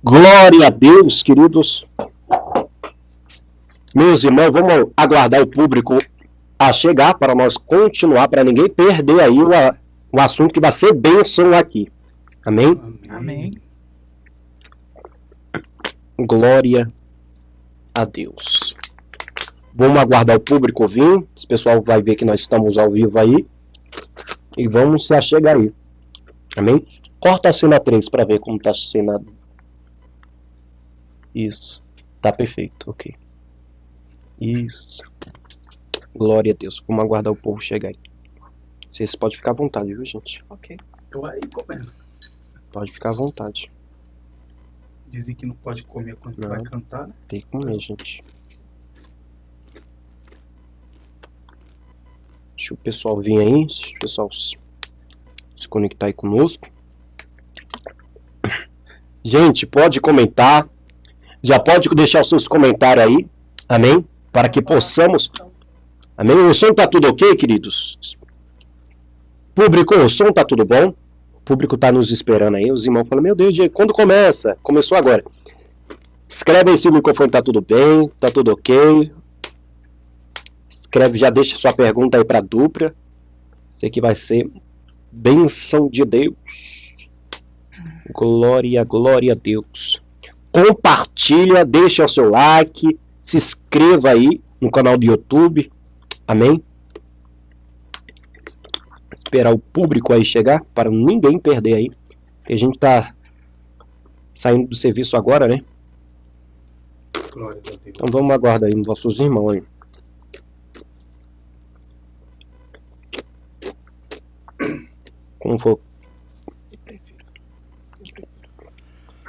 Glória a Deus, queridos. Meus irmãos, vamos aguardar o público a chegar para nós continuar, para ninguém perder aí o assunto que vai ser bênção aqui. Amém? Amém. Glória a Deus. Vamos aguardar o público vir. Esse pessoal vai ver que nós estamos ao vivo aí. E vamos se achegar aí. Amém? Corta a cena 3 para ver como está a cena. Isso. Tá perfeito. Ok. Isso. Glória a Deus. Vamos aguardar o povo chegar aí. Vocês podem ficar à vontade, viu, gente? Ok. Tô aí comendo. Pode ficar à vontade. Dizem que não pode comer quando Não. vai cantar, né? Tem que comer, gente. Deixa o pessoal vir aí. Deixa o pessoal se conectar aí conosco. Gente, pode comentar. Já pode deixar os seus comentários aí. Amém? Para que possamos... Amém? O som tá tudo ok, queridos? Público, o som tá tudo bom? O público tá nos esperando aí. Os irmãos falam, meu Deus, quando começa? Começou agora. Escreve aí se o microfone tá tudo bem, tá tudo ok. Escreve, já deixa sua pergunta aí pra dupla. Sei que vai ser bênção de Deus. Glória, glória a Deus. Compartilha, deixa o seu like, se inscreva aí no canal do YouTube. Amém? Esperar o público aí chegar para ninguém perder aí. Porque a gente tá saindo do serviço agora, né? Glória a Deus. Então vamos aguardar aí nos nossos irmãos aí.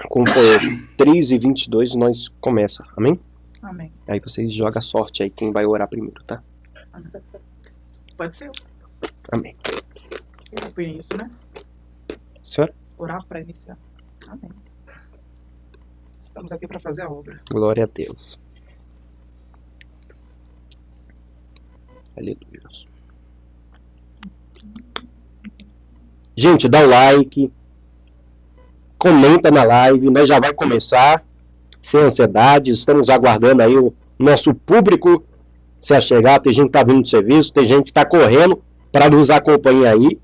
Como for 3h22 nós começa, amém? Amém. Aí vocês jogam a sorte aí, quem vai orar primeiro, tá? Pode ser. Amém. Foi isso, né? Senhor? Orar para iniciar. Amém. Estamos aqui para fazer a obra. Glória a Deus. Aleluia. Gente, dá o like. Comenta na live. Nós já vai começar. Sem ansiedade. Estamos aguardando aí o nosso público se achegar. Tem gente que tá vindo do serviço. Tem gente que tá correndo para nos acompanhar aí.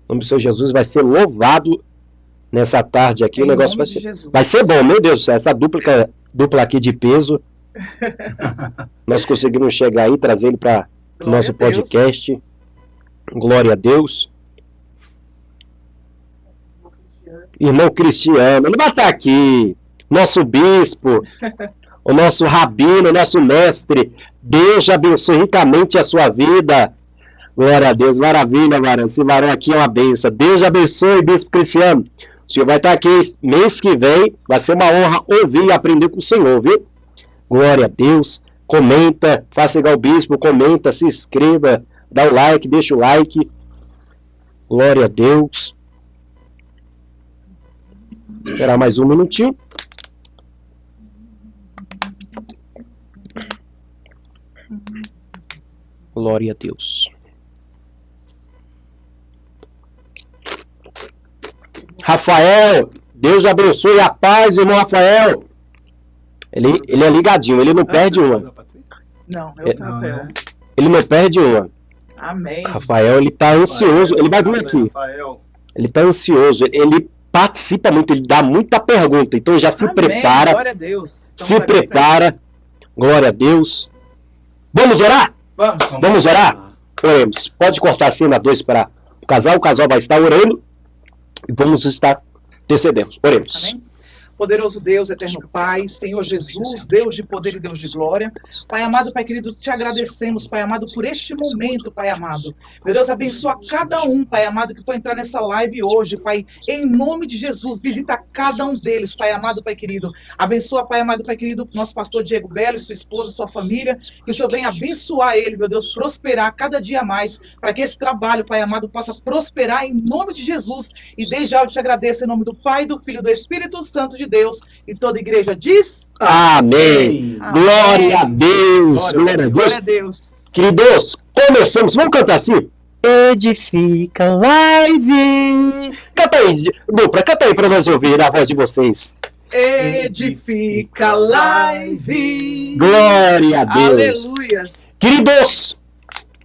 O nome do Senhor Jesus vai ser louvado nessa tarde aqui. Em o negócio nome vai de ser, Jesus. vai ser bom, meu Deus do céu. Essa dupla aqui de peso. Nós conseguimos chegar aí, trazer ele para o Glória nosso a Deus. podcast. Glória a Deus. Irmão Cristiano, ele vai estar aqui. Nosso bispo, o nosso rabino, o nosso mestre. Deus abençoe ricamente a sua vida. Glória a Deus, maravilha, varão. Esse varão aqui é uma benção. Deus abençoe, bispo Cristiano. O senhor vai estar aqui mês que vem. Vai ser uma honra ouvir e aprender com o senhor, viu? Glória a Deus. Comenta, faça igual o bispo, comenta, se inscreva, dá o like, deixa o like. Glória a Deus. Esperar mais um minutinho. Glória a Deus. Rafael, Deus abençoe a paz, irmão Rafael. Ele é ligadinho, ele não perde uma. Não, é outro Não, Rafael. né? Ele não perde uma. Amém. Rafael, ele tá ansioso. Ele vai vir aqui. Rafael. Ele tá ansioso. Ele participa muito, ele dá muita pergunta. Então já se Amém. prepara. Glória a Deus. Estamos Se aqui pra- prepara. Glória a Deus. Vamos orar? Vamos. Vamos orar? Oremos. Pode cortar a cena 2 para o casal vai estar orando e vamos estar intercedendo. Oremos. Amém. Poderoso Deus, eterno Pai, Senhor Jesus, Deus de poder e Deus de glória. Pai amado, Pai querido, te agradecemos, Pai amado, por este momento, Pai amado. Meu Deus, abençoa cada um, Pai amado, que foi entrar nessa live hoje, Pai. Em nome de Jesus, visita cada um deles, Pai amado, Pai querido. Abençoa, Pai amado, Pai querido, nosso pastor Diego Belo, sua esposa, sua família. Que o Senhor venha abençoar ele, meu Deus, prosperar cada dia mais, para que esse trabalho, Pai amado, possa prosperar em nome de Jesus. E desde já eu te agradeço em nome do Pai, do Filho e do Espírito Santo de Deus. E toda a igreja diz... Amém. Amém. Glória a Deus. Glória a Glória Deus. a Deus. Queridos, começamos. Vamos cantar assim? Edifica live. Canta aí, dupla, canta aí para nós ouvir a voz de vocês. Edifica Live. Glória a Deus. Aleluia. Queridos,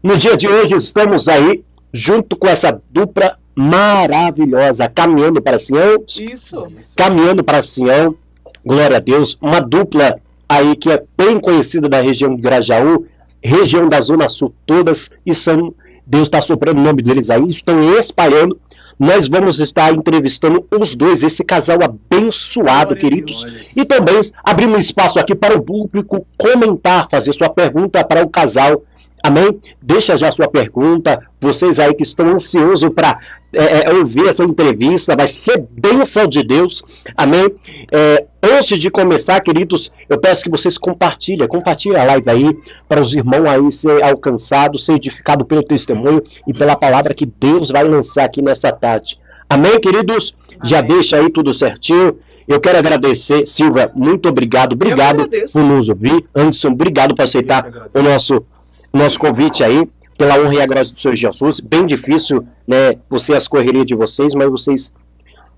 no dia de hoje estamos aí, junto com essa dupla maravilhosa, caminhando para Sião. Isso. Caminhando para Sião. Glória a Deus. Uma dupla aí que é bem conhecida da região de Grajaú, região da Zona Sul todas, e são, Deus está soprando o nome deles aí, estão espalhando. Nós vamos estar entrevistando os dois, esse casal abençoado, queridos. E também abrimos espaço aqui para o público comentar, fazer sua pergunta para o casal. Amém? Deixa já sua pergunta. Vocês aí que estão ansiosos para ouvir essa entrevista, vai ser bênção de Deus. Amém? Antes de começar, queridos, eu peço que vocês compartilhem a live aí, para os irmãos aí ser alcançados, ser edificados pelo testemunho e pela palavra que Deus vai lançar aqui nessa tarde. Amém, queridos? Amém. Já deixa aí tudo certinho. Eu quero agradecer, Silvia, muito obrigado por nos ouvir. Anderson, obrigado por aceitar o nosso convite aí, pela honra e a graça do Senhor Jesus. Bem difícil, né, as correrias de vocês, mas vocês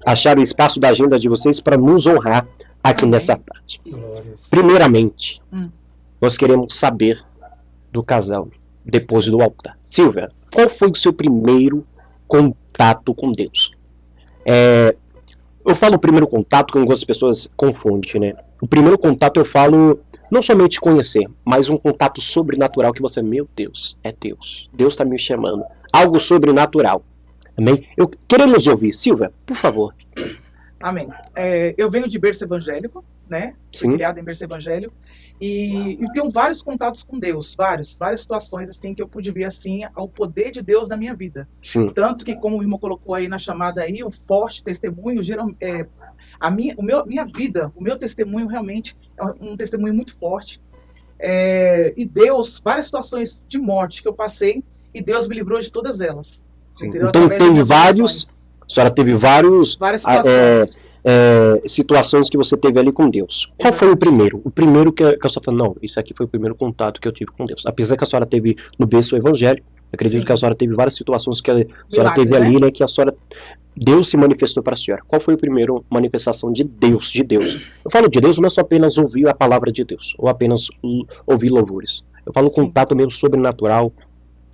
acharam o espaço da agenda de vocês para nos honrar aqui nessa tarde. Primeiramente, nós queremos saber do casal, depois do altar. Silvia, qual foi o seu primeiro contato com Deus? Eu falo primeiro contato, que algumas pessoas confundem, né? O primeiro contato eu falo não somente conhecer, mas um contato sobrenatural que você, meu Deus, é Deus. Deus está me chamando. Algo sobrenatural. Amém? Queremos ouvir. Silvia, por favor. Amém. Eu venho de berço evangélico, né? Fui criado em berço evangélico. E tenho vários contatos com Deus. Várias situações assim que eu pude ver assim o poder de Deus na minha vida. Sim. Tanto que, como o irmão colocou aí na chamada aí, um forte testemunho, minha vida, o meu testemunho realmente é um testemunho muito forte. E Deus, várias situações de morte que eu passei, e Deus me livrou de todas elas. Então teve vários, a senhora teve várias situações que você teve ali com Deus. Qual foi o primeiro? O primeiro que a senhora falou, não, isso aqui foi o primeiro contato que eu tive com Deus. Apesar que a senhora teve no berço evangélico, acredito que a senhora teve várias situações que a senhora teve ali, né, que a senhora, Deus se manifestou para a senhora. Qual foi a primeira manifestação de Deus? Eu falo de Deus, não é só apenas ouvir a palavra de Deus, ou apenas ouvir louvores. Eu falo contato mesmo sobrenatural,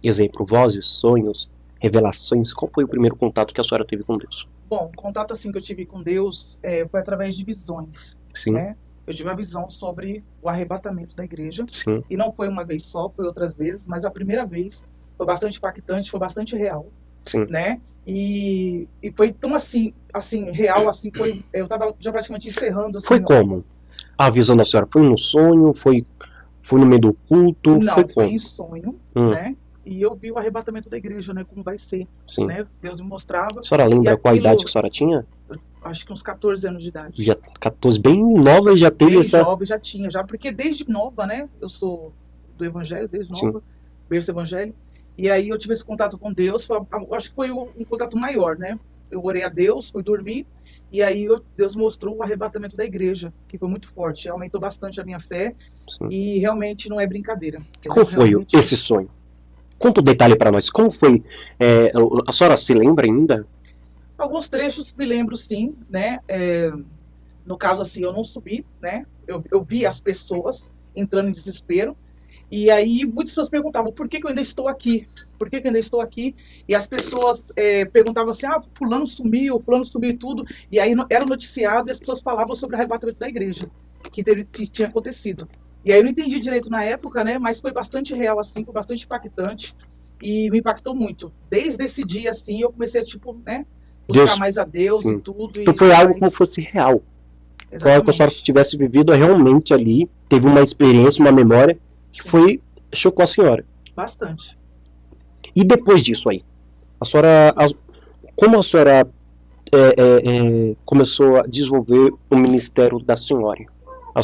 exemplo, vozes, sonhos, revelações. Qual foi o primeiro contato que a senhora teve com Deus? Bom, o contato assim que eu tive com Deus foi através de visões. Sim. Né? Eu tive uma visão sobre o arrebatamento da igreja. Sim. E não foi uma vez só, foi outras vezes, mas a primeira vez foi bastante impactante, foi bastante real. Sim. Né? E foi tão assim real, assim, foi, eu estava já praticamente encerrando. Assim, foi como? A visão da senhora foi no sonho? Foi no meio do culto? Não, foi em sonho, né? E eu vi o arrebatamento da igreja, né? Como vai ser. Sim. Né? Deus me mostrava. A senhora lembra qual a idade que a senhora tinha? Acho que uns 14 anos de idade. Já 14, bem nova e já teve bem essa... nova já tinha, porque desde nova, né? Eu sou do evangelho, desde nova, berço evangelho. E aí eu tive esse contato com Deus, acho que foi um contato maior, né? Eu orei a Deus, fui dormir, e aí Deus mostrou o arrebatamento da igreja, que foi muito forte, aumentou bastante a minha fé. Sim. E realmente não é brincadeira. Qual foi esse sonho? Conta um detalhe para nós. Como foi? A senhora se lembra ainda? Alguns trechos me lembro, sim, né? No caso, assim, eu não subi, né? Eu vi as pessoas entrando em desespero. E aí muitas pessoas perguntavam, por que eu ainda estou aqui? Por que eu ainda estou aqui? E as pessoas perguntavam assim, fulano sumiu e tudo. E aí era noticiado e as pessoas falavam sobre o arrebatamento da igreja, que tinha acontecido. E aí eu não entendi direito na época, né? Mas foi bastante real, assim, foi bastante impactante. E me impactou muito. Desde esse dia, assim, eu comecei a, né? Buscar mais a Deus. Sim. E tudo. Então foi algo como fosse real. Exatamente. Foi algo que a senhora tivesse vivido realmente ali, teve uma experiência, uma memória, que chocou a senhora. Bastante. E depois disso aí, como a senhora começou a desenvolver o ministério da senhora? A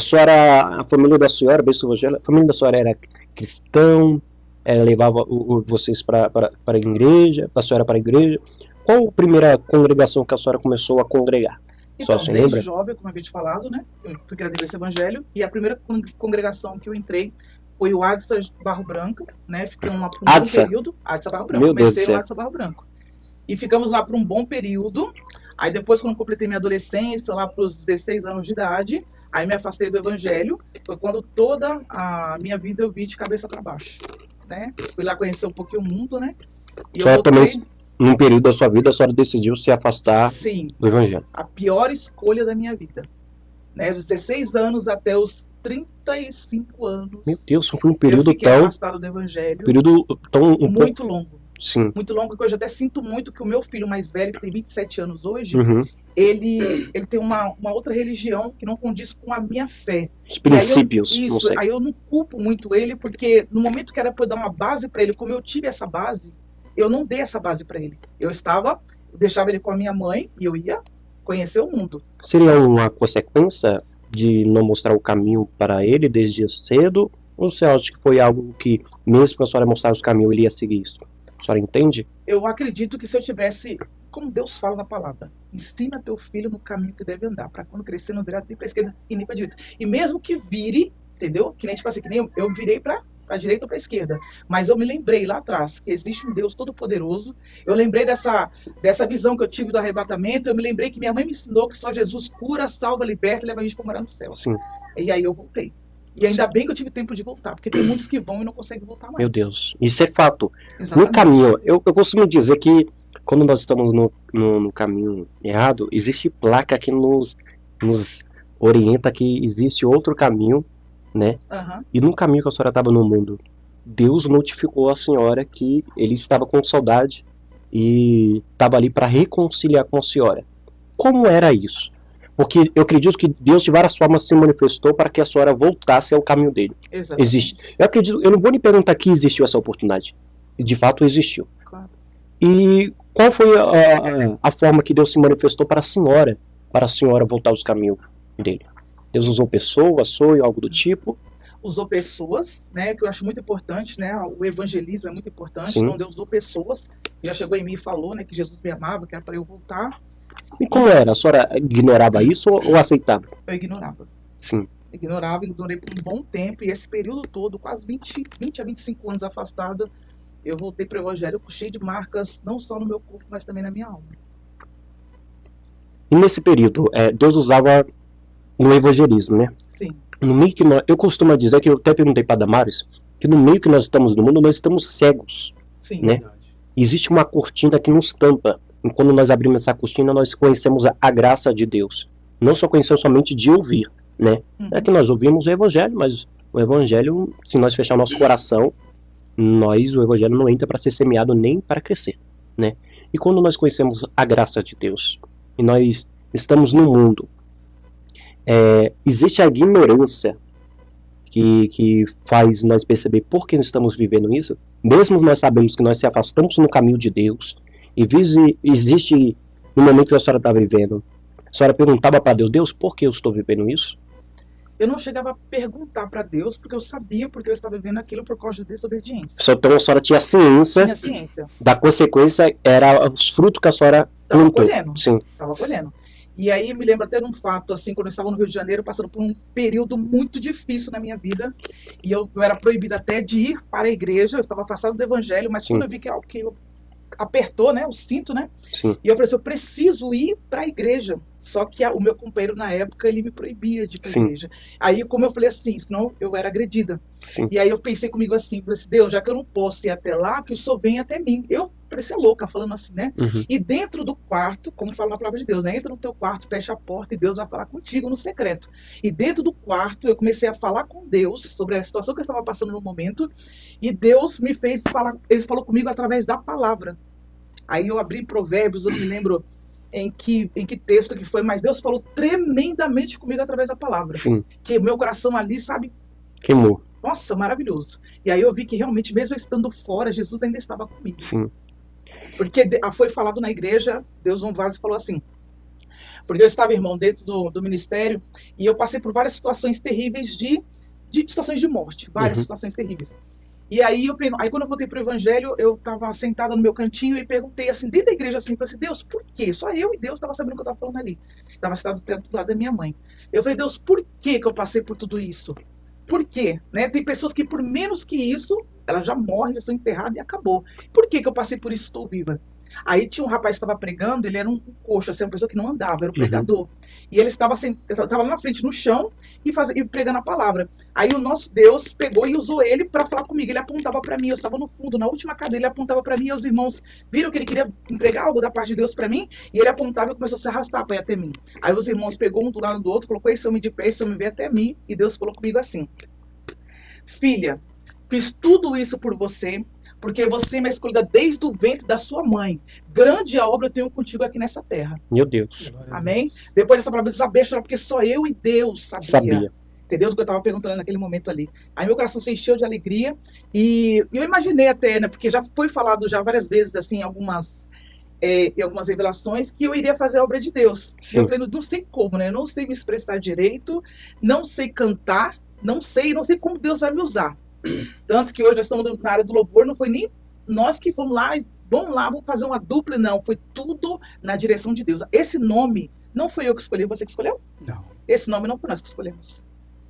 família da senhora, a família da senhora era cristão, levava vocês para a igreja, a senhora para a igreja. Qual a primeira congregação que a senhora começou a congregar? Então, desde jovem, como eu havia te falado, né? Eu fui criado nesse evangelho, e a primeira congregação que eu entrei foi o Adsa Barro Branco, né? Ficamos lá por um bom período. Adsa Barro Branco. Comecei no Adsa Barro Branco. E ficamos lá por um bom período. Aí depois, quando eu completei minha adolescência, lá para os 16 anos de idade, aí me afastei do evangelho. Foi quando toda a minha vida eu vi de cabeça para baixo, né? Fui lá conhecer um pouquinho o mundo, né? E eu Só voltei, também, num período da sua vida, a senhora decidiu se afastar sim, do evangelho. a pior escolha da minha vida, né? Dos 16 anos até os 35 anos. Meu Deus, foi um Eu período fiquei tão... afastado do evangelho. Muito Longo. Sim. Muito longo, que eu até sinto muito que o meu filho mais velho, que tem 27 anos hoje, Uhum. ele tem uma outra religião que não condiz com a minha fé. Os princípios, Aí não sei. aí eu não culpo muito ele, porque no momento que era para eu dar uma base para ele, como eu tive essa base, eu não dei essa base para ele. Eu deixava ele com a minha mãe e eu ia conhecer o mundo. Seria uma consequência de não mostrar o caminho para ele desde cedo? Ou você acha que foi algo que, mesmo que a senhora mostrasse o caminho, ele ia seguir isso? A senhora entende? Eu acredito que se eu tivesse, como Deus fala na palavra, ensina teu filho no caminho que deve andar, para quando crescer não virar nem para a esquerda e nem para a direita. E mesmo que vire, entendeu? Que nem tipo assim, que nem eu virei para a direita ou para a esquerda. Mas eu me lembrei lá atrás que existe um Deus todo-poderoso. Eu lembrei dessa visão que eu tive do arrebatamento. Eu me lembrei que minha mãe me ensinou que só Jesus cura, salva, liberta e leva a gente para morar no céu. Sim. E aí eu voltei. E ainda bem que eu tive tempo de voltar, porque tem muitos que vão e não conseguem voltar mais. Meu Deus, isso é fato. Exatamente. No caminho, eu costumo dizer que quando nós estamos no caminho errado, existe placa que nos orienta que existe outro caminho, né? Uhum. E no caminho que a senhora estava no mundo, Deus notificou a senhora que ele estava com saudade e estava ali para reconciliar com a senhora. Como era isso? Porque eu acredito que Deus de várias formas se manifestou para que a senhora voltasse ao caminho dele. Exatamente. Existe. Eu não vou lhe perguntar que existiu essa oportunidade. De fato existiu. Claro. E qual foi a forma que Deus se manifestou para a senhora voltar aos caminhos dele? Deus usou pessoas, sonho, algo do tipo? Usou pessoas, né, que eu acho muito importante, né, o evangelismo é muito importante. Sim. Então Deus usou pessoas, já chegou em mim e falou, né, que Jesus me amava, que era para eu voltar. E como era? A senhora ignorava isso ou aceitava? Eu ignorava. Sim. Ignorei por um bom tempo, e esse período todo, quase 20 a 25 anos afastada, eu voltei para o evangelho cheio de marcas, não só no meu corpo, mas também na minha alma. E nesse período, Deus usava no evangelismo, né? Sim. No meio que eu costumo dizer, que eu até perguntei para Damares, que no meio que nós estamos no mundo, nós estamos cegos, Sim. né? Existe uma cortina que nos tampa. E quando nós abrimos essa cortina, nós conhecemos a graça de Deus. Não só conhecemos somente de ouvir, né? Uhum. É que nós ouvimos o evangelho, mas o evangelho, se nós fechar nosso coração, o evangelho não entra para ser semeado nem para crescer, né? E quando nós conhecemos a graça de Deus, e nós estamos no mundo, existe a ignorância que faz nós perceber por que nós estamos vivendo isso, mesmo nós sabemos que nós se afastamos no caminho de Deus, e existe no momento que a senhora está vivendo, a senhora perguntava para Deus, por que eu estou vivendo isso? Eu não chegava a perguntar para Deus, porque eu sabia porque eu estava vivendo aquilo por causa de desobediência. Então a senhora tinha ciência, Tinha ciência. da consequência, era os frutos que a senhora Estava plantou. colhendo. Sim. Estava colhendo. E aí me lembro até de um fato, assim, quando eu estava no Rio de Janeiro, passando por um período muito difícil na minha vida, e eu era proibida até de ir para a igreja, eu estava afastado do evangelho, mas Sim. quando eu vi que algo que apertou, né, o cinto, né, Sim. e eu falei assim, eu preciso ir para a igreja. Só que o meu companheiro na época, ele me proibia de ir para a Sim. igreja. Aí, como eu falei assim, senão eu era agredida. Sim. E aí eu pensei comigo assim, falei assim, Deus, já que eu não posso ir até lá, que o Senhor venha até mim. Eu parecia louca falando assim, né? Uhum. E dentro do quarto, como fala na palavra de Deus, né? Entra no teu quarto, fecha a porta e Deus vai falar contigo no secreto. E dentro do quarto eu comecei a falar com Deus sobre a situação que eu estava passando no momento, e Deus me fez falar, ele falou comigo através da palavra. Aí eu abri em Provérbios, eu não me lembro em que texto que foi, mas Deus falou tremendamente comigo através da palavra. Sim. Que meu coração ali, sabe, Queimou. nossa, maravilhoso. E aí eu vi que realmente, mesmo eu estando fora, Jesus ainda estava comigo. Sim. Porque foi falado na igreja, Deus um vaso falou assim, porque eu estava, irmão, dentro do ministério, e eu passei por várias situações terríveis de situações de morte, várias situações terríveis. E aí, quando eu voltei para o evangelho, eu estava sentada no meu cantinho e perguntei assim, dentro da igreja assim, falei assim, Deus, por quê? Só eu e Deus estava sabendo o que eu estava falando ali. Estava sentado do lado da minha mãe. Eu falei, Deus, por que eu passei por tudo isso? Por quê? Né? Tem pessoas que por menos que isso, elas já morrem, já estão enterradas e acabou. Por que eu passei por isso e estou viva? Aí tinha um rapaz que estava pregando, ele era um coxo, assim, uma pessoa que não andava, era um pregador. E ele estava lá na frente, no chão, e pregando a palavra. Aí o nosso Deus pegou e usou ele para falar comigo. Ele apontava para mim, eu estava no fundo, na última cadeira, ele apontava para mim, e os irmãos viram que ele queria entregar algo da parte de Deus para mim, e ele apontava e começou a se arrastar para ir até mim. Aí os irmãos pegou um do lado do outro, colocou esse homem de pé, esse homem veio até mim, e Deus falou comigo assim: filha, fiz tudo isso por você, porque você me escolhida desde o ventre da sua mãe. Grande a obra eu tenho contigo aqui nessa terra. Meu Deus. Amém? Depois dessa palavra, eu desabei a chorar, porque só eu e Deus sabia. Entendeu? Do que eu estava perguntando naquele momento ali. Aí meu coração se encheu de alegria. E eu imaginei até, né? Porque já foi falado já várias vezes, assim, em algumas revelações, que eu iria fazer a obra de Deus. Sim. Eu falei, não sei como, né? Eu não sei me expressar direito, não sei cantar, não sei como Deus vai me usar. Tanto que hoje nós estamos na área do louvor, não foi nem nós que vamos lá, vamos fazer uma dupla, não. Foi tudo na direção de Deus. Esse nome não foi eu que escolhi, você que escolheu? Não. Esse nome não foi nós que escolhemos.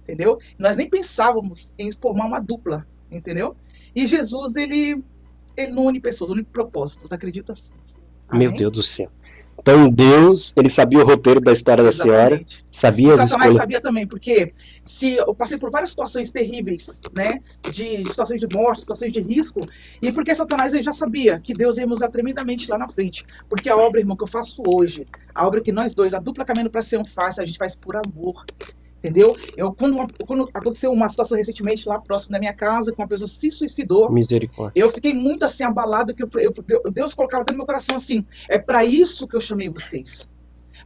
Entendeu? Nós nem pensávamos em formar uma dupla, entendeu? E Jesus, ele não une pessoas, une propósitos, acredita assim. Meu Deus do céu. Então Deus, ele sabia o roteiro da história da senhora, sabia as Satanás escolhas. sabia também, porque se eu passei por várias situações terríveis, né, de situações de morte, situações de risco, e porque Satanás ele já sabia que Deus ia me usar tremendamente lá na frente, porque a obra, irmão, que eu faço hoje, a obra que nós dois, a dupla Caminhando para Sião faz, a gente faz por amor. Entendeu? Quando aconteceu uma situação recentemente lá próximo da minha casa, que uma pessoa se suicidou, Misericórdia. eu fiquei muito assim abalado, que Deus colocava dentro do meu coração assim: é para isso que eu chamei vocês.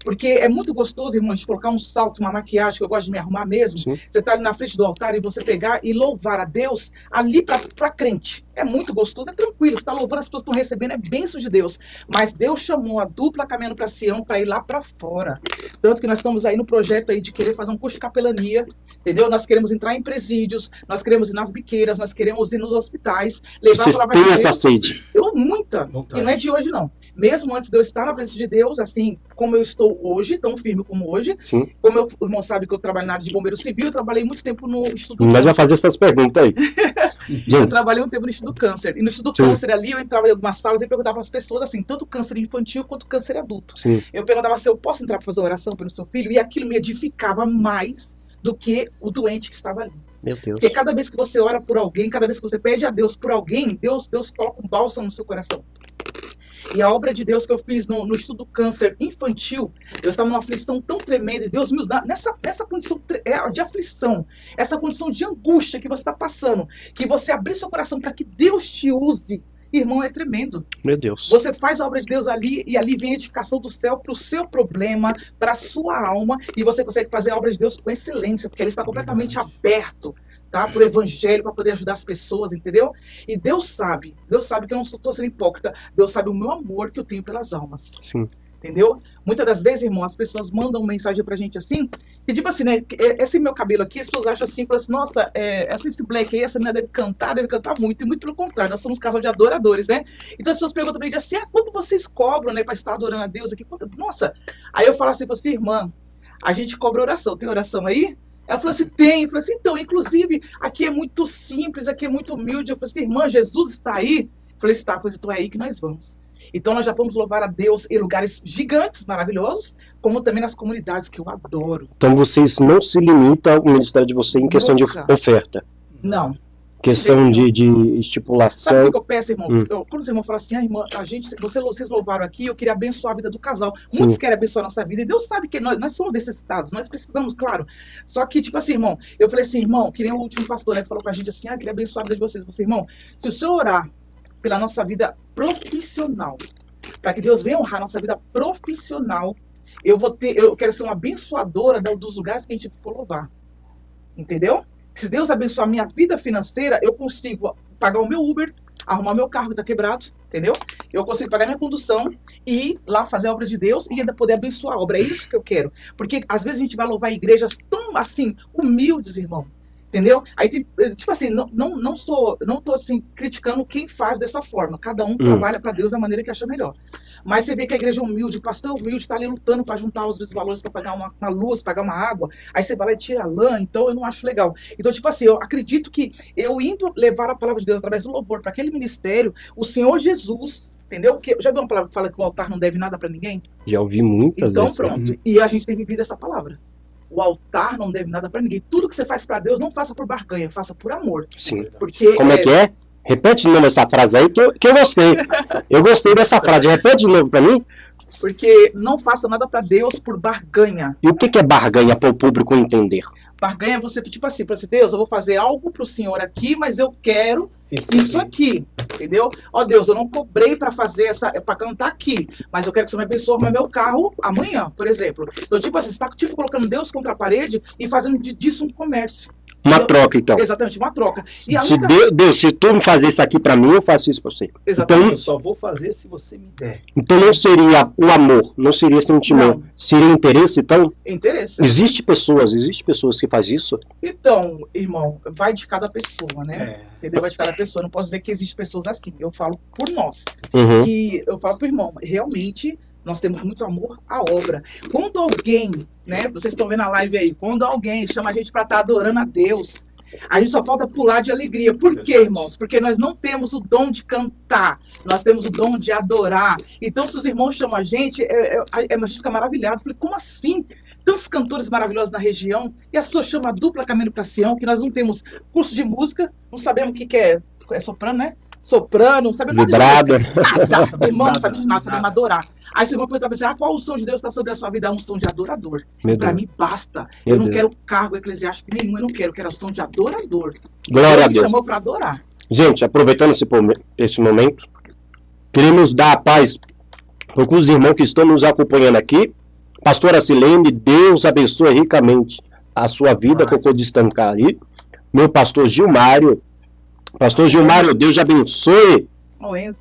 Porque é muito gostoso, irmão, de colocar um salto, uma maquiagem, que eu gosto de me arrumar mesmo. Sim. Você tá ali na frente do altar e você pegar e louvar a Deus ali pra crente. É muito gostoso, é tranquilo. Você tá louvando, as pessoas estão recebendo, é bênção de Deus. Mas Deus chamou a dupla Caminhando para Sião para ir lá para fora. Tanto que nós estamos aí no projeto aí de querer fazer um curso de capelania, entendeu? Nós queremos entrar em presídios, nós queremos ir nas biqueiras, nós queremos ir nos hospitais, levar Vocês a palavra têm de essa Deus. sede. Muita. Vontade. E não é de hoje, não. Mesmo antes de eu estar na presença de Deus, assim como eu estou hoje, tão firme como hoje, Sim. como o irmão sabe que eu trabalho na área de bombeiro civil, eu trabalhei muito tempo no Instituto do Nós Câncer. vamos fazer essas perguntas aí. Eu Gente, trabalhei um tempo no Instituto do Câncer. E no Instituto do Sim. Câncer ali, eu entrava em algumas salas e perguntava para as pessoas assim, tanto câncer infantil quanto câncer adulto. sim. Eu perguntava se eu posso entrar para fazer oração pelo seu filho, e aquilo me edificava mais do que o doente que estava ali. Meu Deus. Porque cada vez que você ora por alguém, cada vez que você pede a Deus por alguém, Deus coloca um bálsamo no seu coração. E a obra de Deus que eu fiz no estudo do câncer infantil, eu estava numa aflição tão tremenda, e Deus me dá nessa condição de aflição, essa condição de angústia que você está passando, que você abrir seu coração para que Deus te use, irmão, é tremendo. Meu Deus. Você faz a obra de Deus ali, e ali vem a edificação do céu para o seu problema, para a sua alma, e você consegue fazer a obra de Deus com excelência, porque ele está completamente aberto, tá, para o evangelho, para poder ajudar as pessoas, entendeu? E Deus sabe que eu não estou sendo hipócrita, Deus sabe o meu amor que eu tenho pelas almas. Sim. Entendeu? Muitas das vezes, irmão, as pessoas mandam mensagem pra gente assim, e tipo assim, né, esse meu cabelo aqui, as pessoas acham assim, falam assim, nossa, esse black aí, essa menina deve cantar muito, e muito pelo contrário, nós somos um casal de adoradores, né? Então as pessoas perguntam pra mim assim, quanto vocês cobram, né, pra estar adorando a Deus aqui? Nossa, aí eu falo assim, irmã, a gente cobra oração, tem oração aí? Ela falou assim, tem. Eu falei assim, então, inclusive, aqui é muito simples, aqui é muito humilde. Eu falei assim, irmã, Jesus está aí? Eu falei, está, pois então é aí que nós vamos. Então nós já vamos louvar a Deus em lugares gigantes, maravilhosos, como também nas comunidades que eu adoro. Então vocês não se limitam ao ministério de vocês em questão de Nunca. oferta. Não. Questão de Sabe estipulação. o que eu peço, irmão? Quando os irmãos falam assim, irmã, vocês louvaram aqui, eu queria abençoar a vida do casal. Muitos Sim. querem abençoar a nossa vida, e Deus sabe que nós somos necessitados, nós precisamos, claro. Só que, tipo assim, irmão, eu falei assim, irmão, que nem o último pastor, né, que falou com a gente assim, eu queria abençoar a vida de vocês. Eu falei, irmão, se o senhor orar pela nossa vida profissional, para que Deus venha honrar a nossa vida profissional, eu quero ser uma abençoadora dos lugares que a gente for louvar. Entendeu? Se Deus abençoar a minha vida financeira, eu consigo pagar o meu Uber, arrumar meu carro que está quebrado, entendeu? Eu consigo pagar minha condução e ir lá fazer a obra de Deus e ainda poder abençoar a obra. É isso que eu quero. Porque às vezes a gente vai louvar igrejas tão, assim, humildes, irmão. Entendeu? Aí, tipo assim, não tô assim, criticando quem faz dessa forma. Cada um trabalha para Deus da maneira que acha melhor. Mas você vê que a igreja é humilde, o pastor humilde está ali lutando para juntar os valores para pagar uma luz, pagar uma água. Aí você vai lá e tira a lã, então eu não acho legal. Então, tipo assim, eu acredito que eu indo levar a palavra de Deus através do louvor para aquele ministério, o Senhor Jesus Entendeu? Porque, já viu uma palavra que fala que o altar não deve nada para ninguém? Já ouvi muitas Então, vezes. pronto. E a gente tem vivido essa palavra. O altar não deve nada para ninguém. Tudo que você faz para Deus, não faça por barganha, faça por amor. Sim. Porque Como é que é? Repete de novo essa frase aí que eu gostei. Eu gostei dessa frase. Repete de novo pra mim. Porque não faça nada para Deus por barganha. E o que é barganha para o público entender? Barganha é você, tipo assim, para assim, Deus, eu vou fazer algo pro senhor aqui, mas eu quero isso aqui, entendeu? Ó Deus, eu não cobrei para fazer para cantar aqui, mas eu quero que você me abençoe no meu carro amanhã, por exemplo. Então, tipo assim, você tá tipo colocando Deus contra a parede e fazendo disso um comércio. Uma troca, então. Exatamente, uma troca. E a Se única... Deus, se tu me fazer isso aqui pra mim, eu faço isso pra você. Exatamente. Eu só vou fazer se você me der. Então não seria o amor, não seria sentimento, Não. seria interesse. Então, Interesse. existe pessoas que fazem isso. Então, irmão, vai de cada pessoa, né? É. Entendeu? Vai de cada pessoa. Não posso dizer que existem pessoas assim. Eu falo por nós. Uhum. Que eu falo pro irmão, realmente nós temos muito amor à obra. Quando alguém, né? Vocês estão vendo a live aí, quando alguém chama a gente para estar adorando a Deus, a gente só falta pular de alegria. Por quê, irmãos? Porque nós não temos o dom de cantar, nós temos o dom de adorar. Então, se os irmãos chamam a gente fica maravilhado. Falei, como assim? Tantos cantores maravilhosos na região, e as pessoas chamam a dupla Caminho para Sião, que nós não temos curso de música, não sabemos o que é soprano, né? Soprano, não sabemos Vibrado. nada de música. Nada. Irmão, não sabe de nada, sabemos adorar. Aí você vai perguntar pra você, qual o som de Deus está sobre a sua vida? É um som de adorador. Meu Pra Deus. mim, basta. Meu Eu não Deus. quero cargo eclesiástico nenhum, eu quero o som de adorador. Glória a Ele me Deus. chamou pra adorar. Gente, aproveitando esse momento, queremos dar a paz para os irmãos que estão nos acompanhando aqui. Pastora Silene, Deus abençoe ricamente a sua vida, que eu vou destacar aí. Meu pastor Gilmário. Pastor Gilmário, Deus te abençoe. Ô, Enzo.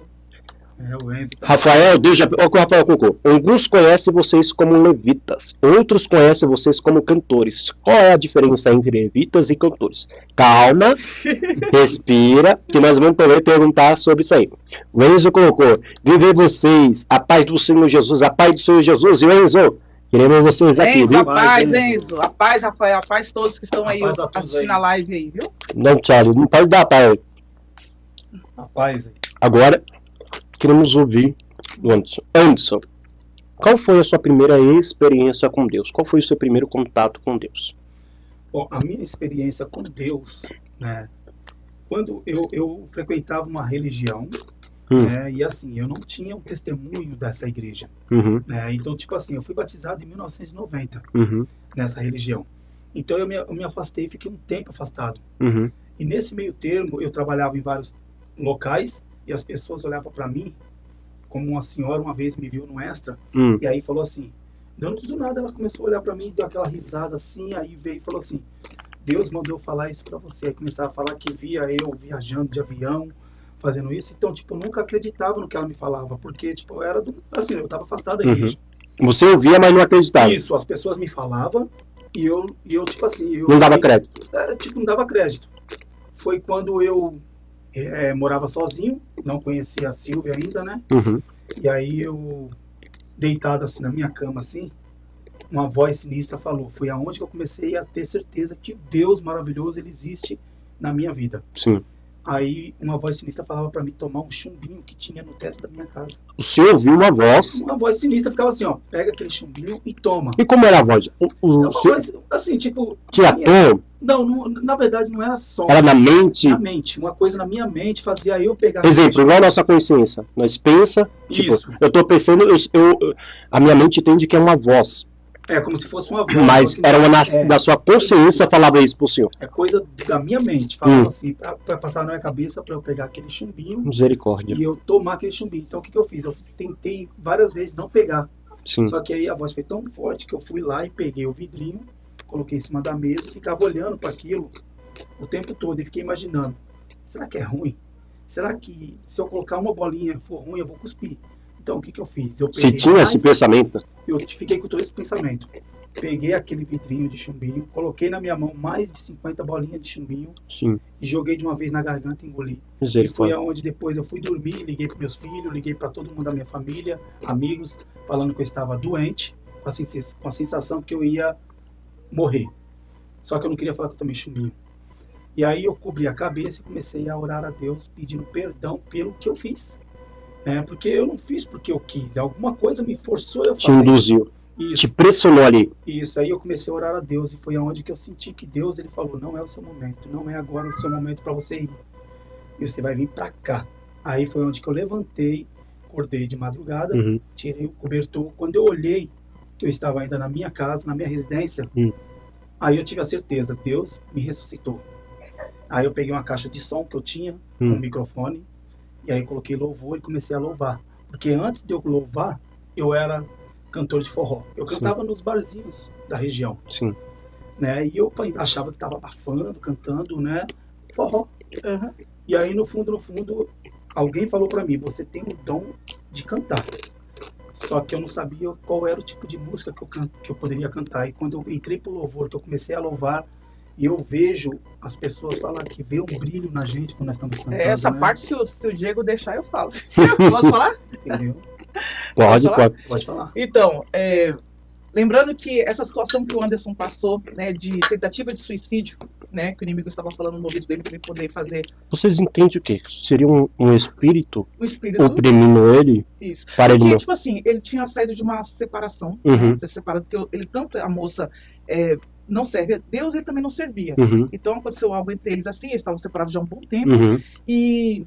O Enzo tá... Rafael, Deus já... Olha o que o Rafael colocou. Alguns conhecem vocês como levitas, outros conhecem vocês como cantores. Qual é a diferença entre levitas e cantores? Calma, respira, que nós vamos também perguntar sobre isso aí. O Enzo colocou, viver vocês, a paz do Senhor Jesus, a paz do Senhor Jesus. E o Enzo, queremos vocês aqui, Enzo, viu? a paz, Enzo. Enzo. A paz, Rafael. A paz todos que estão aí A paz a todos assistindo aí. a live aí, viu? Não, Thiago, não pode dar paz. Rapaz, Agora, queremos ouvir o Anderson. Anderson, qual foi a sua primeira experiência com Deus? Qual foi o seu primeiro contato com Deus? bom, a minha experiência com Deus, né? Quando eu frequentava uma religião, né, e assim, eu não tinha um testemunho dessa igreja, Uhum, né? Então, tipo assim, eu fui batizado em 1990 uhum, nessa religião. Então eu me afastei, fiquei um tempo afastado. uhum. E nesse meio termo, eu trabalhava em vários locais e as pessoas olhavam para mim, como uma senhora uma vez me viu no Extra, e aí falou assim, do nada ela começou a olhar para mim, deu aquela risada assim, aí veio e falou assim, Deus mandou eu falar isso para você. Aí começava a falar que via eu viajando de avião, fazendo isso. Então, tipo, eu nunca acreditava no que ela me falava, porque, tipo, eu era assim, eu estava afastado da igreja. Você ouvia, mas não acreditava. Isso, as pessoas me falavam e eu tipo assim... Eu, Não dava crédito. Tipo, não dava crédito. Foi quando eu morava sozinho, não conhecia a Silvia ainda, né? Uhum. E aí eu, deitado assim na minha cama, assim, uma voz sinistra falou. Foi aonde que eu comecei a ter certeza que o Deus maravilhoso, ele existe na minha vida. Sim. Aí uma voz sinistra falava para mim tomar um chumbinho que tinha no teto da minha casa. O senhor ouviu uma voz. Uma voz sinistra ficava assim, ó, pega aquele chumbinho e toma. E como era a voz? É O uma senhor voz, assim, tipo... tinha tom? Não, na verdade não era som. Era na mente? Na mente. Uma coisa na minha mente fazia eu pegar... Exemplo, igual a nossa consciência. Nós pensa, tipo, Isso. eu tô pensando, a minha mente entende que é uma voz. É como se fosse uma voz. Mas só que era uma é, da sua consciência falava isso pro senhor. é coisa da minha mente. Falava assim, pra passar na minha cabeça pra eu pegar aquele chumbinho Misericórdia. e eu tomar aquele chumbinho. Então o que eu fiz? Eu tentei várias vezes não pegar. Sim. Só que aí a voz foi tão forte que eu fui lá e peguei o vidrinho, coloquei em cima da mesa e ficava olhando para aquilo o tempo todo e fiquei imaginando, será que é ruim? Será que se eu colocar uma bolinha for ruim, eu vou cuspir? Então o que eu fiz? Eu Se peguei tinha mais- esse pensamento. eu fiquei com todo esse pensamento. Peguei aquele vidrinho de chumbinho, coloquei na minha mão mais de 50 bolinhas de chumbinho Sim. e joguei de uma vez na garganta e engoli. E foi Misericórdia. aonde depois eu fui dormir, liguei para meus filhos, liguei para todo mundo da minha família, amigos, falando que eu estava doente, com a sensação que eu ia morrer. Só que eu não queria falar que eu tomei chumbinho. E aí eu cobri a cabeça e comecei a orar a Deus, pedindo perdão pelo que eu fiz. Porque eu não fiz porque eu quis. Alguma coisa me forçou a fazer. Te induziu. Isso. Te pressionou ali. Isso. Aí eu comecei a orar a Deus. E foi aonde que eu senti que Deus, ele falou, não é o seu momento. Não é agora o seu momento para você ir. E você vai vir para cá. Aí foi onde que eu levantei, acordei de madrugada, tirei o cobertor. Quando eu olhei, que eu estava ainda na minha casa, na minha residência, aí eu tive a certeza, Deus me ressuscitou. Aí eu peguei uma caixa de som que eu tinha, com um microfone, e aí coloquei louvor e comecei a louvar. Porque antes de eu louvar, eu era cantor de forró. Eu cantava nos barzinhos da região. Sim. Né? E eu achava que estava abafando, cantando, né? Forró. E aí, no fundo, alguém falou para mim, você tem o dom de cantar. Só que eu não sabia qual era o tipo de música que eu poderia cantar. E quando eu entrei pro louvor, que eu comecei a louvar, e eu vejo as pessoas falar que vê um brilho na gente quando nós estamos cantando. Essa né? parte, se o Diego deixar, eu falo. Posso falar? Entendeu? Pode falar. Então, lembrando que essa situação que o Anderson passou, né, de tentativa de suicídio, né, que o inimigo estava falando no ouvido dele para ele poder fazer. Vocês entendem o quê? Seria um espírito? O espírito. Oprimindo ele? Isso. Para ele Porque, não... tipo assim, ele tinha saído de uma separação, ser separado, porque ele, tanto a moça não serve a Deus, ele também não servia. Então aconteceu algo entre eles assim, eles estavam separados já há um bom tempo, e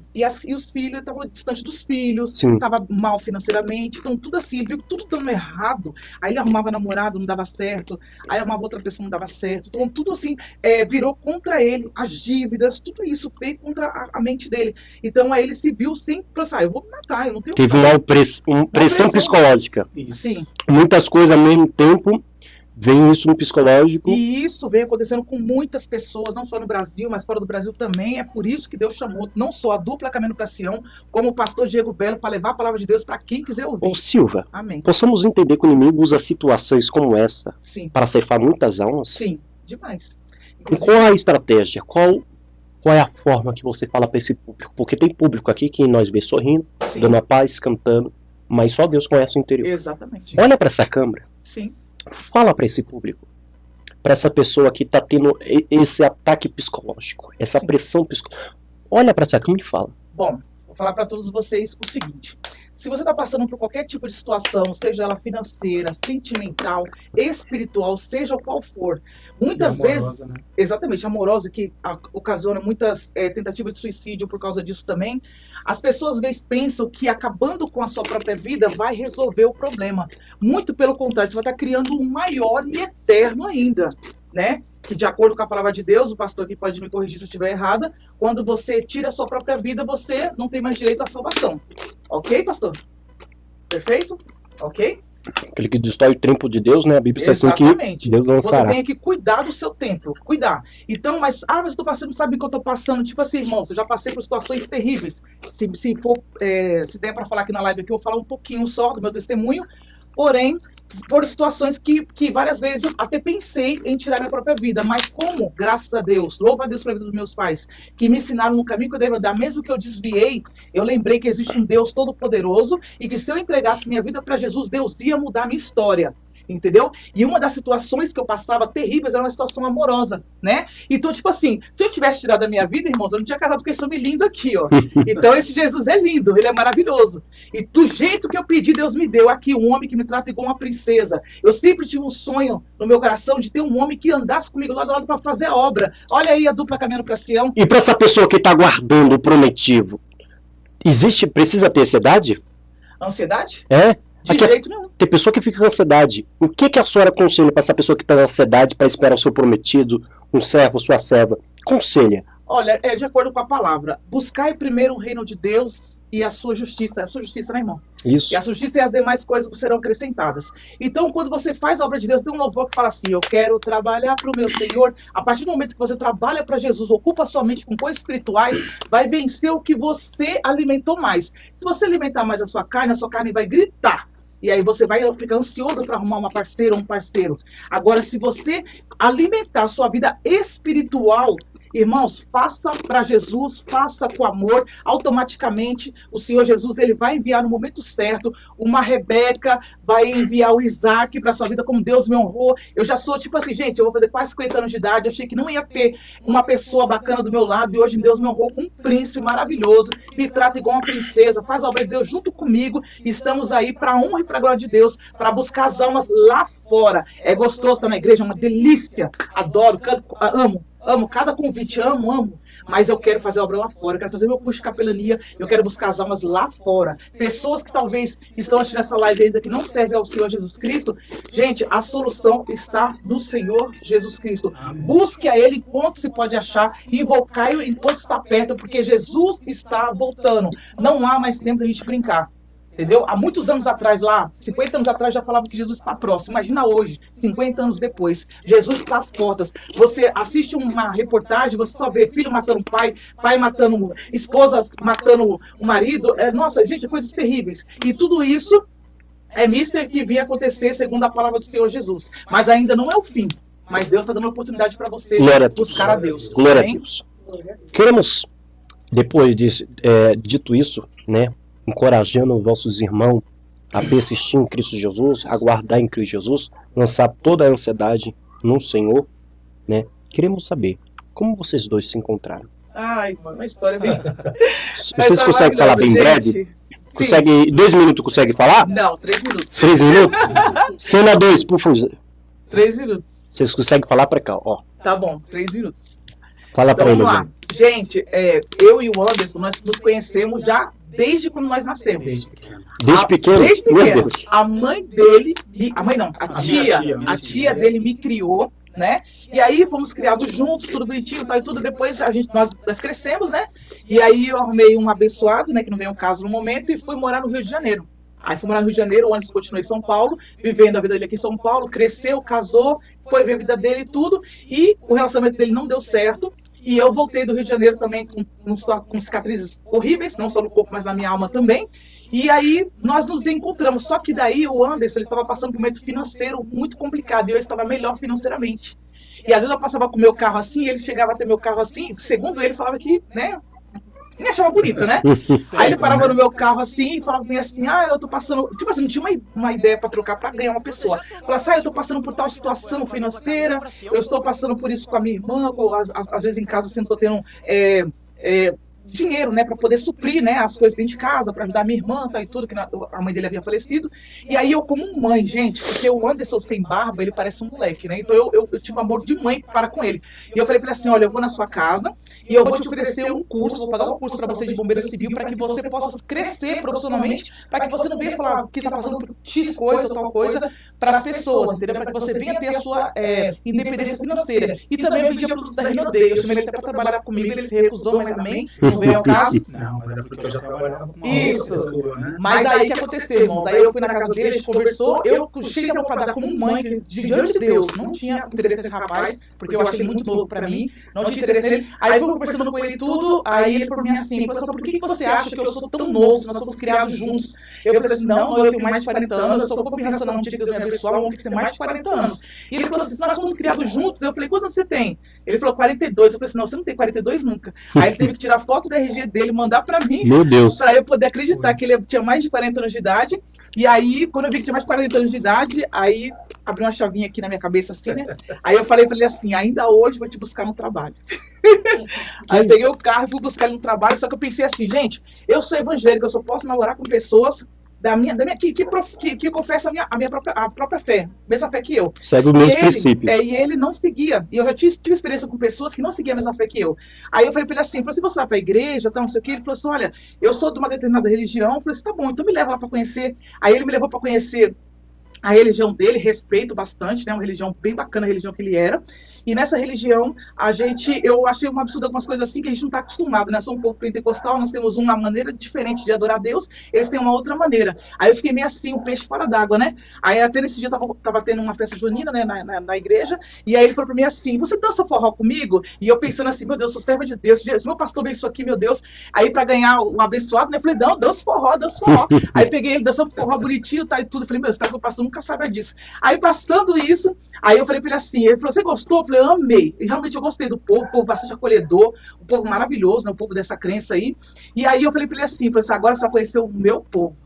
os filhos estavam distantes dos filhos, estava mal financeiramente, então tudo assim, ele viu tudo dando errado, aí ele arrumava namorado, não dava certo, aí arrumava outra pessoa, não dava certo, então tudo assim, virou contra ele, as dívidas, tudo isso veio contra a mente dele. Então aí ele se viu sem, falou assim, eu vou me matar, eu não tenho... Teve uma pressão psicológica. Sim. Muitas coisas ao mesmo tempo. Vem isso no psicológico. E isso vem acontecendo com muitas pessoas, não só no Brasil, mas fora do Brasil também. É por isso que Deus chamou não só a dupla Caminho para Sião, como o pastor Diego Belo, para levar a palavra de Deus para quem quiser ouvir. Ô Silva, amém. Possamos entender que o inimigo usa situações como essa para ceifar muitas almas? Sim, demais. E qual a estratégia? Qual é a forma que você fala para esse público? Porque tem público aqui que nós vê sorrindo, dando a paz, cantando, mas só Deus conhece o interior. Exatamente. Olha para essa câmera. Sim. Fala para esse público, para essa pessoa que está tendo esse ataque psicológico, essa pressão psicológica. Olha para essa câmera e fala. Bom, vou falar para todos vocês o seguinte: se você está passando por qualquer tipo de situação, seja ela financeira, sentimental, espiritual, seja qual for, muitas vezes, né? exatamente, amorosa, que ocasiona muitas tentativas de suicídio por causa disso também, as pessoas às vezes pensam que acabando com a sua própria vida vai resolver o problema. Muito pelo contrário, você vai estar criando um maior e eterno ainda, né? Que de acordo com a palavra de Deus, o pastor aqui pode me corrigir se eu estiver errada, quando você tira a sua própria vida, você não tem mais direito à salvação. Ok, pastor? Perfeito? Ok? Aquele que destrói o templo de Deus, né? A Bíblia diz assim que Deus lançará. Você tem que cuidar do seu templo, cuidar. Então, mas eu estou passando, não sabe o que eu estou passando? Tipo assim, irmãos, eu já passei por situações terríveis. Se der para falar aqui na live aqui, eu vou falar um pouquinho só do meu testemunho. Porém, por situações que várias vezes eu até pensei em tirar minha própria vida, mas como, graças a Deus, louvo a Deus pela vida dos meus pais, que me ensinaram no caminho que eu devo andar, mesmo que eu desviei, eu lembrei que existe um Deus todo-poderoso e que se eu entregasse minha vida para Jesus, Deus ia mudar a minha história. Entendeu? E uma das situações que eu passava terríveis era uma situação amorosa, né? Então, tipo assim, se eu tivesse tirado a minha vida, irmãos, eu não tinha casado com esse homem lindo aqui, ó. Então, esse Jesus é lindo, ele é maravilhoso. E do jeito que eu pedi, Deus me deu aqui um homem que me trata igual uma princesa. Eu sempre tive um sonho no meu coração de ter um homem que andasse comigo lado a lado para fazer a obra. Olha aí a dupla Caminhando para Sião. E para essa pessoa que está guardando o prometido, precisa ter ansiedade? Ansiedade? De jeito nenhum. Tem pessoa que fica com ansiedade. O que a senhora aconselha para essa pessoa que está com ansiedade para esperar o seu prometido, um servo, sua serva? Conselha. Olha, de acordo com a palavra, buscai primeiro o reino de Deus e a sua justiça. É a sua justiça, né, irmão? Isso. E a justiça e as demais coisas serão acrescentadas. Então, quando você faz a obra de Deus, tem um louvor que fala assim, eu quero trabalhar para o meu Senhor. A partir do momento que você trabalha para Jesus, ocupa sua mente com coisas espirituais, vai vencer o que você alimentou mais. Se você alimentar mais a sua carne vai gritar. E aí você vai ficar ansioso para arrumar uma parceira ou um parceiro. Agora, se você alimentar a sua vida espiritual, Irmãos, faça para Jesus, faça com amor, automaticamente o Senhor Jesus, ele vai enviar no momento certo uma Rebeca, vai enviar o Isaac para sua vida, como Deus me honrou. Eu já sou, tipo assim, gente, eu vou fazer quase 50 anos de idade, eu achei que não ia ter uma pessoa bacana do meu lado, e hoje Deus me honrou com um príncipe maravilhoso, me trata igual uma princesa, faz a obra de Deus junto comigo, e estamos aí para a honra e para a glória de Deus, para buscar as almas lá fora. É gostoso estar na igreja, é uma delícia, adoro, canto, amo cada convite, amo, mas eu quero fazer a obra lá fora, eu quero fazer meu curso de capelania, eu quero buscar as almas lá fora. Pessoas que talvez estão assistindo essa live ainda que não servem ao Senhor Jesus Cristo, gente, a solução está no Senhor Jesus Cristo. Busque a Ele enquanto se pode achar, invocar-o enquanto está perto, porque Jesus está voltando. Não há mais tempo de a gente brincar. Entendeu? Há muitos anos atrás, lá, 50 anos atrás, já falava que Jesus está próximo. Imagina hoje, 50 anos depois, Jesus está às portas. Você assiste uma reportagem, você só vê filho matando pai, pai matando esposa, matando o marido. Nossa, gente, coisas terríveis. E tudo isso é mister que vinha acontecer segundo a palavra do Senhor Jesus. Mas ainda não é o fim. Mas Deus está dando uma oportunidade para você buscar a Deus. Glória a Deus. Queremos, depois de dito isso, né? Encorajando os vossos irmãos a persistir em Cristo Jesus, a guardar em Cristo Jesus, lançar toda a ansiedade no Senhor, né? Queremos saber como vocês dois se encontraram. Ai, mano, uma história bem... Vocês conseguem falar bem breve? Consegue, 2 minutos consegue falar? Não, 3 minutos. 3 minutos? Cena 2, por favor. 3 minutos. Vocês conseguem falar pra cá, ó. Tá bom, 3 minutos. Fala então, pra ele. Vamos lá. Gente, eu e o Anderson, nós nos conhecemos já desde quando nós nascemos. Desde pequeno? Desde pequeno. A mãe dele, a tia dele me criou, né? E aí fomos criados juntos, tudo bonitinho, tal e tudo. Depois nós crescemos, né? E aí eu arrumei um abençoado, né? Que não veio ao caso no momento, e fui morar no Rio de Janeiro. Aí fui morar no Rio de Janeiro, o Anderson continuou em São Paulo, vivendo a vida dele aqui em São Paulo, cresceu, casou, foi ver a vida dele e tudo, e o relacionamento dele não deu certo. E eu voltei do Rio de Janeiro também com cicatrizes horríveis, não só no corpo, mas na minha alma também. E aí nós nos encontramos. Só que daí o Anderson ele estava passando por um momento financeiro muito complicado e eu estava melhor financeiramente. E às vezes eu passava com o meu carro assim, ele chegava até meu carro assim, segundo ele, falava que, né, me achava bonita, né? Aí ele parava no meu carro assim e falava assim, eu tô passando... Tipo assim, não tinha uma ideia pra trocar pra ganhar uma pessoa. Falava assim, eu tô passando por tal situação financeira, eu estou passando por isso com a minha irmã, às vezes em casa assim, tô tendo... dinheiro, né, para poder suprir, né, as coisas dentro de casa, para ajudar minha irmã, tá, e tudo, que a mãe dele havia falecido. E aí eu como mãe, gente, porque o Anderson sem barba, ele parece um moleque, né, então eu tive amor de mãe para com ele. E eu falei para ele assim, olha, eu vou na sua casa e eu vou te oferecer um curso, vou pagar um curso para você de bombeiro civil, para que você possa crescer profissionalmente, para que você não venha falar que tá passando por X coisa ou tal coisa para as pessoas, entendeu? Para que você venha ter a sua independência financeira. E também eu pedi a produto da Renaudet, eu chamei ele até para trabalhar comigo, ele se recusou, mas amém. Veio ao caso. Não, era porque eu já trabalhava com uma isso. Pessoa, né? Mas aí o que aconteceu, irmãos? Aí eu fui na casa dele, a gente conversou, eu cheguei de amor pra dar como mãe, diante de Deus, não tinha interesse nesse rapaz, porque eu achei muito novo pra mim, não tinha interesse nele. Aí eu fui conversando com ele tudo, aí ele por mim assim, falou assim, por que você acha que eu sou tão novo, se nós somos criados juntos? Eu falei assim, não, eu tenho mais de 40 anos, eu sou um pouco racional, um dia que Deus me abençoar, eu tenho que ter mais de 40 anos. E ele falou assim, nós somos criados juntos, eu falei, quantos anos você tem? Ele falou, 42, eu falei assim, não, você não tem 42 nunca. Aí ele teve que tirar foto do RG dele, mandar pra mim, meu Deus, pra eu poder acreditar que ele tinha mais de 40 anos de idade. E aí, quando eu vi que tinha mais de 40 anos de idade, aí abriu uma chavinha aqui na minha cabeça assim, né? Aí eu falei pra ele assim, ainda hoje vou te buscar no trabalho. Aí eu peguei o carro e fui buscar ele no trabalho, só que eu pensei assim, gente, eu sou evangélica, eu só posso namorar com pessoas que confessa a própria fé, mesma fé que eu. Segue os meus princípios. E ele não seguia. E eu já tive experiência com pessoas que não seguiam a mesma fé que eu. Aí eu falei pra ele assim, você vai pra igreja, tá, não sei o que. Ele falou assim, olha, eu sou de uma determinada religião. Eu falei assim, tá bom, então me leva lá pra conhecer. Aí ele me levou pra conhecer a religião dele, respeito bastante, né? Uma religião bem bacana, a religião que ele era. E nessa religião, eu achei um absurdo algumas coisas assim que a gente não está acostumado, né? Sou um pouco pentecostal, nós temos uma maneira diferente de adorar a Deus, eles têm uma outra maneira. Aí eu fiquei meio assim, um peixe fora d'água, né? Aí até nesse dia tava tendo uma festa junina, né, na igreja, e aí ele falou pra mim assim, você dança forró comigo? E eu pensando assim, meu Deus, sou serva de Deus, meu pastor veio isso aqui, meu Deus. Aí pra ganhar o abençoado, né, eu falei, não, dança forró. Aí peguei ele dançando forró bonitinho, tá, e tudo, eu falei, meu, será que o pastor nunca sabe disso? Aí passando isso, aí eu falei pra ele assim, ele falou, você gostou? falei, eu amei. E realmente eu gostei do povo, o povo bastante acolhedor, um povo maravilhoso, né? O povo dessa crença aí. E aí eu falei pra ele assim, agora você vai conhecer o meu povo.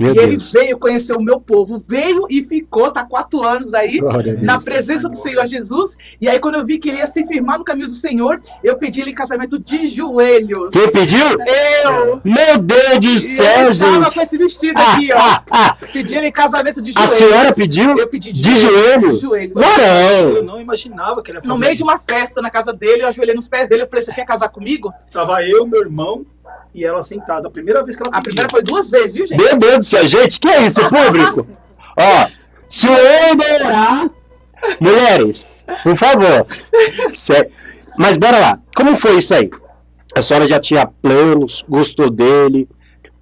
Meu e Deus. ele veio conhecer o meu povo, veio e ficou, tá 4 anos aí, na presença do Senhor Jesus. E aí quando eu vi que ele ia se firmar no caminho do Senhor, eu pedi ele em casamento de joelhos. Quem pediu? Eu! Meu Deus do céu, eu estava gente! com esse vestido aqui, ó. Pedi ele em casamento de A joelhos. senhora pediu? Eu pedi de joelhos? De joelhos. Varão! Eu não imaginava que ele ia fazer No meio de isso. uma festa na casa dele, eu ajoelhei nos pés dele, eu falei, você quer casar comigo? Tava eu, meu irmão e ela sentada. A primeira vez que ela A pediu. primeira foi 2 vezes, viu, gente? Meu Deus do céu, gente, que é isso, público? Ó, se o homem orar, mulheres, por favor. Mas bora lá, como foi isso aí? A senhora já tinha planos, gostou dele,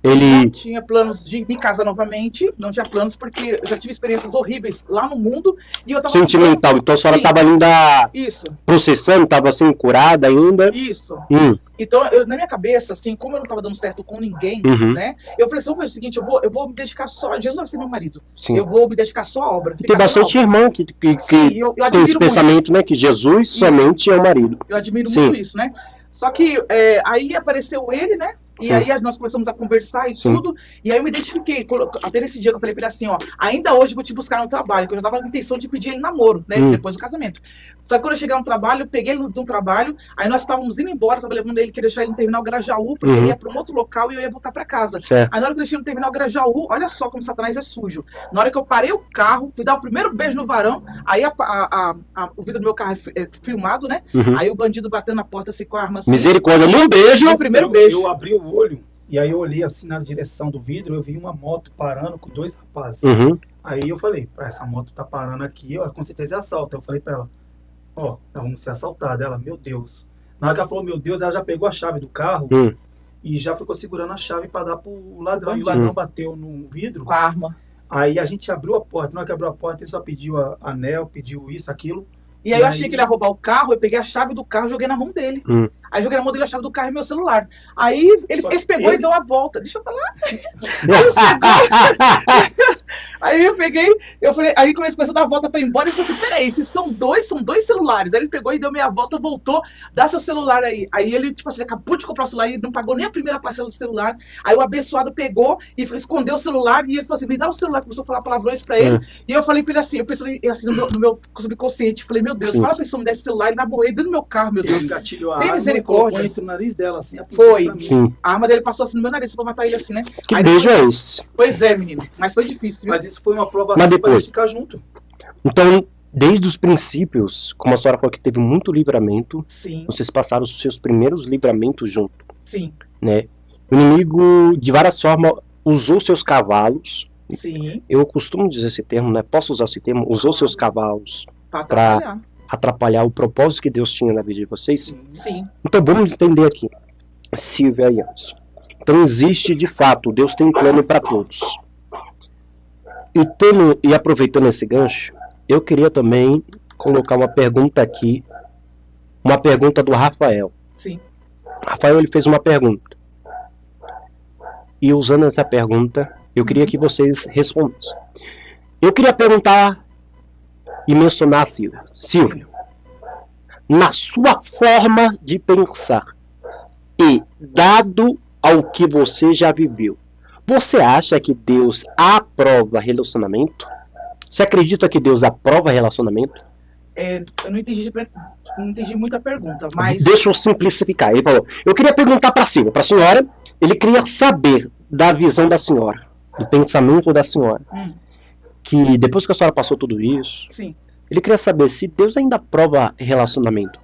Não ele... tinha planos de me casar novamente, não tinha planos porque eu já tive experiências horríveis lá no mundo e eu tava... Sentimental, então a senhora Sim. estava ainda Isso, processando, estava assim, curada ainda. isso. Hum, Então, na minha cabeça, assim, como eu não tava dando certo com ninguém, Uhum. né? Eu falei assim, vamos fazer o seguinte, eu vou me dedicar só... Jesus vai ser meu marido. sim. Eu vou me dedicar só à obra. Tem ficar só na bastante obra. irmão que Sim, eu tem esse admiro muito. pensamento, né? Que Jesus somente é o marido. Eu admiro Sim. muito isso, né? Só que aí apareceu ele, né? E Sim. aí nós começamos a conversar e Sim. tudo. E aí eu me identifiquei. Até nesse dia que eu falei pra ele assim, ó, ainda hoje eu vou te buscar no trabalho, que eu já tava com a intenção de pedir ele namoro, né? Depois do casamento. Só que quando eu cheguei no trabalho, eu peguei ele de um trabalho, aí nós estávamos indo embora, eu tava levando ele, queria deixar ele no terminal Grajaú, porque ele ia pra um outro local e eu ia voltar pra casa. Certo. Aí na hora que eu deixei no terminal Grajaú, olha só como Satanás é sujo. Na hora que eu parei o carro, fui dar o primeiro beijo no varão, aí o vidro do meu carro é filmado, né? Uhum. Aí o bandido batendo na porta assim com a arma assim. Misericórdia, um beijo. No primeiro beijo. Eu abri o olho e aí eu olhei assim na direção do vidro, eu vi uma moto parando com 2 rapazes. Uhum. Aí eu falei, essa moto tá parando aqui, ó, com certeza é assalto. Eu falei pra ela, ó, nós vamos ser assaltados. Ela, meu Deus. Na hora que ela falou, meu Deus, ela já pegou a chave do carro e já ficou segurando a chave pra dar pro ladrão. E o ladrão bateu no vidro. Com a arma. Aí a gente abriu a porta. Na hora que abriu a porta, ele só pediu anel, pediu isso, aquilo. E aí eu achei que ele ia roubar o carro, eu peguei a chave do carro e joguei na mão dele. Aí joguei na mão dele a chave do carro e meu celular. Aí ele pegou e deu a volta. Deixa eu falar. Aí eu peguei, eu falei, aí quando ele começou a dar a volta pra ir embora, ele falou assim, peraí, se são dois celulares. Aí ele pegou e deu meia volta, voltou, dá seu celular aí. Aí ele, tipo assim, acabou de comprar o celular e não pagou nem a primeira parcela do celular. Aí o abençoado pegou e escondeu o celular e ele falou assim, me dá o celular, começou a falar palavrões pra ele. E eu falei pra ele assim, eu pensei assim no meu subconsciente, falei, meu Deus, fala pra pessoa me dar esse celular, ele vai morrer dentro do meu carro, meu Deus. Engatilhou a Tem arma, misericórdia. colocou entre o nariz dela, assim, apontou Foi. pra mim. Sim. A arma dele passou assim no meu nariz pra matar ele assim, né? Que Aí beijo depois- é esse? Pois é, menino, mas foi difícil, viu? Mas isso foi uma prova Mas pra depois? gente ficar junto. Então, desde os princípios, como a senhora falou que teve muito livramento, Sim, vocês passaram os seus primeiros livramentos junto, sim, né? O inimigo, de várias formas, usou seus cavalos. sim, Eu costumo dizer esse termo, né? Posso usar esse termo? Usou seus cavalos pra Pra- atrapalhar. atrapalhar o propósito que Deus tinha na vida de vocês. Sim, Então vamos entender aqui, Silvia e Anderson. Então existe de fato, Deus tem um plano para todos. E aproveitando esse gancho, eu queria também colocar uma pergunta aqui, uma pergunta do Rafael. sim. Rafael, ele fez uma pergunta. E usando essa pergunta, eu queria que vocês respondessem. Eu queria perguntar e mencionar a Silvia. Silvia, na sua forma de pensar e dado ao que você já viveu, você acha que Deus aprova relacionamento? Você acredita que Deus aprova relacionamento? Eu não entendi muito a pergunta, mas Deixa eu simplificar. Ele falou, eu queria perguntar para a Silvia, para a senhora, ele queria saber da visão da senhora, do pensamento da senhora, que depois que a senhora passou tudo isso, sim, ele queria saber se Deus ainda aprova relacionamento,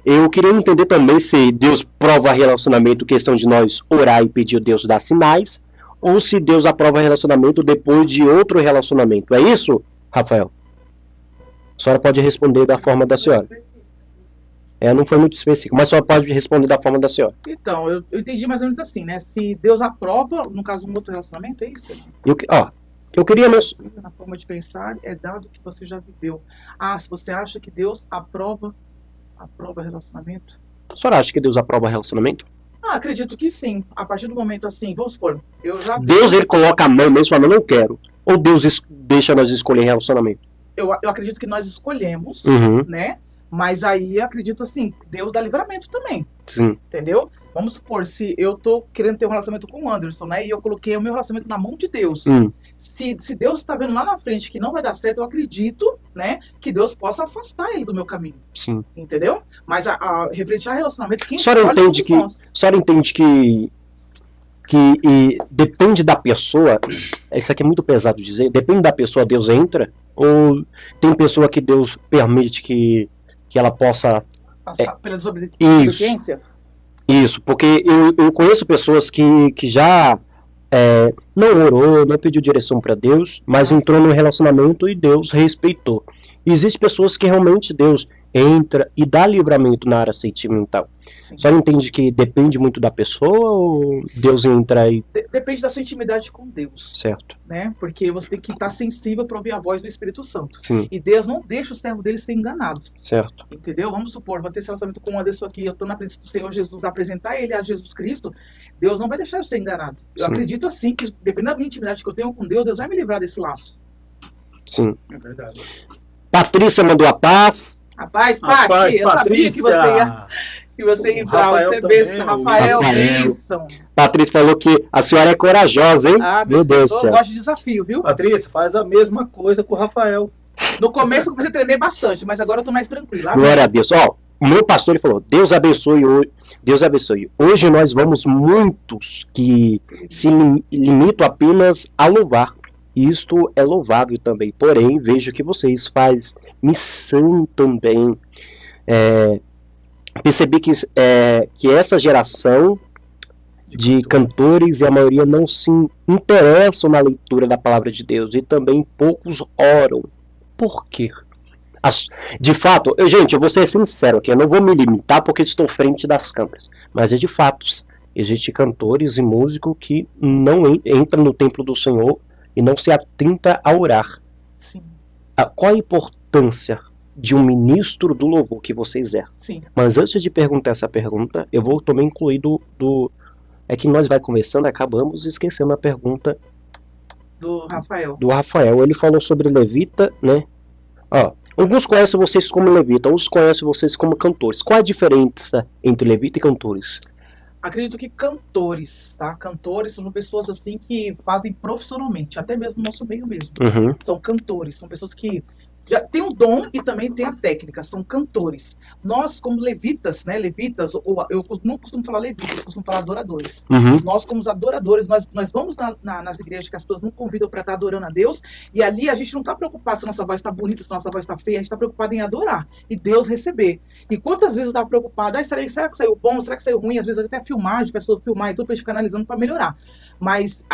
eu queria entender também se Deus prova relacionamento, questão de nós orar e pedir a Deus dar sinais, ou se Deus aprova relacionamento depois de outro relacionamento. É isso, Rafael? A senhora pode responder da forma da senhora. Não foi muito específico, mas a senhora pode responder da forma da senhora. então, eu entendi mais ou menos assim, né? Se Deus aprova, no caso, um outro relacionamento, é isso? Eu queria... Na forma de pensar, é dado que você já viveu. Ah, se você acha que Deus aprova relacionamento? A senhora acha que Deus aprova relacionamento? Acredito que sim. A partir do momento assim, vamos supor, eu já... Deus, ele coloca a mão mesmo falando, eu não quero. Ou Deus deixa nós escolher relacionamento? eu acredito que nós escolhemos, Uhum. né? Mas aí acredito assim, Deus dá livramento também. Sim. Entendeu? Vamos supor, se eu tô querendo ter um relacionamento com o Anderson, né? E eu coloquei o meu relacionamento na mão de Deus. Se Deus está vendo lá na frente que não vai dar certo, eu acredito, né? Que Deus possa afastar ele do meu caminho. Sim. Entendeu? Mas referente a relacionamento, quem A senhora entende que depende da pessoa, isso aqui é muito pesado dizer, depende da pessoa, Deus entra, ou tem pessoa que Deus permite que ela possa passar pela desobediência? Isso, porque eu conheço pessoas que já não orou, não pediu direção para Deus, mas entrou num relacionamento e Deus respeitou. Existem pessoas que realmente Deus entra e dá livramento na área sentimental. Sim. Só entende que depende muito da pessoa ou Deus entra aí? Depende da sua intimidade com Deus. Certo. Né? Porque você tem que estar sensível para ouvir a voz do Espírito Santo. Sim. E Deus não deixa o servo dele ser enganado. Certo. Entendeu? Vamos supor, vou ter esse relacionamento com o Anderson aqui, eu estou na presença do Senhor Jesus, apresentar ele a Jesus Cristo, Deus não vai deixar eu ser enganado. Eu acredito assim que, dependendo da minha intimidade que eu tenho com Deus, Deus vai me livrar desse laço. Sim. É verdade. Patrícia mandou a paz. Rapaz, Pati, eu sabia que você ia entrar, você benção, Rafael, benção. Patrícia falou que a senhora é corajosa, hein? Meu Deus do céu. Eu gosto de desafio, viu? Patrícia, faz a mesma coisa com o Rafael. No começo eu comecei a tremer bastante, mas agora eu tô mais tranquila. Glória a Deus. Ó, o meu pastor ele falou, Deus abençoe hoje. Deus abençoe. Hoje nós vamos muitos que se limitam apenas a louvar. Isto é louvável também. Porém, vejo que vocês fazem missão também. Percebi que essa geração de cantores, e a maioria não se interessam na leitura da palavra de Deus. E também poucos oram. Por quê? De fato, gente, eu vou ser sincero aqui. Eu não vou me limitar porque estou frente das câmeras. Mas de fato, existem cantores e músicos que não entram no templo do Senhor e não se atenta a orar. Sim. Qual a importância de um ministro do louvor que vocês é? Sim. Mas antes de perguntar essa pergunta, eu vou também incluir é que nós vai conversando, acabamos esquecendo a pergunta do Rafael. Do Rafael. Ele falou sobre levita, né? Ó, alguns conhecem vocês como levita, outros conhecem vocês como cantores. Qual a diferença entre levita e cantores? Acredito que cantores, tá? Cantores são pessoas assim que fazem profissionalmente, até mesmo no nosso meio mesmo. Uhum. São cantores, são pessoas que já têm o dom e também têm a técnica, são cantores. Nós, como levitas, né? Levitas, ou eu não costumo falar levitas, eu costumo falar adoradores. Uhum. Nós, como os adoradores, nós vamos nas igrejas que as pessoas não convidam para estar adorando a Deus, e ali a gente não está preocupado se a nossa voz está bonita, se a nossa voz está feia, a gente está preocupado em adorar e Deus receber. E quantas vezes eu estava preocupado, será que saiu bom, será que saiu ruim? Às vezes até filmar, de pessoas filmar e tudo, para a gente ficar analisando para melhorar. Mas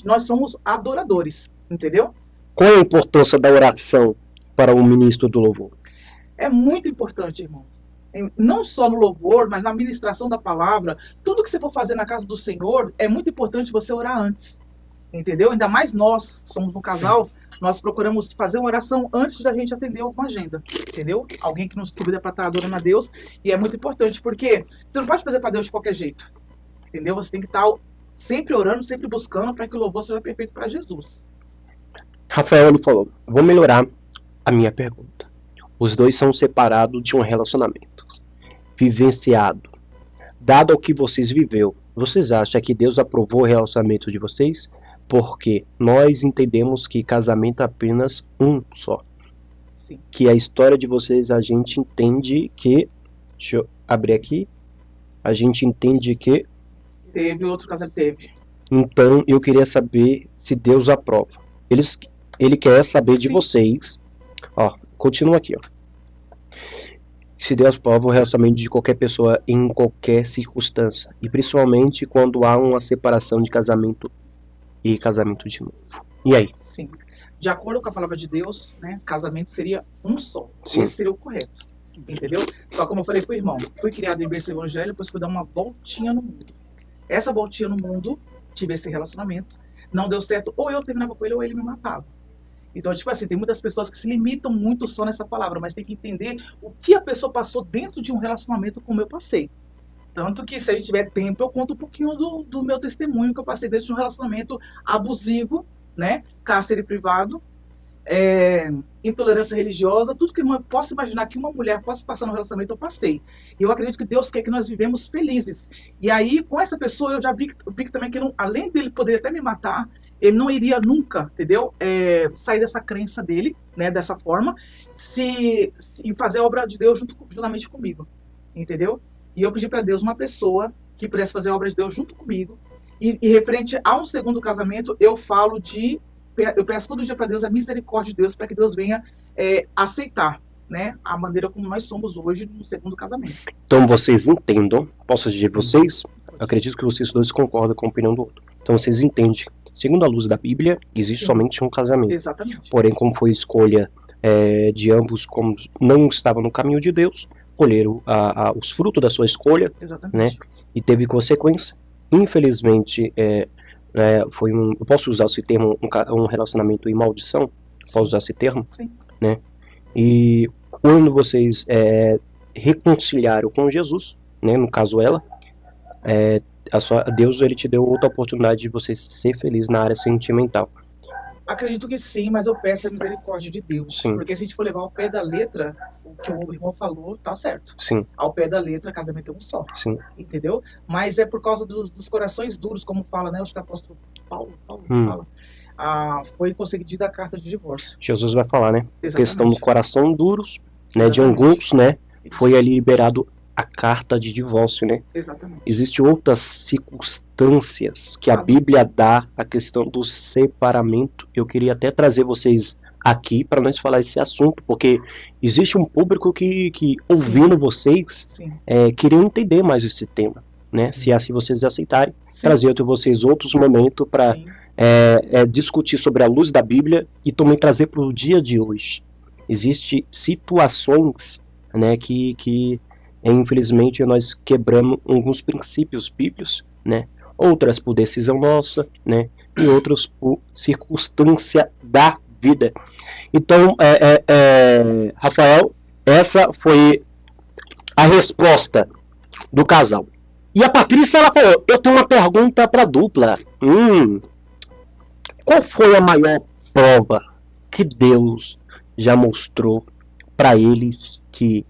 nós somos adoradores, entendeu? Qual é a importância da oração para o ministro do louvor? É muito importante, irmão. Não só no louvor, mas na ministração da palavra. Tudo que você for fazer na casa do Senhor, é muito importante você orar antes. Entendeu? Ainda mais nós, somos um casal, nós procuramos fazer uma oração antes da gente atender alguma agenda. Entendeu? Alguém que nos convida para estar adorando a Deus. E é muito importante, porque você não pode fazer para Deus de qualquer jeito. Entendeu? Você tem que estar sempre orando, sempre buscando para que o louvor seja perfeito para Jesus. Rafael, ele falou, vou melhorar a minha pergunta. Os dois são separados de um relacionamento vivenciado. Dado o que vocês viveu, vocês acham que Deus aprovou o relacionamento de vocês? Porque nós entendemos que casamento é apenas um só. Sim. Que a história de vocês, a gente entende que... Deixa eu abrir aqui. A gente entende que... Teve outro casamento, teve. Então, eu queria saber se Deus aprova. Ele quer saber de vocês... Ó, continua aqui, ó. Se Deus aprova o relacionamento de qualquer pessoa em qualquer circunstância, e principalmente quando há uma separação de casamento e casamento de novo. E aí? Sim. De acordo com a palavra de Deus, né, casamento seria um só. Sim. Esse seria o correto. Entendeu? Só como eu falei pro irmão, fui criado em berço evangélico, depois fui dar uma voltinha no mundo. Essa voltinha no mundo, tive esse relacionamento, não deu certo, ou eu terminava com ele ou ele me matava. Então, tipo assim, tem muitas pessoas que se limitam muito só nessa palavra, mas tem que entender o que a pessoa passou dentro de um relacionamento como eu passei. Tanto que, se a gente tiver tempo, eu conto um pouquinho do meu testemunho que eu passei dentro de um relacionamento abusivo, né? Cárcere privado. intolerância religiosa, tudo que eu posso imaginar que uma mulher possa passar no relacionamento, eu passei. E eu acredito que Deus quer que nós vivemos felizes. E aí, com essa pessoa, eu já vi também que, além dele poder até me matar, ele não iria nunca, entendeu? Sair dessa crença dele, né, dessa forma, e fazer a obra de Deus juntamente comigo, entendeu? E eu pedi para Deus uma pessoa que pudesse fazer a obra de Deus junto comigo. E referente a um segundo casamento, eu peço todo dia para Deus a misericórdia de Deus, para que Deus venha aceitar, né, a maneira como nós somos hoje no segundo casamento. Então vocês entendam, posso dizer vocês, acredito que vocês dois concordam com a opinião do outro. Então vocês entendem, segundo a luz da Bíblia, existe somente um casamento. Exatamente. Porém, como foi escolha de ambos, como não estavam no caminho de Deus, colheram os frutos da sua escolha, né, e teve consequência. Infelizmente, eu posso usar esse termo, um relacionamento em maldição? Posso usar esse termo? Sim. Né? E quando vocês reconciliaram com Jesus, né, no caso ela, Deus ele te deu outra oportunidade de você ser feliz na área sentimental. Acredito que sim, mas eu peço a misericórdia de Deus. Sim. Porque se a gente for levar ao pé da letra, o que o irmão falou, tá certo. Sim. Ao pé da letra, casamento é um só. Sim. Entendeu? Mas é por causa dos corações duros, como fala, né? Acho que o apóstolo Paulo fala. Foi concedida a carta de divórcio. Jesus vai falar, né? Exatamente. Questão do coração duros, né? De alguns, né? Foi ali liberado a carta de divórcio, né? Exatamente. Existem outras circunstâncias que a Bíblia dá a questão do separamento. Eu queria até trazer vocês aqui para nós falar esse assunto, porque existe um público que ouvindo vocês, queriam entender mais esse tema, né? Se assim vocês aceitarem, trazer entre vocês outros momentos para discutir sobre a luz da Bíblia e também trazer para o dia de hoje. Existem situações, né, que infelizmente nós quebramos alguns princípios bíblicos, né? Outras por decisão nossa, né? E outras por circunstância da vida. Então, Rafael, essa foi a resposta do casal. E a Patrícia, ela falou, eu tenho uma pergunta para a dupla. Qual foi a maior prova que Deus já mostrou para eles que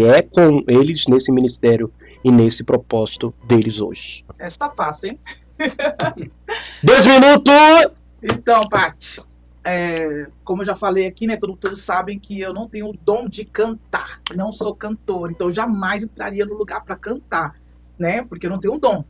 é com eles nesse ministério e nesse propósito deles hoje? Essa tá fácil, hein? 2 minutos! Então, Paty, como eu já falei aqui, né, todos sabem que eu não tenho o dom de cantar, não sou cantor, então eu jamais entraria no lugar para cantar, né, porque eu não tenho um dom.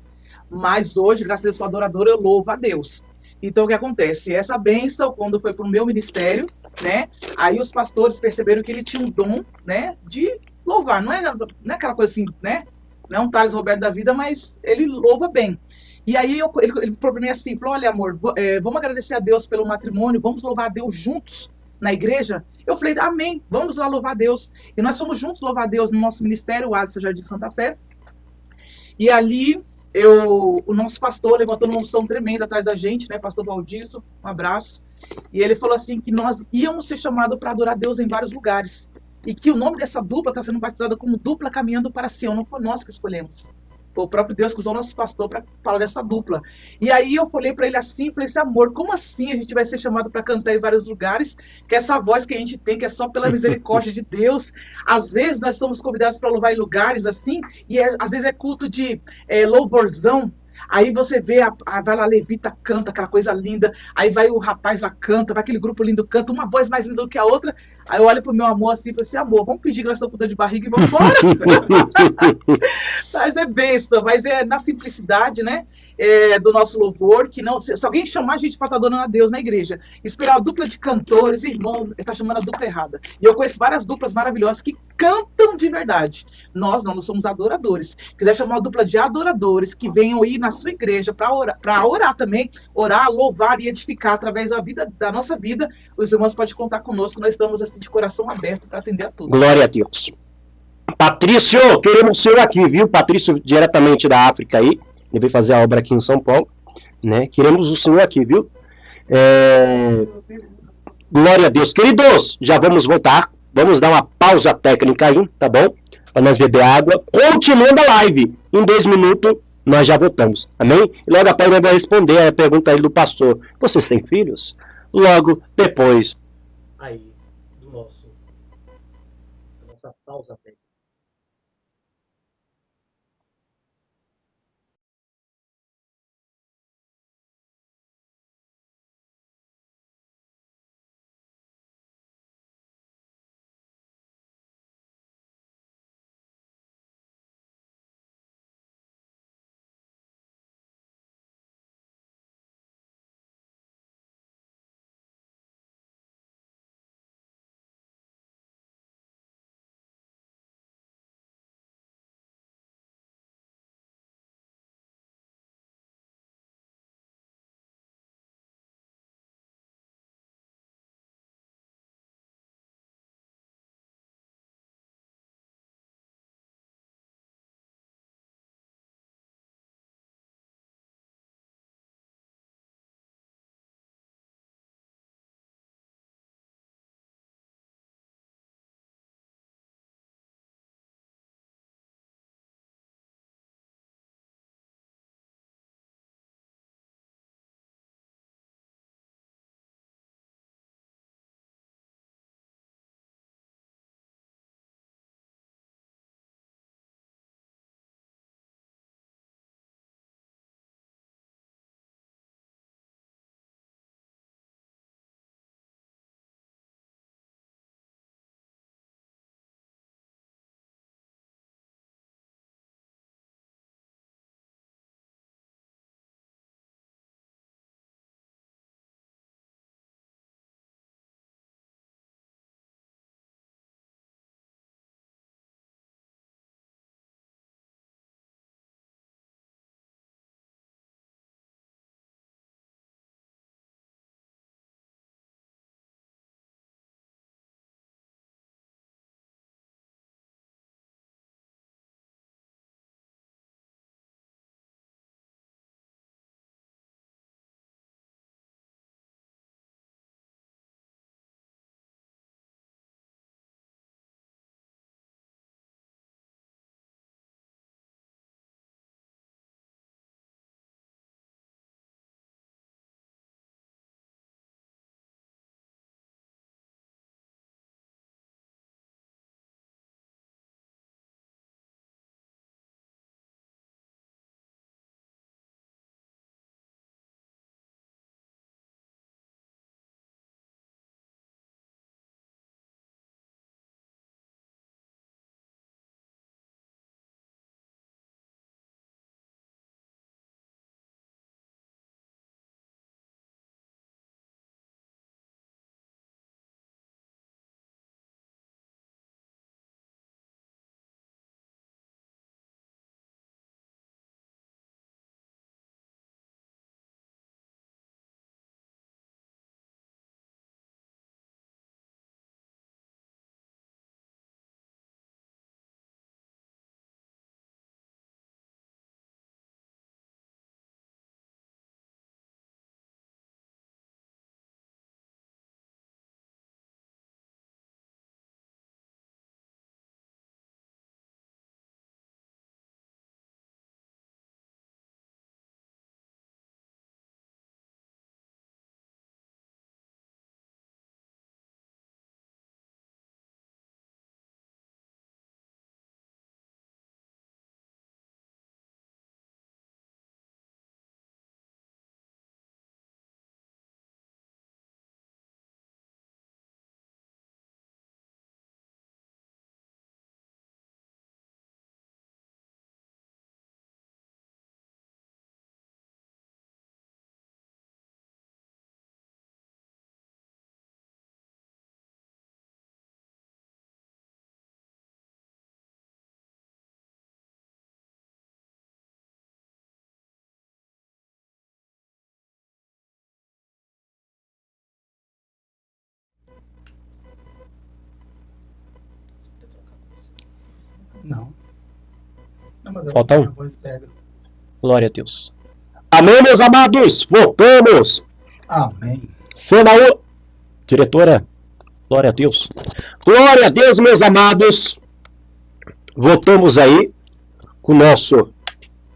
Mas hoje, graças a Deus, sou adoradora, eu louvo a Deus. Então, o que acontece? Essa bênção, quando foi para o meu ministério, né, aí os pastores perceberam que ele tinha um dom, né, de louvar, não é aquela coisa assim, né? Não é um Thales Roberto da vida, mas ele louva bem. E aí ele falou pra mim assim, falou, olha amor, vamos agradecer a Deus pelo matrimônio, vamos louvar a Deus juntos na igreja? Eu falei, amém, vamos lá louvar a Deus. E nós fomos juntos louvar a Deus no nosso ministério, o Alisson Jardim Santa Fé. E ali, o nosso pastor levantou uma unção tremenda atrás da gente, né? Pastor Valdisso, um abraço. E ele falou assim, que nós íamos ser chamados para adorar a Deus em vários lugares. E que o nome dessa dupla está sendo batizada como Dupla Caminhando para Sião. Não foi nós que escolhemos. Foi o próprio Deus que usou o nosso pastor para falar dessa dupla. E aí eu falei para ele assim, falei assim, amor, como assim a gente vai ser chamado para cantar em vários lugares? Que essa voz que a gente tem, que é só pela misericórdia de Deus. Às vezes nós somos convidados para louvar em lugares assim, e às vezes é culto de louvorzão. Aí você vê, vai lá a levita, canta aquela coisa linda, aí vai o rapaz lá, canta, vai aquele grupo lindo, canta, uma voz mais linda do que a outra. Aí eu olho pro meu amor assim, e falo assim, amor, vamos pedir que nós estamos com dor de barriga e vamos embora. Mas é bênção, mas é na simplicidade, né, do nosso louvor, que não, se alguém chamar a gente para estar adorando a Deus na igreja, esperar uma dupla de cantores, irmão, ele está chamando a dupla errada. E eu conheço várias duplas maravilhosas que cantam de verdade. Nós somos adoradores. Quiser chamar uma dupla de adoradores que venham ir na sua igreja para orar também, orar, louvar e edificar através da nossa vida, os irmãos podem contar conosco, nós estamos assim de coração aberto para atender a todos. Glória a Deus. Patrício, queremos o senhor aqui, viu? Patrício, diretamente da África aí, ele veio fazer a obra aqui em São Paulo, né? Queremos o senhor aqui, viu? Glória a Deus. Queridos, já vamos voltar, vamos dar uma pausa técnica aí, tá bom? Para nós beber água, continuando a live, em 2 minutos nós já voltamos, amém? E logo após nós vamos responder a pergunta aí do pastor, vocês têm filhos? logo depois aí da nossa pausa técnica. Não. Falta um. A voz pega. Glória a Deus. Amém, meus amados. Voltamos. Amém. Senhor, diretora, glória a Deus. Glória a Deus, meus amados. Voltamos aí com o nosso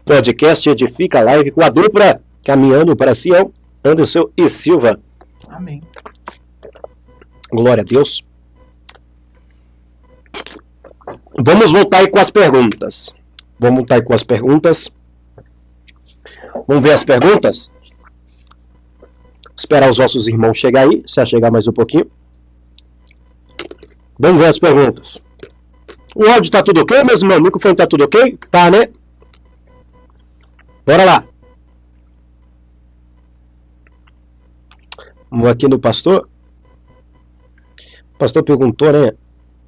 podcast Edifica Live com a dupla Caminhando para Sião, Anderson e Silva. Amém. Glória a Deus. Vamos voltar aí com as perguntas. Vamos ver as perguntas? Esperar os nossos irmãos chegar aí. Se chegar mais um pouquinho. Vamos ver as perguntas. O áudio tá tudo ok, meus irmãos? O microfone tá tudo ok? Tá, né? Bora lá. Vamos aqui no pastor. O pastor perguntou, né?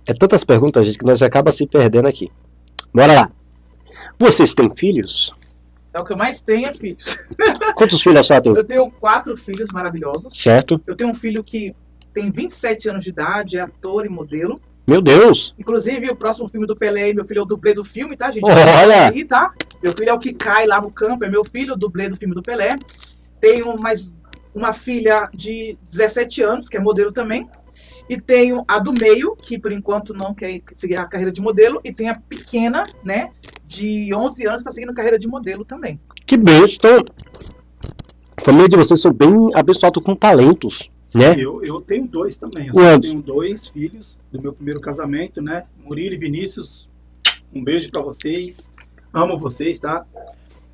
É tantas perguntas, gente, que nós acaba se perdendo aqui. Bora lá. Vocês têm filhos? É o que eu mais tenho, é filhos. Quantos filhos a senhora tem? Eu tenho 4 filhos maravilhosos. Certo. Eu tenho um filho que tem 27 anos de idade, é ator e modelo. Meu Deus! Inclusive, o próximo filme do Pelé, meu filho é o dublê do filme, tá, gente? Olha! Aí, tá? Meu filho é o que cai lá no campo, é meu filho, o dublê do filme do Pelé. Tenho mais uma filha de 17 anos, que é modelo também. E tenho a do meio, que por enquanto não quer seguir a carreira de modelo. E tem a pequena, né, de 11 anos, que está seguindo a carreira de modelo também. Que bênção! A família de vocês são bem abençoados com talentos, né? Sim, eu tenho 2 também. Eu tenho 2 filhos do meu primeiro casamento, né? Murilo e Vinícius, um beijo pra vocês. Amo vocês, tá?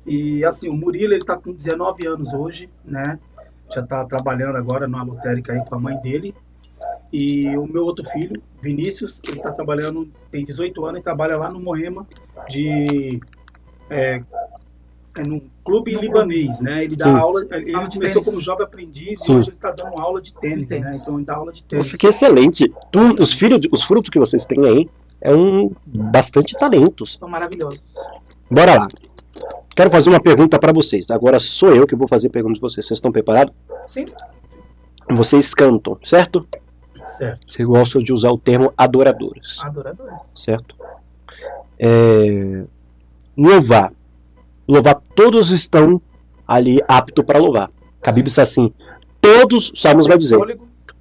E assim, o Murilo, ele tá com 19 anos hoje, né? Já tá trabalhando agora numa lotérica aí com a mãe dele. E o meu outro filho, Vinícius, ele tá trabalhando, tem 18 anos e trabalha lá no Moema num clube libanês, né? Ele dá aula, ele começou como jovem aprendiz e hoje ele tá dando aula de tênis, né? Então ele dá aula de tênis. Nossa, que excelente! Os frutos que vocês têm aí bastante talentos. São maravilhosos. Bora lá. Quero fazer uma pergunta para vocês. Agora sou eu que vou fazer perguntas para vocês. Vocês estão preparados? Sim. Vocês cantam, certo? Certo. Vocês gostam de usar o termo adoradores. Adoradores. Certo? Louvar. Louvar, todos estão ali aptos para louvar. A Bíblia diz assim: todos, Salmos vai dizer,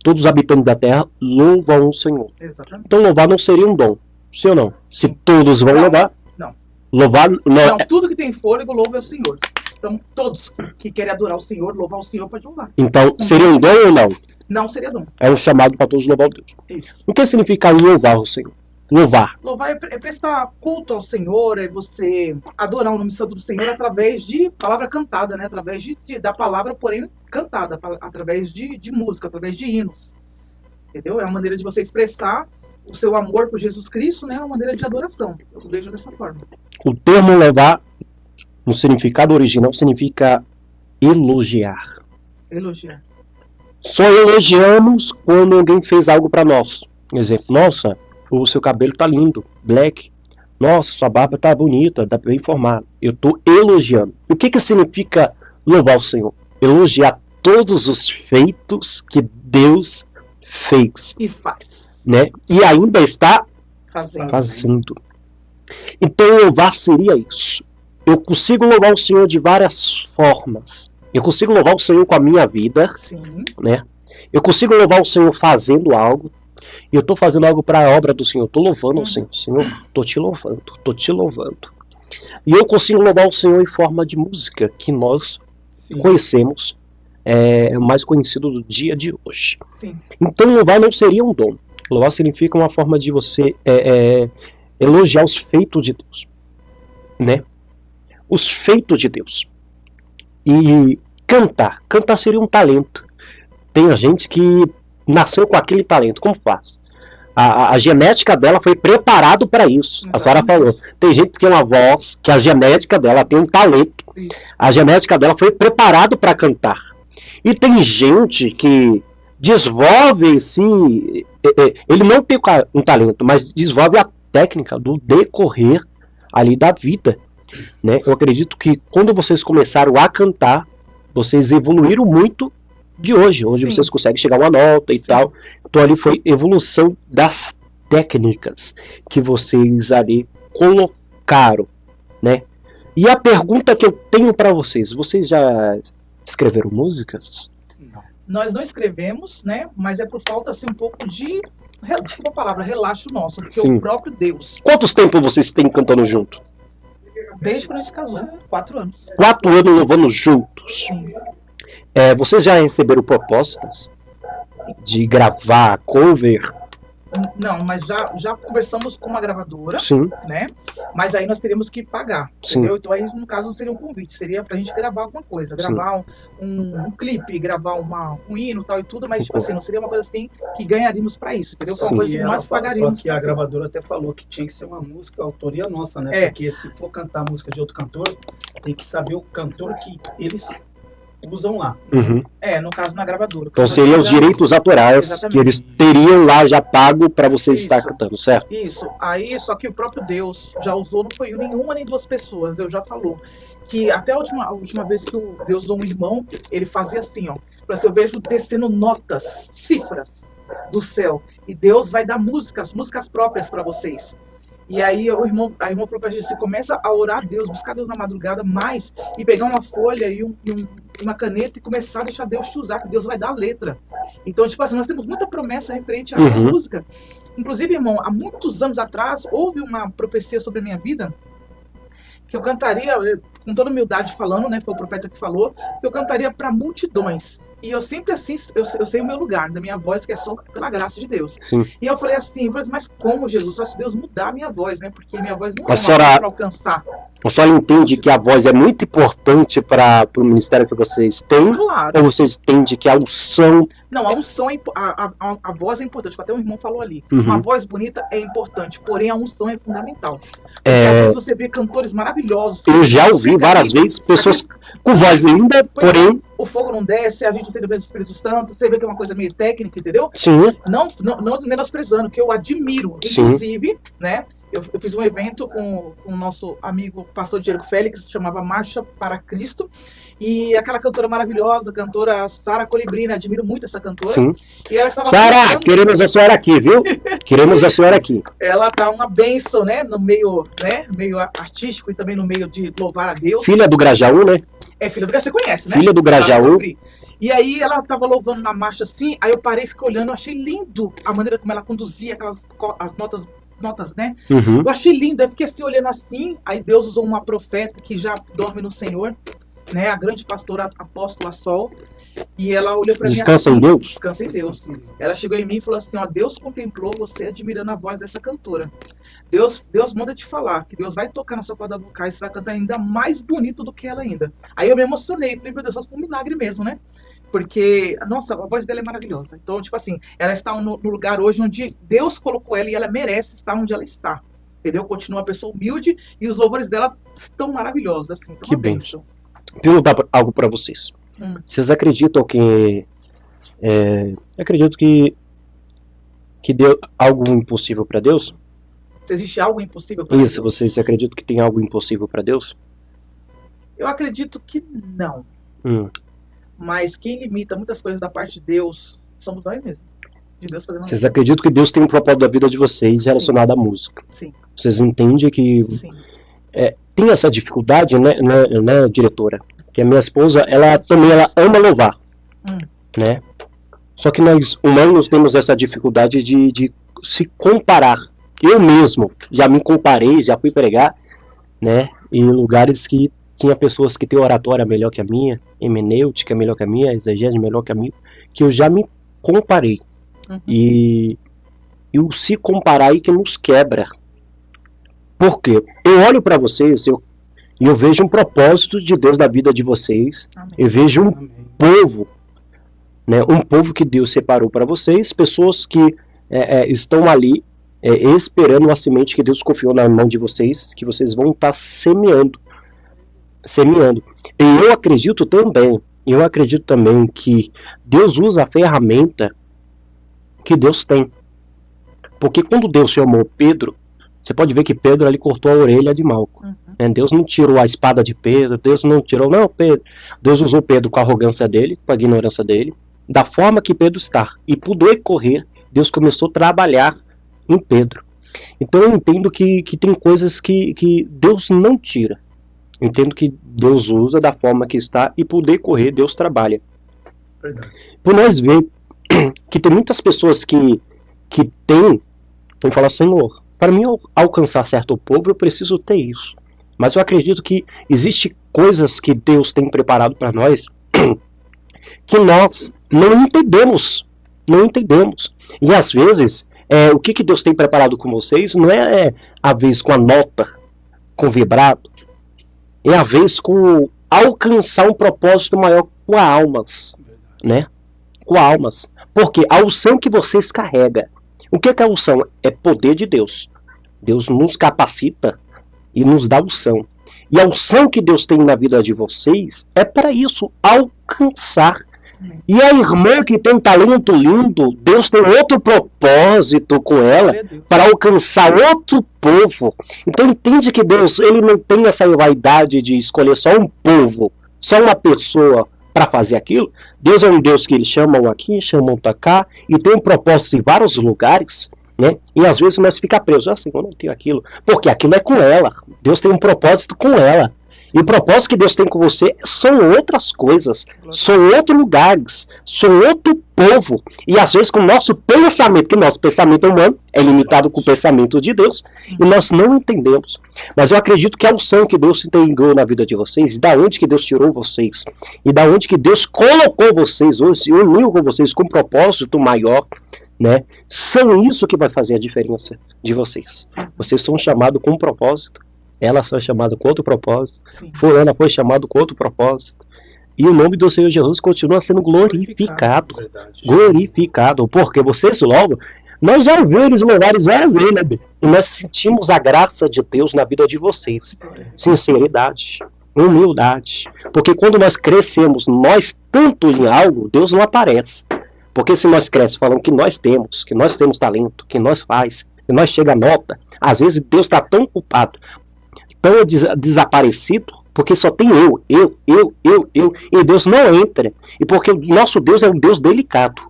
todos os habitantes da terra louvam o Senhor. Exatamente. Então louvar não seria um dom, sim ou não? Se todos vão louvar, não. Louvar não, tudo que tem fôlego louva é o Senhor. Então todos que querem adorar o Senhor, louvar o Senhor, pode louvar. Então seria um dom ou não? Não seria dom. É um chamado para todos louvar o Deus. Isso. O que significa louvar o Senhor? Louvar. Louvar é prestar culto ao Senhor, é você adorar o nome santo do Senhor através de palavra cantada, né? Através da palavra, porém, cantada, através de música, através de hinos. Entendeu? É uma maneira de você expressar o seu amor por Jesus Cristo, né? É uma maneira de adoração. Eu vejo dessa forma. O termo louvar, no significado original, significa elogiar. Elogiar. Só elogiamos quando alguém fez algo para nós. Por exemplo, nossa, o seu cabelo tá lindo, black. Nossa, sua barba tá bonita, tá bem formada. Eu tô elogiando. O que significa louvar o Senhor? Elogiar todos os feitos que Deus fez. E faz. Né? E ainda está fazendo. Então louvar seria isso. Eu consigo louvar o Senhor de várias formas. Eu consigo louvar o Senhor com a minha vida. Sim. Né? Eu consigo louvar o Senhor fazendo algo. E eu estou fazendo algo para a obra do Senhor. Estou louvando o Senhor. Senhor, estou te louvando. Estou te louvando. E eu consigo louvar o Senhor em forma de música, que nós conhecemos. É o mais conhecido do dia de hoje. Sim. Então louvar não seria um dom. Louvar significa uma forma de você elogiar os feitos de Deus. Né? Os feitos de Deus. E cantar. Cantar seria um talento. Tem gente que nasceu com aquele talento. Como faz? A genética dela foi preparada para isso. A senhora falou. Tem gente que tem uma voz, que a genética dela tem um talento. Isso. A genética dela foi preparada para cantar. E tem gente que desenvolve, sim, ele não tem um talento, mas desenvolve a técnica do decorrer ali da vida. Né? Eu acredito que quando vocês começaram a cantar, vocês evoluíram muito de hoje. Hoje vocês conseguem chegar a uma nota e tal. Então ali foi evolução das técnicas que vocês ali colocaram, né? E a pergunta que eu tenho para vocês já escreveram músicas? Não. Nós não escrevemos, né? Mas é por falta assim um pouco de, tipo a palavra, relaxo nosso, porque o próprio Deus. Quantos tempos vocês têm cantando junto? Desde que nós se casou, 4 anos. 4 anos louvando juntos. Sim. Vocês já receberam propostas de gravar cover? Não, mas já conversamos com uma gravadora, Sim. né? Mas aí nós teríamos que pagar, Sim. entendeu? Então aí, no caso, não seria um convite, seria pra gente gravar alguma coisa, gravar um clipe, gravar um hino, tal e tudo, mas tipo assim, não seria uma coisa assim que ganharíamos pra isso, entendeu? Foi uma coisa que nós pagaríamos. Só que a gravadora até falou que tinha que ser uma música autoria nossa, né? Porque se for cantar música de outro cantor, tem que saber o cantor que eles usam lá. Uhum. No caso, na gravadora. Então seriam os direitos autorais. Exatamente. Que eles teriam lá já pago para vocês estar cantando, certo? Isso. Aí, só que o próprio Deus já usou, não foi nenhuma nem duas pessoas, Deus já falou. Que até a última vez que o Deus usou um irmão, ele fazia assim, ó. Eu vejo descendo notas, cifras do céu. E Deus vai dar músicas próprias para vocês. E aí a irmã falou pra gente, você começa a orar a Deus, buscar Deus na madrugada mais, e pegar uma folha e uma caneta e começar a deixar Deus te usar, que Deus vai dar a letra. Então, tipo assim, nós temos muita promessa referente à música. Inclusive, irmão, há muitos anos atrás, houve uma profecia sobre a minha vida, que eu cantaria, com toda humildade falando, né, foi o profeta que falou, que eu cantaria para multidões. E eu sempre assim, eu sei o meu lugar, da minha voz, que é só pela graça de Deus. Sim. E eu falei assim, mas como, Jesus? Só se Deus mudar a minha voz, né? Porque minha voz não é para alcançar. A senhora entende que a voz é muito importante para o ministério que vocês têm? Claro. Ou vocês entendem que a unção... Não, a unção, a voz é importante, até um irmão falou ali. Uma voz bonita é importante, porém a unção é fundamental. Porque às vezes você vê cantores maravilhosos. Eu já ouvi várias vezes pessoas com voz linda, porém... O fogo não desce, a gente não tem o Espírito Santo, você vê que é uma coisa meio técnica, entendeu? Sim. Não menosprezando, que eu admiro. Inclusive, né? Eu fiz um evento com o nosso amigo pastor Diego Félix, chamava Marcha para Cristo, e aquela cantora maravilhosa, cantora Sara Colibrina, admiro muito essa cantora. Sim. E ela estava Sara, queremos a senhora aqui, viu? Queremos a senhora aqui. Ela tá uma bênção, né? No meio, meio artístico e também no meio de louvar a Deus. Filha do Grajaú, né? É, filha do Grajaú, você conhece, né? Filha do Grajaú. E aí ela tava louvando na marcha assim, aí eu parei e fiquei olhando, eu achei lindo a maneira como ela conduzia as notas, né? Eu achei lindo, eu fiquei assim, olhando assim, aí Deus usou uma profeta que já dorme no Senhor, né? A grande pastora apóstola Sol, e ela olhou pra mim assim... Descansa em Deus? Descansa em Deus. Ela chegou em mim e falou assim, ó, Deus contemplou você admirando a voz dessa cantora. Deus manda te falar que Deus vai tocar na sua corda vocal e você vai cantar ainda mais bonito do que ela ainda. Aí eu me emocionei, falei, meu Deus, só foi um milagre mesmo, né? Porque, nossa, a voz dela é maravilhosa. Então, tipo assim, ela está no lugar hoje onde Deus colocou ela e ela merece estar onde ela está. Entendeu? Continua uma pessoa humilde e os louvores dela estão maravilhosos, assim. Então, que bênção. Perguntar algo para vocês. Vocês acreditam que... acredito que deu algo impossível para Deus? Se existe algo impossível para Deus? Isso, vocês acreditam que tem algo impossível para Deus? Eu acredito que não. Mas quem limita muitas coisas da parte de Deus somos nós mesmos. De Deus fazendo. Vocês acreditam que Deus tem um propósito da vida de vocês relacionado à música? Sim. Vocês entendem que tem essa dificuldade, né, diretora? Que a minha esposa, ela ama louvar, né? Só que nós humanos temos essa dificuldade de se comparar. Eu mesmo já me comparei, já fui pregar, né, em lugares que tinha pessoas que têm oratória melhor que a minha, hermenêutica melhor que a minha, exegese melhor que a minha, que eu já me comparei. E o se comparar aí que nos quebra. Por quê? Eu olho para vocês e eu vejo um propósito de Deus na vida de vocês. Amém. Eu vejo um povo, né, um povo que Deus separou para vocês, pessoas que estão ali esperando a semente que Deus confiou na mão de vocês, que vocês vão estar semeando. E eu acredito também que Deus usa a ferramenta que Deus tem. Porque quando Deus chamou Pedro, você pode ver que Pedro ali cortou a orelha de Malco. Deus não tirou a espada de Pedro, Deus não tirou, Pedro. Deus usou Pedro com a arrogância dele, com a ignorância dele, da forma que Pedro está. E por decorrer, Deus começou a trabalhar em Pedro. Então eu entendo que tem coisas que Deus não tira. Eu entendo que Deus usa da forma que está e por decorrer Deus trabalha. Verdade. Por nós ver que tem muitas pessoas que falar, Senhor, para mim alcançar certo povo eu preciso ter isso. Mas eu acredito que existe coisas que Deus tem preparado para nós que nós não entendemos Não entendemos. E às vezes, o que Deus tem preparado com vocês não é a vez com a nota, com o vibrado. É a vez com alcançar um propósito maior com almas. Né? Com almas. Porque a unção que vocês carregam. O que é a unção? É poder de Deus. Deus nos capacita e nos dá unção. E a unção que Deus tem na vida de vocês é para isso, alcançar. E a irmã que tem um talento lindo, Deus tem outro propósito com ela para alcançar outro povo. Então entende que Deus ele não tem essa vaidade de escolher só um povo, só uma pessoa para fazer aquilo. Deus é um Deus que ele chama um aqui, chama um cá, e tem um propósito em vários lugares. Né? E às vezes nós ficamos presos, assim, eu não tenho aquilo, porque aquilo é com ela. Deus tem um propósito com ela. E o propósito que Deus tem com você são outras coisas, são outros lugares, são outro povo. E às vezes com o nosso pensamento, que o nosso pensamento humano é limitado com o pensamento de Deus, e nós não entendemos. Mas eu acredito que a unção que Deus entregou na vida de vocês, e da onde que Deus tirou vocês, e da onde que Deus colocou vocês hoje, se uniu com vocês com um propósito maior, né? São isso que vai fazer a diferença de vocês. Vocês são chamados com um propósito. Ela foi chamada com outro propósito. Sim. Fulana foi chamado com outro propósito. E o nome do Senhor Jesus continua sendo glorificado. Glorificado. Porque vocês louvam. Nós já ouvimos eles louvarem várias vezes, né? E nós sentimos a graça de Deus na vida de vocês. Sinceridade. Humildade. Porque quando nós crescemos, nós tanto em algo, Deus não aparece. Porque se nós crescemos falando que nós temos talento, que nós faz, que nós chega a nota, às vezes Deus está tão ocupado, tão desaparecido, porque só tem eu, e Deus não entra. E porque o nosso Deus é um Deus delicado,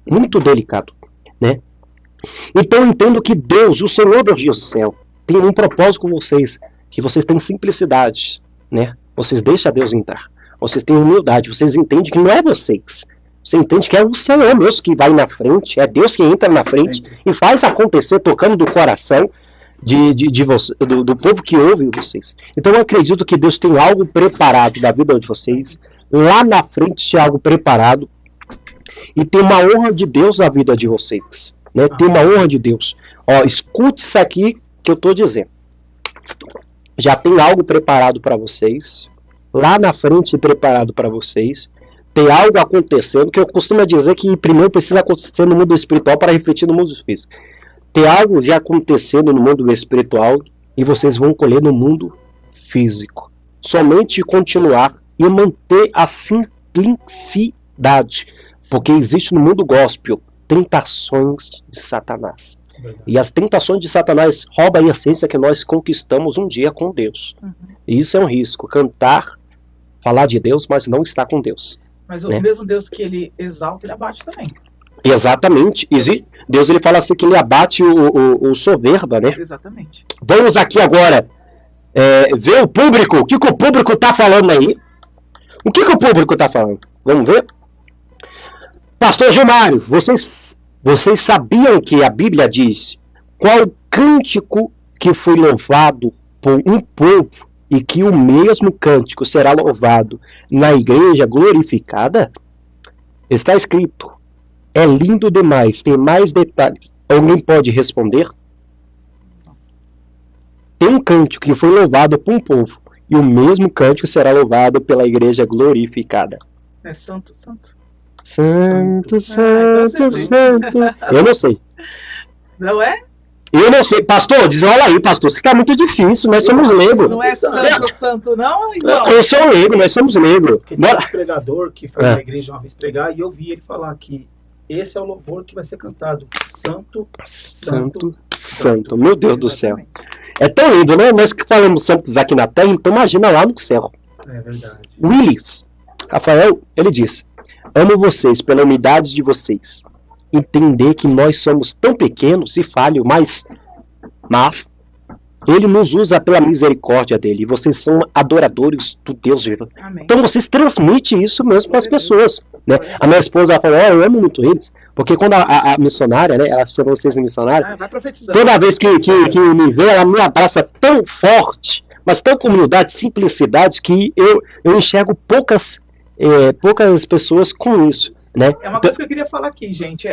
muito delicado, né? Então eu entendo que Deus, o Senhor Deus do céu, tem um propósito com vocês, que vocês têm simplicidade, né? Vocês deixam Deus entrar, vocês têm humildade, vocês entendem que não é vocês. Você entende que é o Senhor mesmo que vai na frente, é Deus que entra na frente e faz acontecer, tocando do coração do povo que ouve vocês. Então eu acredito que Deus tem algo preparado da vida de vocês, lá na frente tem algo preparado, e tem uma honra de Deus na vida de vocês. Né? Tem uma honra de Deus. Ó, escute isso aqui que eu estou dizendo. Já tem algo preparado para vocês, lá na frente preparado para vocês. Tem algo acontecendo, que eu costumo dizer que primeiro precisa acontecer no mundo espiritual para refletir no mundo físico. Tem algo já acontecendo no mundo espiritual e vocês vão colher no mundo físico. Somente continuar e manter a simplicidade. Porque existe no mundo gospel tentações de Satanás. E as tentações de Satanás roubam a essência que nós conquistamos um dia com Deus. E isso é um risco. Cantar, falar de Deus, mas não estar com Deus. Mas o mesmo Deus que ele exalta, ele abate também. Exatamente. Deus ele fala assim que ele abate o soberba, né? Exatamente. Vamos aqui agora ver o público. O que o público está falando aí? O que o público está falando? Vamos ver? Pastor Gilmário, vocês sabiam que a Bíblia diz qual cântico que foi louvado por um povo e que o mesmo cântico será louvado na igreja glorificada? Está escrito. É lindo demais, tem mais detalhes. Alguém pode responder? Tem um cântico que foi louvado por um povo e o mesmo cântico será louvado pela igreja glorificada. É santo, santo. Santo, santo, santo. Eu não sei. Não é? Eu não sei. Pastor, olha aí, pastor. Isso está muito difícil. Nós somos negros. Não é santo, santo, não? Igual. Eu sou negro, nós somos negros. Porque tem um pregador que foi na igreja uma vez pregar e eu vi ele falar que esse é o louvor que vai ser cantado. Santo, santo, santo. Meu Deus do céu. É tão lindo, né? Nós que falamos santos aqui na terra, então imagina lá no céu. É verdade. Willis, Rafael, ele diz: amo vocês pela humildade de vocês. Entender que nós somos tão pequenos e falhos, mas Ele nos usa pela misericórdia dele. E vocês são adoradores do Deus vivo. Então vocês transmitem isso mesmo para as pessoas. Né? A minha esposa falou: eu amo muito eles. Porque quando a missionária, né, ela chama vocês de missionária, toda vez que me vê, ela me abraça tão forte, mas tão com humildade, simplicidade, que eu enxergo poucas pessoas com isso. né? É uma coisa que eu queria falar aqui, gente.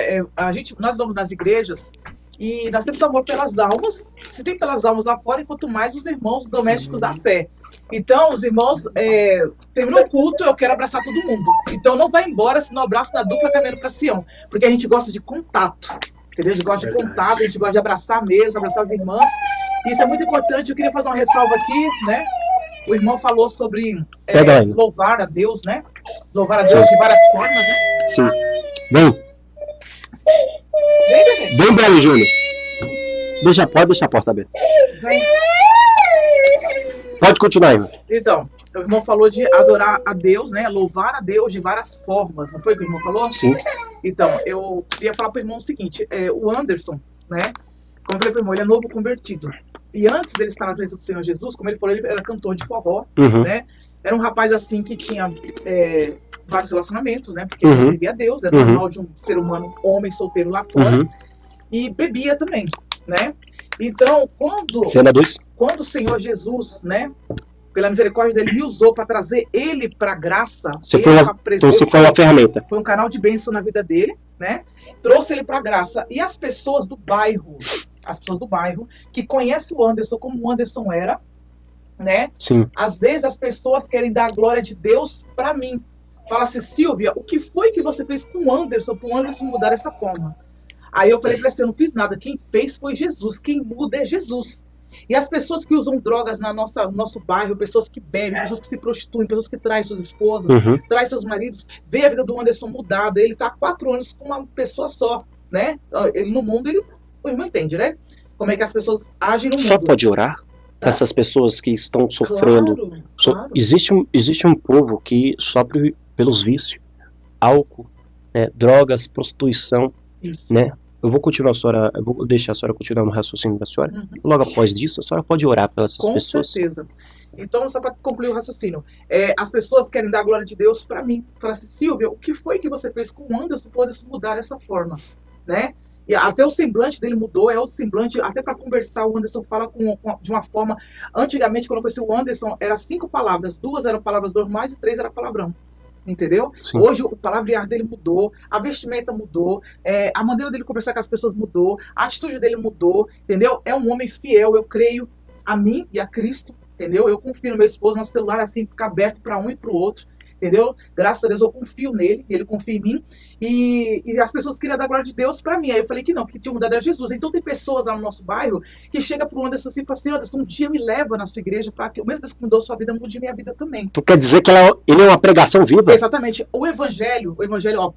Nós vamos nas igrejas e nós temos amor pelas almas. Se tem pelas almas lá fora, e quanto mais os irmãos domésticos da fé. Então, os irmãos, terminou o culto, eu quero abraçar todo mundo. Então, não vai embora se não abraço na dupla caminhando para Sião. Porque a gente gosta de contato. Entendeu? A gente gosta de contato, a gente gosta de abraçar mesmo, abraçar as irmãs. Isso é muito importante. Eu queria fazer uma ressalva aqui, né? O irmão falou sobre louvar a Deus, né? Louvar a Deus de várias formas, né? Sim. Vem. Vem, Belo Júnior. Pode deixar a porta aberta. Vem. Pode continuar, irmão. Então, o irmão falou de adorar a Deus, né? Louvar a Deus de várias formas. Não foi o que o irmão falou? Sim. Então, eu queria falar para o irmão o seguinte. O Anderson, né? Como eu falei para o irmão, ele é novo convertido. E antes dele estar na presença do Senhor Jesus, como ele falou, ele era cantor de forró, né? Era um rapaz assim que tinha vários relacionamentos, né? Porque ele servia a Deus, era normal de um ser humano, homem solteiro lá fora. E bebia também, né? Então, quando o Senhor Jesus, né? Pela misericórdia dele, me usou para trazer ele para a graça. Você foi uma ferramenta. Foi um canal de bênção na vida dele, né? Trouxe ele para a graça. E as pessoas do bairro, que conhecem o Anderson como o Anderson era, né? Sim. Às vezes as pessoas querem dar a glória de Deus para mim. Fala assim, Silvia, o que foi que você fez com o Anderson, para o Anderson mudar dessa forma? Aí eu falei para ele assim, eu não fiz nada. Quem fez foi Jesus. Quem muda é Jesus. E as pessoas que usam drogas no nosso bairro, pessoas que bebem, pessoas que se prostituem, pessoas que traem suas esposas, traem seus maridos, vê a vida do Anderson mudada. Ele está há 4 anos com uma pessoa só, né? Ele no mundo, o irmão entende, né? Como é que as pessoas agem no mundo. Só pode orar para essas pessoas que estão sofrendo. Claro. Existe um povo que sofre pelos vícios, álcool, né, drogas, prostituição, né? Eu vou deixar a senhora continuar no raciocínio da senhora. Logo após disso, a senhora pode orar para essas pessoas. Com certeza. Então, só para concluir o raciocínio, as pessoas querem dar a glória de Deus para mim. Falar assim, Silvia, o que foi que você fez com o Anderson para Anderson mudar dessa forma, né? E até o semblante dele mudou, é outro semblante, até para conversar, o Anderson fala de uma forma. Antigamente, quando eu conheci o Anderson, eram 5 palavras, 2 eram palavras normais e 3 eram palavrão. Entendeu? Sim. Hoje o palavrear dele mudou, a vestimenta mudou, a maneira dele conversar com as pessoas mudou, a atitude dele mudou, entendeu? É um homem fiel, eu creio a mim e a Cristo, entendeu? Eu confio no meu esposo, nosso celular assim fica aberto para um e para o outro, entendeu? Graças a Deus eu confio nele, ele confia em mim, e as pessoas queriam dar glória de Deus para mim. Aí eu falei que não, que tinha mudado era Jesus. Então tem pessoas lá no nosso bairro que chegam pro Anderson assim e falam assim, Anderson, um dia me leva na sua igreja para que o mesmo Deus que mudou a sua vida, mude minha vida também. Tu quer dizer que ele é uma pregação viva? Exatamente. O evangelho,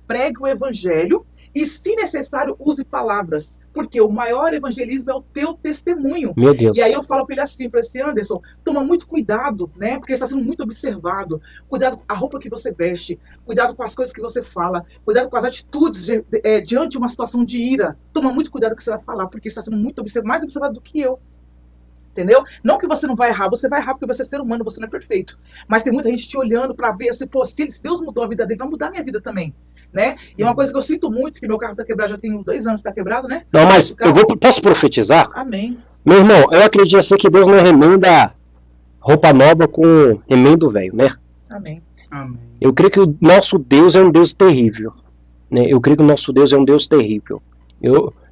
pregue o evangelho e, se necessário, use palavras. Porque o maior evangelismo é o teu testemunho. Meu Deus. E aí eu falo para ele assim, para esse Anderson, toma muito cuidado, né? Porque está sendo muito observado. Cuidado com a roupa que você veste. Cuidado com as coisas que você fala. Cuidado com as atitudes diante de uma situação de ira. Toma muito cuidado com o que você vai falar, porque está sendo muito observado, mais observado do que eu. Entendeu? Não que você não vai errar, você vai errar porque você é ser humano, você não é perfeito. Mas tem muita gente te olhando para ver, assim, pô, se Deus mudou a vida dele, vai mudar a minha vida também, né? E uma coisa que eu sinto muito, que meu carro tá quebrado, já tem 2 anos que tá quebrado, né? Não, mas posso profetizar? Amém. Meu irmão, eu acredito assim que Deus não remenda roupa nova com remendo velho, né? Amém. Amém. Eu creio que o nosso Deus é um Deus terrível, né? Eu creio que o nosso Deus é um Deus terrível.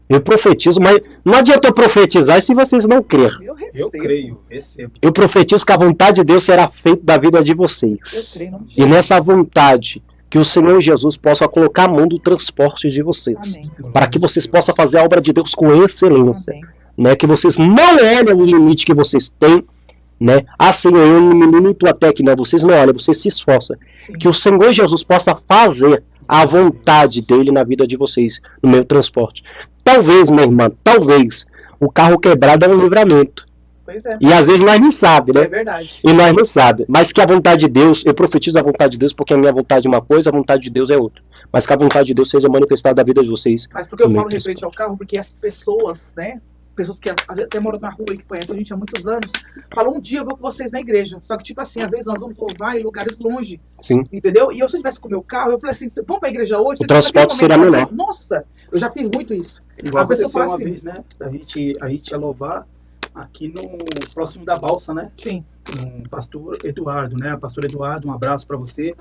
Eu profetizo, mas não adianta eu profetizar se vocês não crerem. Eu creio, recebo. Eu profetizo que a vontade de Deus será feita da vida de vocês. Eu creio, não. E nessa vontade, que o Senhor Jesus possa colocar a mão do transporte de vocês. Amém. Para que vocês possam fazer a obra de Deus com excelência. Amém. Né? Que vocês não olhem o limite que vocês têm. Né? Ah, Senhor, eu não me limito até que não. Vocês não olham, vocês se esforçam. Sim. Que o Senhor Jesus possa fazer a vontade dele na vida de vocês, no meio do transporte. Talvez, minha irmã, talvez o carro quebrado é um livramento. Pois é. E às vezes nós não sabemos, né? É verdade. E nós não sabemos. Mas que a vontade de Deus, eu profetizo a vontade de Deus, porque a minha vontade é uma coisa, a vontade de Deus é outra. Mas que a vontade de Deus seja manifestada na vida de vocês. Mas porque eu falo referente ao carro, porque as pessoas, né? Pessoas que até moram na rua e que conhecem a gente há muitos anos, falam, um dia eu vou com vocês na igreja. Só que, tipo assim, às vezes nós vamos louvar em lugares longe. Sim. Entendeu? E eu, se eu tivesse com o meu carro, eu falei assim, vamos pra igreja hoje? O transporte será menor. Nossa, eu já fiz muito isso. Igual a pessoa aconteceu fala uma assim, vez, né? A gente ia louvar aqui no próximo da Balsa, né? sim, Com o pastor Eduardo, né? Pastor Eduardo, um abraço para você.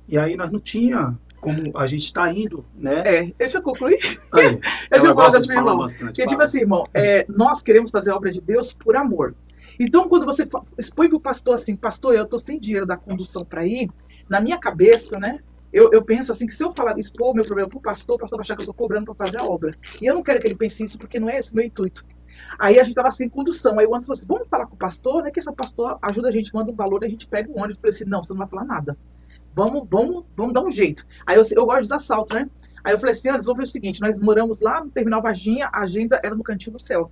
E aí nós não tinha como a gente está indo, né? Deixa eu concluir. Aí, Deixa eu falar para o irmão. bastante, Porque, tipo assim, irmão, nós queremos fazer a obra de Deus por amor. Então, quando você expõe para o pastor assim, pastor, eu estou sem dinheiro da condução para ir, na minha cabeça, né? Eu penso assim, que se eu expor o meu problema para o pastor vai achar que eu estou cobrando para fazer a obra. E eu não quero que ele pense isso, porque não é esse o meu intuito. Aí a gente estava sem condução. Aí o Anderson falou assim, vamos falar com o pastor, né? Que esse pastor ajuda a gente, manda um valor, a gente pega o ônibus. Eu falei assim, não, você não vai falar nada. Vamos dar um jeito. Aí eu gosto de dar salto, né? Aí eu falei assim, Anderson, vamos ver o seguinte, nós moramos lá no Terminal Varginha, a agenda era no Cantinho do Céu.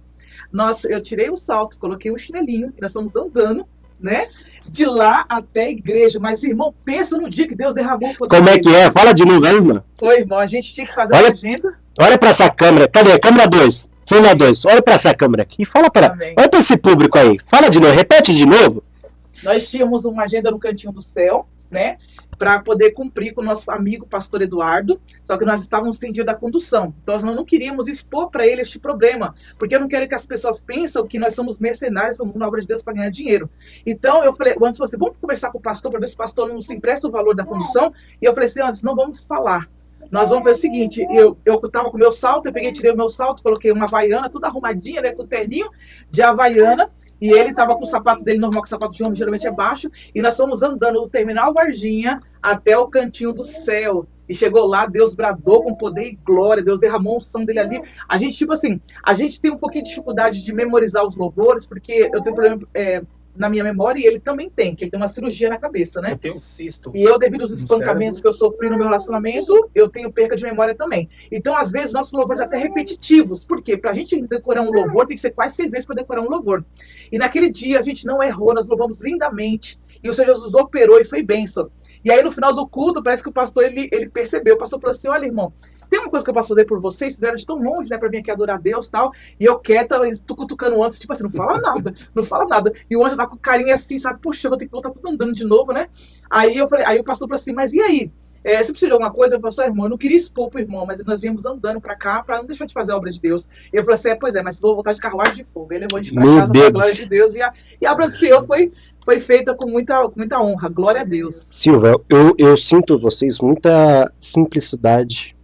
Eu tirei o salto, coloquei o chinelinho, e nós estamos andando, né? De lá até a igreja. Mas, irmão, pensa no dia que Deus derramou o poder. Como é que é? Fala de novo aí, irmão. Foi, irmão, a gente tinha que fazer uma agenda. Olha para essa câmera. Cadê? Câmera 2. Cena 2. Olha para essa câmera aqui. Olha para esse público aí. Fala de novo. Repete de novo. Nós tínhamos uma agenda no Cantinho do Céu, né? Para poder cumprir com o nosso amigo pastor Eduardo, só que nós estávamos sem dinheiro da condução. Então nós não queríamos expor para ele este problema, porque eu não quero que as pessoas pensem que nós somos mercenários, somos na obra de Deus para ganhar dinheiro. Então eu falei, antes você, vamos conversar com o pastor para ver se o pastor não se empresta o valor da condução. E eu falei assim, antes não vamos falar. Nós vamos fazer o seguinte, eu estava com o meu salto, eu tirei o meu salto, coloquei uma havaiana, tudo arrumadinha, né, com o terninho de havaiana. E ele estava com o sapato dele normal, que o sapato de homem geralmente é baixo. E nós fomos andando do Terminal Varginha até o Cantinho do Céu. E chegou lá, Deus bradou com poder e glória. Deus derramou a unção dele ali. A gente, tipo assim, a gente tem um pouquinho de dificuldade de memorizar os louvores, porque eu tenho problema na minha memória, e ele também tem, que ele tem uma cirurgia na cabeça, né? Eu tenho um cisto. E eu, devido aos espancamentos que eu sofri no meu relacionamento, eu tenho perca de memória também. Então, às vezes, nossos louvores até repetitivos. Por quê? Pra gente decorar um louvor, tem que ser quase 6 vezes para decorar um louvor. E naquele dia, a gente não errou, nós louvamos lindamente. E o Senhor Jesus operou e foi bênção. E aí, no final do culto, parece que o pastor, ele percebeu. O pastor falou assim, olha, irmão, tem uma coisa que eu posso fazer por vocês, vocês vieram de tão longe, né, pra vir aqui adorar a Deus e tal, e eu quero, tô cutucando antes, tipo assim, não fala nada, não fala nada. E o anjo tá com carinho assim, sabe, puxa, eu vou ter que voltar tudo andando de novo, né? Aí eu falei, aí o pastor falou assim, mas e aí? Se precisa de alguma coisa, eu falei, irmão, eu não queria expor pro irmão, mas nós viemos andando pra cá, pra não deixar de fazer a obra de Deus. Eu falei assim, pois é, mas vou voltar de carruagem de fogo. Ele levou a gente pra casa, pra glória de Deus, e a obra do Senhor foi feita com muita honra, glória a Deus. Silvia, eu sinto vocês muita simplicidade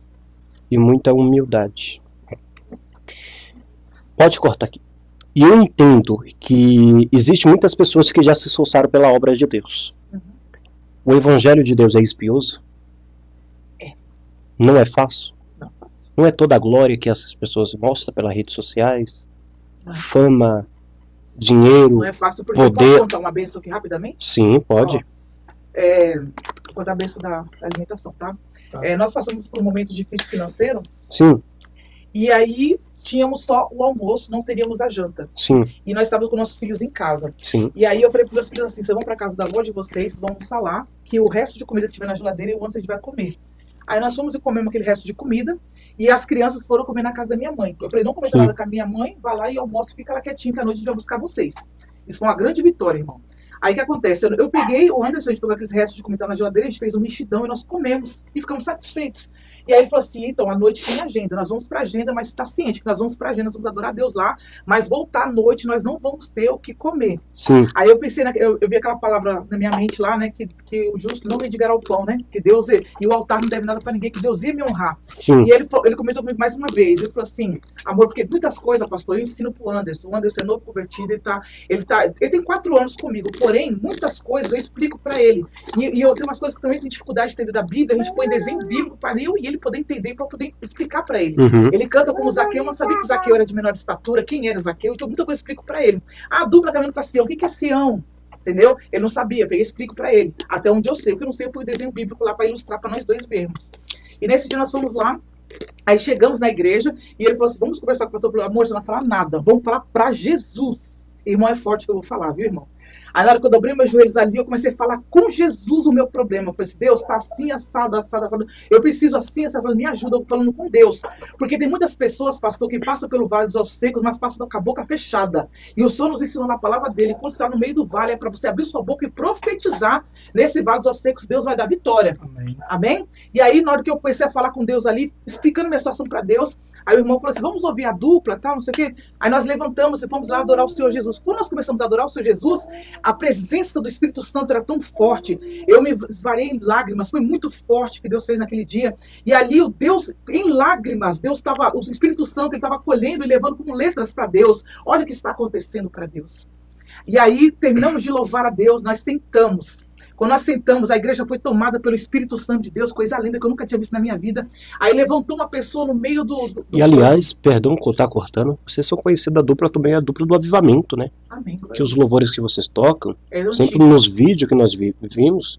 e muita humildade. Pode cortar aqui. E eu entendo que existem muitas pessoas que já se esforçaram pela obra de Deus. Uhum. O evangelho de Deus é espioso? Não é fácil? Não é toda a glória que essas pessoas mostram pelas redes sociais? Fama, dinheiro, não é fácil, porque poder. Eu posso contar uma bênção aqui rapidamente? Sim, pode. Vou contar a bênção da alimentação, tá? Nós passamos por um momento difícil financeiro. Sim. E aí tínhamos só o almoço, não teríamos a janta. Sim. E nós estávamos com nossos filhos em casa. Sim. E aí eu falei para meus filhos assim, vocês vão para casa da avó de vocês, vão almoçar lá, que o resto de comida que tiver na geladeira e o antes a gente vai comer. Aí nós fomos e comemos aquele resto de comida, e as crianças foram comer na casa da minha mãe. Eu falei, não comenta nada com a minha mãe, vai lá e almoça e fica lá quietinho, que à noite a gente vai buscar vocês. Isso foi uma grande vitória, irmão. Aí o que acontece? Eu peguei o Anderson, a gente pegou aqueles restos de comida na geladeira, a gente fez um mexidão e nós comemos e ficamos satisfeitos. E aí ele falou assim, então, à noite tem agenda, nós vamos pra agenda, mas está ciente que nós vamos pra agenda, nós vamos adorar a Deus lá, mas voltar à noite nós não vamos ter o que comer. Sim. Aí eu pensei, eu vi aquela palavra na minha mente lá, né, que o justo não mendigará o pão, né, que Deus, e o altar não deve nada pra ninguém, que Deus ia me honrar. Sim. E ele comentou comigo mais uma vez, ele falou assim, amor, porque muitas coisas, pastor, eu ensino pro Anderson, o Anderson é novo convertido, ele tem 4 anos comigo, porém, muitas coisas eu explico pra ele, e eu tenho umas coisas que também tenho dificuldade de entender da Bíblia, a gente põe desenho bíblico para eu e ele poder entender, para poder explicar pra ele. Uhum. Ele canta como Zaqueu, eu não sabia que Zaqueu era de menor estatura, quem era Zaqueu, então muita coisa eu explico pra ele. A dupla caminhando pra Sião, o que é Sião? Entendeu? Ele não sabia, peguei e explico pra ele. Até onde eu sei, o que eu não sei, eu pus desenho bíblico lá pra ilustrar pra nós dois vermos. E nesse dia nós fomos lá, aí chegamos na igreja, e ele falou assim, vamos conversar com o pastor, eu falei, amor, você não vai falar nada, vamos falar pra Jesus. Irmão, é forte que eu vou falar, viu, irmão? Aí na hora que eu dobrei meus joelhos ali, eu comecei a falar com Jesus o meu problema. Eu falei assim, Deus, tá assim, assado, assado, assado. Eu preciso assim, assado, me ajuda, eu falando com Deus. Porque tem muitas pessoas, pastor, que passam pelo vale dos ossos secos, mas passam com a boca fechada. E o Senhor nos ensinou na palavra dele, quando você está no meio do vale, é para você abrir sua boca e profetizar nesse vale dos ossos secos, Deus vai dar vitória. Amém. Amém? E aí, na hora que eu comecei a falar com Deus ali, explicando minha situação para Deus, Aí o irmão falou assim, vamos ouvir a dupla, tal, não sei o quê. Aí nós levantamos e fomos lá adorar o Senhor Jesus. Quando nós começamos a adorar o Senhor Jesus, a presença do Espírito Santo era tão forte. Eu me esvarei em lágrimas, foi muito forte que Deus fez naquele dia. E ali o Deus, em lágrimas, Deus estava, o Espírito Santo, ele estava colhendo e levando como letras para Deus. Olha o que está acontecendo para Deus. E aí terminamos de louvar a Deus, nós sentamos. Quando nós sentamos, a igreja foi tomada pelo Espírito Santo de Deus, coisa linda que eu nunca tinha visto na minha vida. Aí levantou uma pessoa no meio do E aliás, perdão por estar cortando, vocês são conhecidos da dupla também, a dupla do avivamento, né? Amém. Que os louvores que vocês tocam, sempre nos vídeos que nós vimos,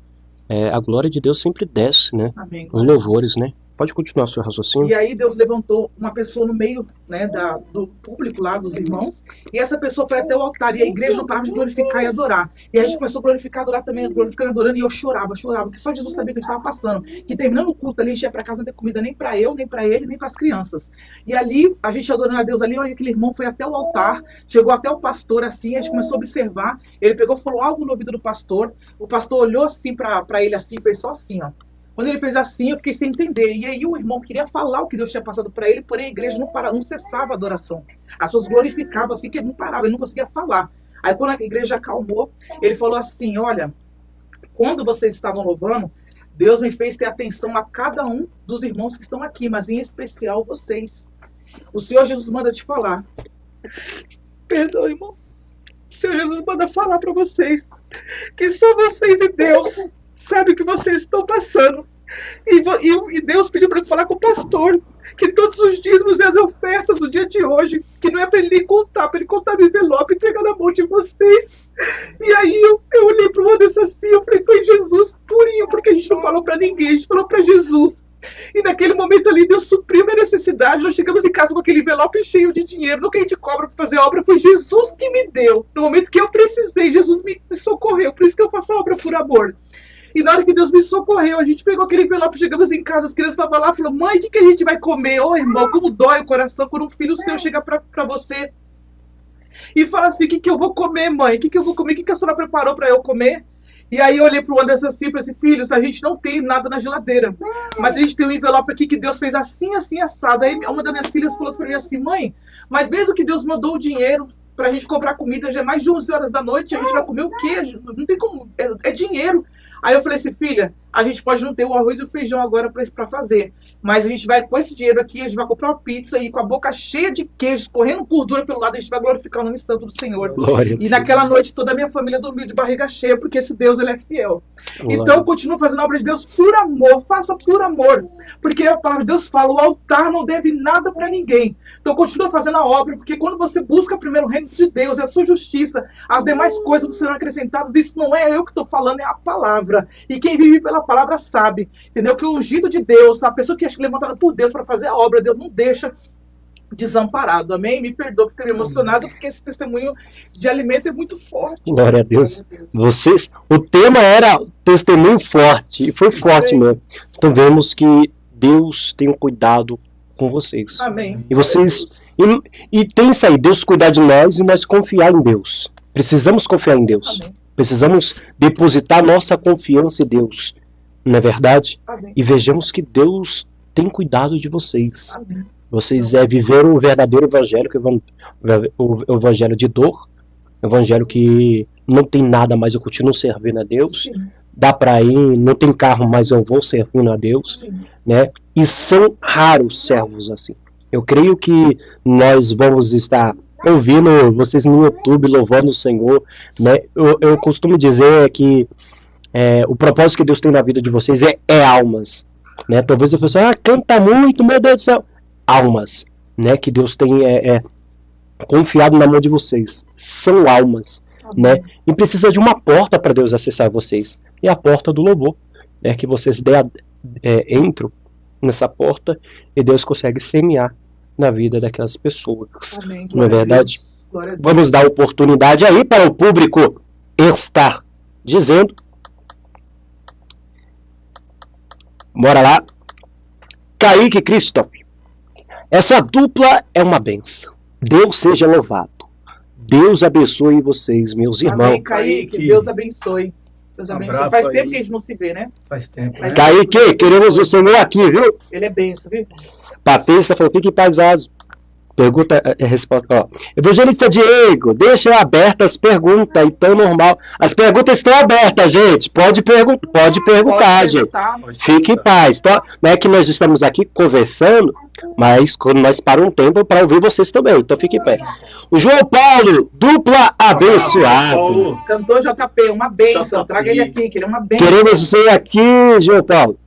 a glória de Deus sempre desce, né? Amém. Os louvores, né? Pode continuar seu raciocínio. E aí Deus levantou uma pessoa no meio, né, do público lá, dos irmãos, e essa pessoa foi até o altar, e a igreja não parava de glorificar e adorar. E a gente começou a glorificar, adorar também, glorificando e adorando, e eu chorava, porque só Jesus sabia que a gente estava passando. Que terminando o culto ali, a gente ia para casa, não ter comida nem para eu, nem para ele, nem para as crianças. E ali, a gente adorando a Deus ali, aquele irmão foi até o altar, chegou até o pastor assim, a gente começou a observar, ele pegou, falou algo no ouvido do pastor, o pastor olhou assim para ele assim, fez só assim, ó. Quando ele fez assim, eu fiquei sem entender. E aí o irmão queria falar o que Deus tinha passado para ele, porém a igreja não cessava a adoração. As pessoas glorificavam assim, que ele não parava, ele não conseguia falar. Aí quando a igreja acalmou, ele falou assim, olha, quando vocês estavam louvando, Deus me fez ter atenção a cada um dos irmãos que estão aqui, mas em especial vocês. O Senhor Jesus manda te falar. Perdoa, irmão. O Senhor Jesus manda falar para vocês que só vocês e Deus sabe o que vocês estão passando. E Deus pediu para eu falar com o pastor que todos os dízimos e as ofertas do dia de hoje, que não é para ele contar, para ele contar no envelope e entregar na mão de vocês. E aí eu olhei para o Anderson assim, eu falei, foi Jesus purinho, porque a gente não falou para ninguém, a gente falou para Jesus. E naquele momento ali, Deus supriu minha necessidade. Nós chegamos em casa com aquele envelope cheio de dinheiro. No que a gente cobra para fazer a obra, foi Jesus que me deu. No momento que eu precisei, Jesus me socorreu. Por isso que eu faço a obra por amor. E na hora que Deus me socorreu, a gente pegou aquele envelope, chegamos em casa, as crianças estavam lá, falou, mãe, o que a gente vai comer? Ô, irmão, como dói o coração quando um filho seu chega pra você e fala assim, o que eu vou comer, mãe? O que eu vou comer? O que a senhora preparou para eu comer? E aí eu olhei pro Anderson assim e falei assim, filhos, a gente não tem nada na geladeira, mas a gente tem um envelope aqui que Deus fez assim, assim, assado. Aí uma das minhas filhas falou para mim assim, mãe, mas mesmo que Deus mandou o dinheiro pra gente comprar comida, já é mais de 11 horas da noite, a gente vai comer o quê? Não tem como, é dinheiro. Aí eu falei assim, filha, a gente pode não ter o arroz e o feijão agora pra fazer, mas a gente vai, com esse dinheiro aqui, a gente vai comprar uma pizza e com a boca cheia de queijo, correndo gordura pelo lado, a gente vai glorificar o nome santo do Senhor. Glória. E naquela noite toda a minha família dormiu de barriga cheia, porque esse Deus, ele é fiel. Glória. Então eu continuo fazendo a obra de Deus por amor, faça por amor, porque a palavra de Deus fala, o altar não deve nada pra ninguém. Então eu continuo fazendo a obra, porque quando você busca primeiro o reino de Deus, a sua justiça, as demais coisas serão acrescentadas. Isso não é eu que estou falando, é a palavra. E quem vive pela palavra sabe, entendeu? Que o ungido de Deus, a pessoa que é levantada por Deus para fazer a obra, Deus não deixa desamparado. Amém? Me perdoa por ter me emocionado, porque esse testemunho de alimento é muito forte. Glória a Deus. Vocês, o tema era testemunho forte, e foi forte mesmo. Então vemos que Deus tem um cuidado com vocês. Amém. E vocês e tem isso aí, Deus cuidar de nós e nós confiar em Deus. Precisamos confiar em Deus. Amém. Precisamos depositar nossa confiança em Deus. Não é verdade? Amém. E vejamos que Deus tem cuidado de vocês. Amém. Vocês viveram o verdadeiro evangelho, o evangelho de dor, o evangelho que não tem nada, mas eu continuo servindo a Deus. Sim. Dá para ir, não tem carro, mas eu vou servindo a Deus. Sim. Né? E são raros servos assim. Eu creio que nós vamos estar ouvindo vocês no YouTube, louvando o Senhor. Né? Eu costumo dizer que o propósito que Deus tem na vida de vocês é almas. Né? Talvez eu fosse, canta muito, meu Deus do céu. Almas, né? Que Deus tem confiado na mão de vocês. São almas. Né? E precisa de uma porta para Deus acessar vocês. E a porta do louvor. Né? Que vocês entram nessa porta e Deus consegue semear na vida daquelas pessoas. Amém. Não é verdade? Vamos dar oportunidade aí para o público estar dizendo. Bora lá. Kaique Christoph. Essa dupla é uma benção. Deus seja louvado. Deus abençoe vocês, meus irmãos. Amém, Kaique. Deus abençoe. Deus abençoe. Faz tempo que a gente não se vê, né? Faz tempo. Kaique, queremos o Senhor aqui, viu? Ele é benção, viu? Patrícia falou, fique em paz, vaso. Pergunta e resposta. Ó. Evangelista Diego, deixa abertas as perguntas, então normal. As perguntas estão abertas, gente. Pode perguntar, gente. Fique em paz. Tá? Não é que nós estamos aqui conversando, mas quando nós paramos um tempo para ouvir vocês também. Então fique em paz. O João Paulo, dupla abençoado. Cantor JP, uma benção. Traga ele aqui, que ele é uma benção. Queremos você aqui, João Paulo.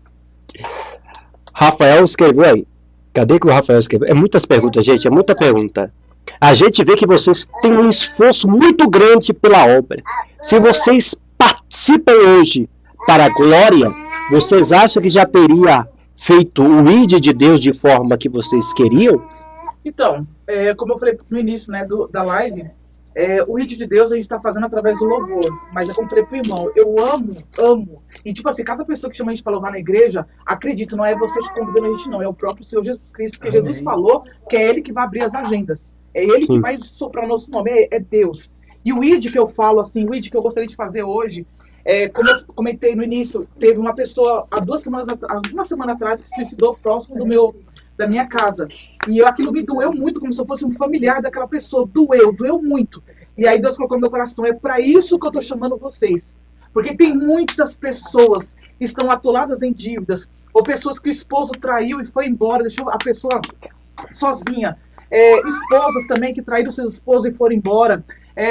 Rafael escreveu aí. Cadê que o Rafael escreveu? É muitas perguntas, gente, é muita pergunta. A gente vê que vocês têm um esforço muito grande pela obra. Se vocês participam hoje para a glória, vocês acham que já teria feito o ID de Deus de forma que vocês queriam? Então, como eu falei no início, né, da live, o ID de Deus a gente está fazendo através do louvor. Mas é como eu falei pro irmão, eu amo. E tipo assim, cada pessoa que chama a gente para louvar na igreja, acredito, não é vocês convidando a gente não, é o próprio Senhor Jesus Cristo, porque Jesus falou que é Ele que vai abrir as agendas. É Ele que vai soprar o nosso nome, é Deus. E o ID que eu falo, assim, o ID que eu gostaria de fazer hoje, como eu comentei no início, teve uma pessoa, há uma semana atrás, que se suicidou próximo da minha casa. E aquilo me doeu muito, como se eu fosse um familiar daquela pessoa. Doeu muito. E aí Deus colocou no meu coração, é para isso que eu estou chamando vocês. Porque tem muitas pessoas que estão atoladas em dívidas, ou pessoas que o esposo traiu e foi embora, deixou a pessoa sozinha. Esposas também que traíram seus esposos e foram embora.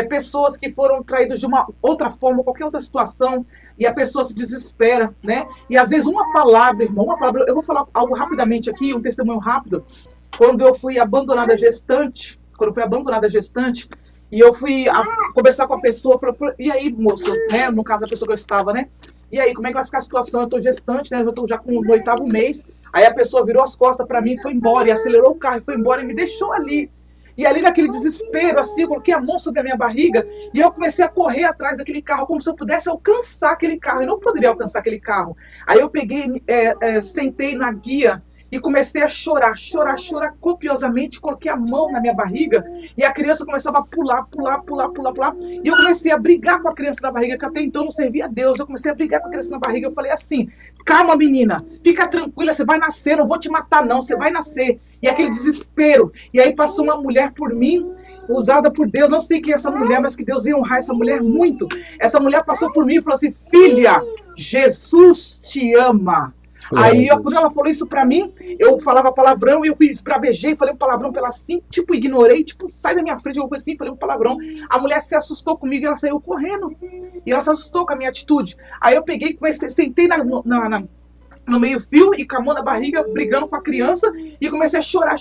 Pessoas que foram traídas de uma outra forma, qualquer outra situação, e a pessoa se desespera, né? E às vezes uma palavra, irmão, eu vou falar algo rapidamente aqui, um testemunho rápido. Quando eu fui abandonada gestante, e eu fui conversar com a pessoa, falei, e aí, moça, né? No caso, a pessoa que eu estava, né? E aí, como é que vai ficar a situação? Eu tô gestante, né? Eu tô já com o 8º mês. Aí a pessoa virou as costas pra mim, foi embora, e acelerou o carro, e foi embora, e me deixou ali. E ali naquele desespero, assim, eu coloquei a mão sobre a minha barriga, e eu comecei a correr atrás daquele carro, como se eu pudesse alcançar aquele carro. Eu não poderia alcançar aquele carro. Aí eu peguei, sentei na guia, e comecei a chorar copiosamente, coloquei a mão na minha barriga, e a criança começava a pular, e eu comecei a brigar com a criança na barriga, que até então não servia a Deus. Eu comecei a brigar com a criança na barriga, eu falei assim, calma menina, fica tranquila, você vai nascer, não vou te matar não, você vai nascer. E aquele desespero, e aí passou uma mulher por mim, usada por Deus, não sei quem é essa mulher, mas que Deus veio honrar essa mulher muito. Essa mulher passou por mim e falou assim, filha, Jesus te ama. Aí, quando ela falou isso pra mim, eu falava palavrão e eu esbravejei, falei um palavrão pra ela assim, tipo, ignorei, tipo, sai da minha frente, eu assim, falei um palavrão. A mulher se assustou comigo e ela saiu correndo. E ela se assustou com a minha atitude. Aí eu peguei, comecei, sentei no meio-fio e com a mão na barriga, brigando com a criança, e comecei a chorar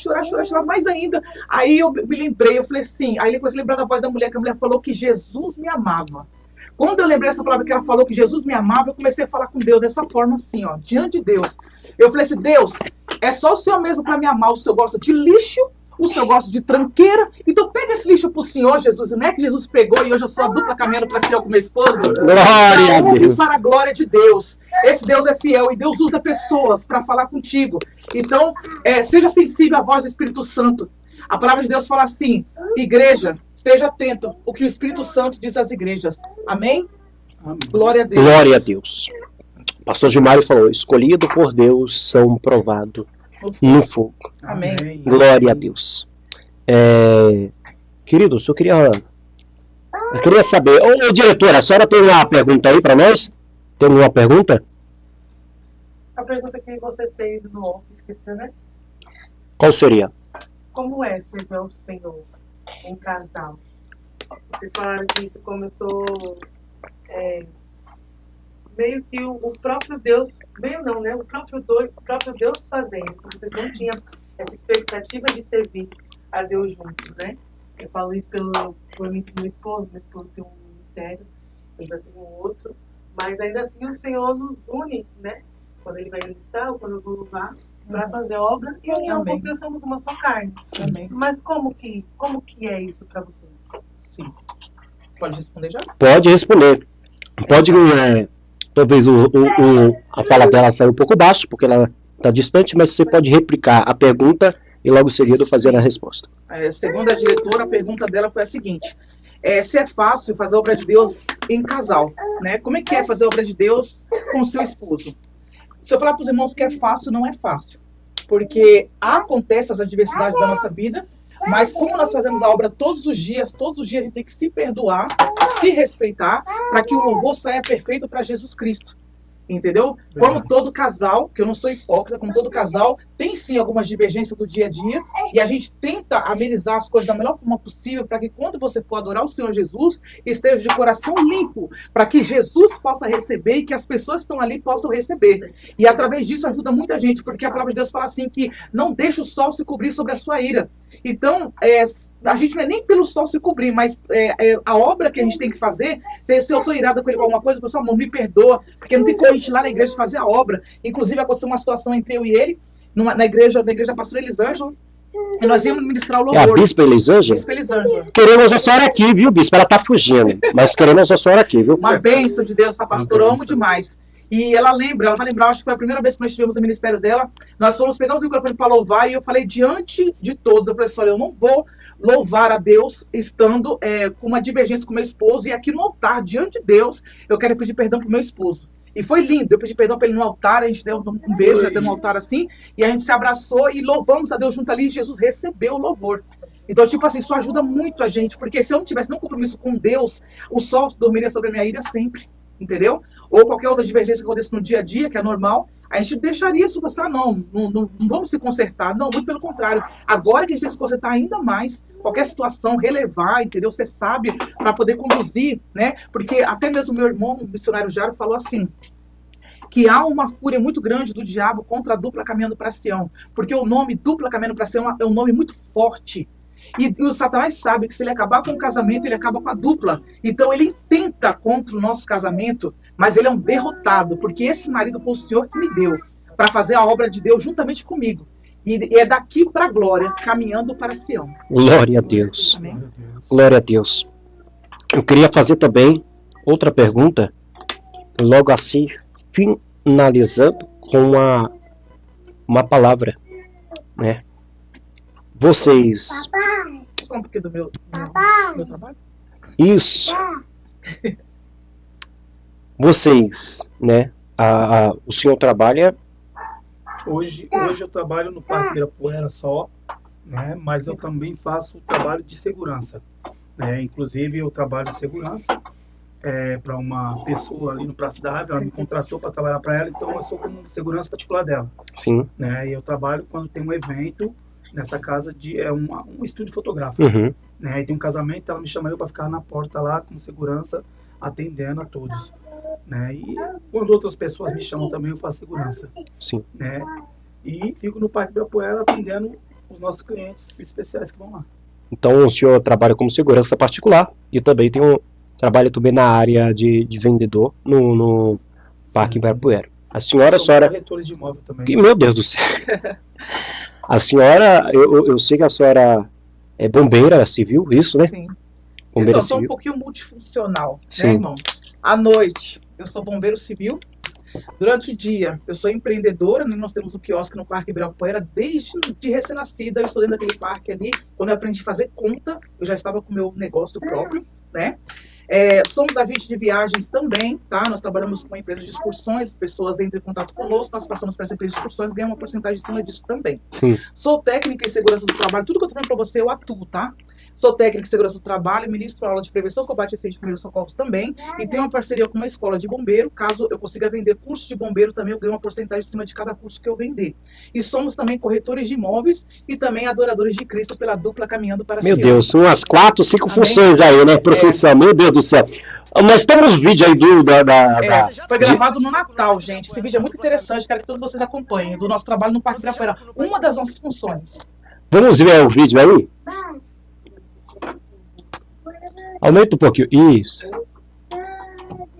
mais ainda. Aí eu me lembrei, eu falei assim, aí eu comecei a lembrar da voz da mulher, que a mulher falou que Jesus me amava. Quando eu lembrei essa palavra que ela falou, que Jesus me amava, eu comecei a falar com Deus dessa forma assim, ó, diante de Deus. Eu falei assim, Deus, é só o Senhor mesmo para me amar. O Senhor gosta de lixo, o Senhor gosta de tranqueira, então pega esse lixo pro Senhor, Jesus. Não é que Jesus pegou e hoje eu sou a dupla caminhando para Senhor com meu esposo? Glória a Deus. Para a glória de Deus. Esse Deus é fiel e Deus usa pessoas para falar contigo. Então, seja sensível à voz do Espírito Santo. A palavra de Deus fala assim, igreja, esteja atento o que o Espírito Santo diz às igrejas. Amém? Amém. Glória a Deus. Glória a Deus. O pastor Gilmário falou, escolhido por Deus, são provados no fogo. Amém. Glória a Deus. Queridos, eu queria saber, ô diretora, a senhora tem uma pergunta aí para nós? Tem alguma pergunta? A pergunta que você fez no off, esqueceu, né? Qual seria? Como é servir ao Senhor em casal? Vocês falaram que isso começou meio que o próprio Deus, meio não, né? O próprio Deus fazendo, que vocês não tinham essa expectativa de servir a Deus juntos, né? Eu falo isso por mim, meu esposo tem um ministério, eu já tenho outro, mas ainda assim o Senhor nos une, né? Quando Ele vai ministrar, ou quando eu vou louvar, para fazer obra, e união, porque nós somos uma só carne. Amém. Mas como que é isso para vocês? Sim. Pode responder já? Pode responder. Pode, talvez a fala dela saiu um pouco baixo, porque ela está distante, mas você pode replicar a pergunta e logo em seguida fazer a resposta. Segundo a diretora, a pergunta dela foi a seguinte. se é fácil fazer a obra de Deus em casal, né? Como é que é fazer a obra de Deus com o seu esposo? Se eu falar para os irmãos que é fácil, não é fácil. Porque acontecem as adversidades da nossa vida, mas como nós fazemos a obra todos os dias a gente tem que se perdoar, se respeitar, para que o louvor saia perfeito para Jesus Cristo. Entendeu? Como todo casal, que eu não sou hipócrita, como todo casal, tem sim algumas divergências do dia a dia, e a gente tenta amenizar as coisas da melhor forma possível, para que quando você for adorar o Senhor Jesus, esteja de coração limpo, para que Jesus possa receber e que as pessoas que estão ali possam receber. E através disso ajuda muita gente, porque a palavra de Deus fala assim, que não deixa o sol se cobrir sobre a sua ira. Então, a gente não é nem pelo sol se cobrir, mas a obra que a gente tem que fazer, se eu estou irada com ele com alguma coisa, pessoal, amor, me perdoa, porque não tem como a gente ir lá na igreja fazer a obra. Inclusive, aconteceu uma situação entre eu e ele, na igreja da pastora Elisângela, e nós íamos ministrar o louvor. É a Bispa Elisângela? Bispa Elisângela. Queremos a senhora aqui, viu, Bispa? Ela tá fugindo, mas queremos a senhora aqui, viu? Uma bênção de Deus, essa pastora, eu amo demais. E ela vai lembrar, acho que foi a primeira vez que nós estivemos no ministério dela, nós fomos pegar os microfones para louvar, e eu falei diante de todos, eu falei assim, olha, eu não vou louvar a Deus estando com uma divergência com meu esposo, e aqui no altar, diante de Deus, eu quero pedir perdão pro meu esposo. E foi lindo, eu pedi perdão para ele no altar, a gente deu um beijo até no altar assim, e a gente se abraçou e louvamos a Deus junto ali, e Jesus recebeu o louvor. Então, tipo assim, isso ajuda muito a gente, porque se eu não tivesse nenhum compromisso com Deus, o sol dormiria sobre a minha ira sempre. Entendeu? Ou qualquer outra divergência que aconteça no dia a dia, que é normal, a gente deixaria isso passar, não vamos se consertar, não, muito pelo contrário. Agora que a gente tem que se consertar ainda mais, qualquer situação, relevar, entendeu? Ser sábio para poder conduzir, né? Porque até mesmo meu irmão, o missionário Jaro, falou assim, que há uma fúria muito grande do diabo contra a dupla caminhando para Sião, porque o nome dupla caminhando para Sião é um nome muito forte. E o Satanás sabe que se ele acabar com o casamento, ele acaba com a dupla. Então ele tenta contra o nosso casamento, mas ele é um derrotado, porque esse marido foi o Senhor que me deu para fazer a obra de Deus juntamente comigo. E é daqui para a glória, caminhando para Sião. Glória a Deus. Amém? Glória a Deus. Eu queria fazer também outra pergunta, logo assim, finalizando com uma palavra, né? Vocês... Só um pouquinho do meu trabalho? Isso. Vocês, né? O senhor trabalha... Hoje eu trabalho no Parque Ibirapuera só, né? Mas eu também faço trabalho de segurança. Né? Inclusive, eu trabalho de segurança para uma pessoa ali no Praça da Árvore, ela me contratou para trabalhar para ela, então eu sou como segurança particular dela. Sim. Né? E eu trabalho quando tem um evento nessa casa, um estúdio fotográfico. Uhum. Né? E tem um casamento, ela me chama para ficar na porta lá com segurança, atendendo a todos. Né? E quando outras pessoas me chamam também, eu faço segurança. Sim. Né? E fico no Parque Ibirapuera atendendo os nossos clientes especiais que vão lá. Então o senhor trabalha como segurança particular e também trabalha também na área de vendedor no Parque Ibirapuera. A senhora... corretores de imóvel também. Meu Deus do céu. A senhora, eu sei que a senhora é bombeira civil, isso, né? Sim. Bombeira então, eu sou civil. um pouquinho multifuncional, Sim. né, irmão? À noite, eu sou bombeiro civil. Durante o dia, eu sou empreendedora, né? Nós temos um quiosque no Parque Ibirapuera, desde de recém-nascida, eu estou dentro daquele parque ali. Quando eu aprendi a fazer conta, eu já estava com o meu negócio próprio, né? Somos agentes de viagens também, tá? Nós trabalhamos com uma empresa de excursões, as pessoas entram em contato conosco, nós passamos para essa empresa de excursões, ganhamos uma porcentagem em cima disso também. Sim. Sou técnica em segurança do trabalho, tudo que eu estou falando para você, eu atuo, tá? Sou técnica em segurança do trabalho, ministro aula de prevenção, combate e efeito de primeiros socorros também, e tenho uma parceria com uma escola de bombeiro. Caso eu consiga vender curso de bombeiro, também eu ganho uma porcentagem em cima de cada curso que eu vender. E somos também corretores de imóveis e também adoradores de Cristo pela dupla caminhando para Meu Sião. Deus, são umas 4, 5 Amém? funções aí, né, profissão? Meu Deus do céu. Nós temos vídeo aí Foi gravado no Natal, gente. Esse vídeo é muito interessante, quero que todos vocês acompanhem, do nosso trabalho no Parque Ibirapuera. Uma das nossas funções. Vamos ver o vídeo aí? Aumenta um pouquinho. Isso.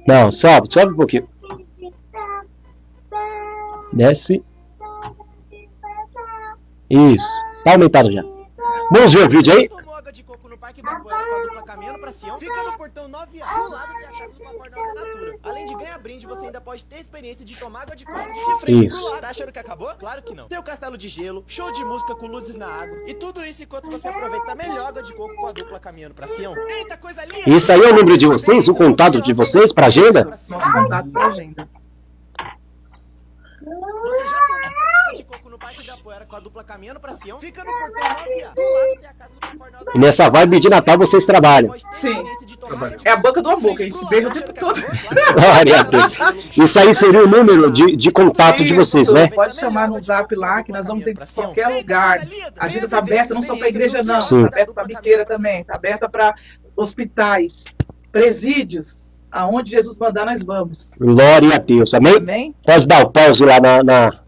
Não, sobe um pouquinho. Desce. Isso. Tá aumentado já. Vamos ver o vídeo aí? Parque Ibirapuera com a dupla caminhando pra Sião, fica no portão 9A. Do lado tem a casa do Papai Noel da Natura. Além de ganhar brinde, você ainda pode ter a experiência de tomar água de coco de frente pro lado. Tá achando que acabou? Claro que não. Tem o castelo de gelo, show de música com luzes na água. E tudo isso enquanto você aproveita a melhor água de coco com a dupla caminhando pra Sião. Eita, coisa linda! Isso aí é o número de vocês? O contato de vocês pra agenda? Nosso contato pra agenda. Você já tomou água de coco no Parque Ibirapuera com a dupla caminhando pra Sião? Fica no portão 9A. Do lado tem a casa do Papai Noel da E nessa vibe de Natal vocês trabalham. Sim. É a boca do amor, que a gente se beija o tempo todo. Glória a Deus. Isso aí seria o número de contato de vocês, né? Pode chamar no zap lá, que nós vamos ter em qualquer lugar. A agenda tá aberta não só pra igreja, não. Sim. Tá aberta pra biqueira também. Tá aberta pra hospitais, presídios. Aonde Jesus mandar, nós vamos. Glória a Deus, amém? Amém? Pode dar o pause lá na...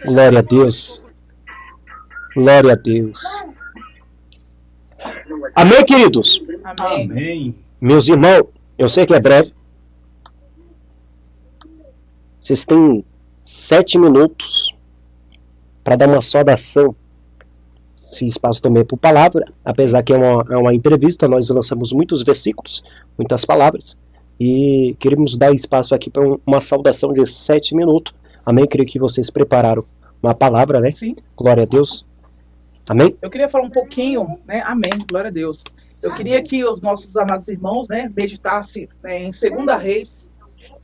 Glória a Deus. Glória a Deus. Amém, queridos? Amém. Amém. Meus irmãos, eu sei que é breve. Vocês têm 7 minutos para dar uma saudação. Esse espaço também é por palavra, apesar que é uma entrevista, nós lançamos muitos versículos, muitas palavras, e queremos dar espaço aqui para uma saudação de 7 minutos. Amém? Creio que vocês prepararam uma palavra, né? Sim. Glória a Deus. Amém? Eu queria falar um pouquinho, né? Amém, glória a Deus. Eu queria que os nossos amados irmãos, né, meditassem, né, em 2 Reis,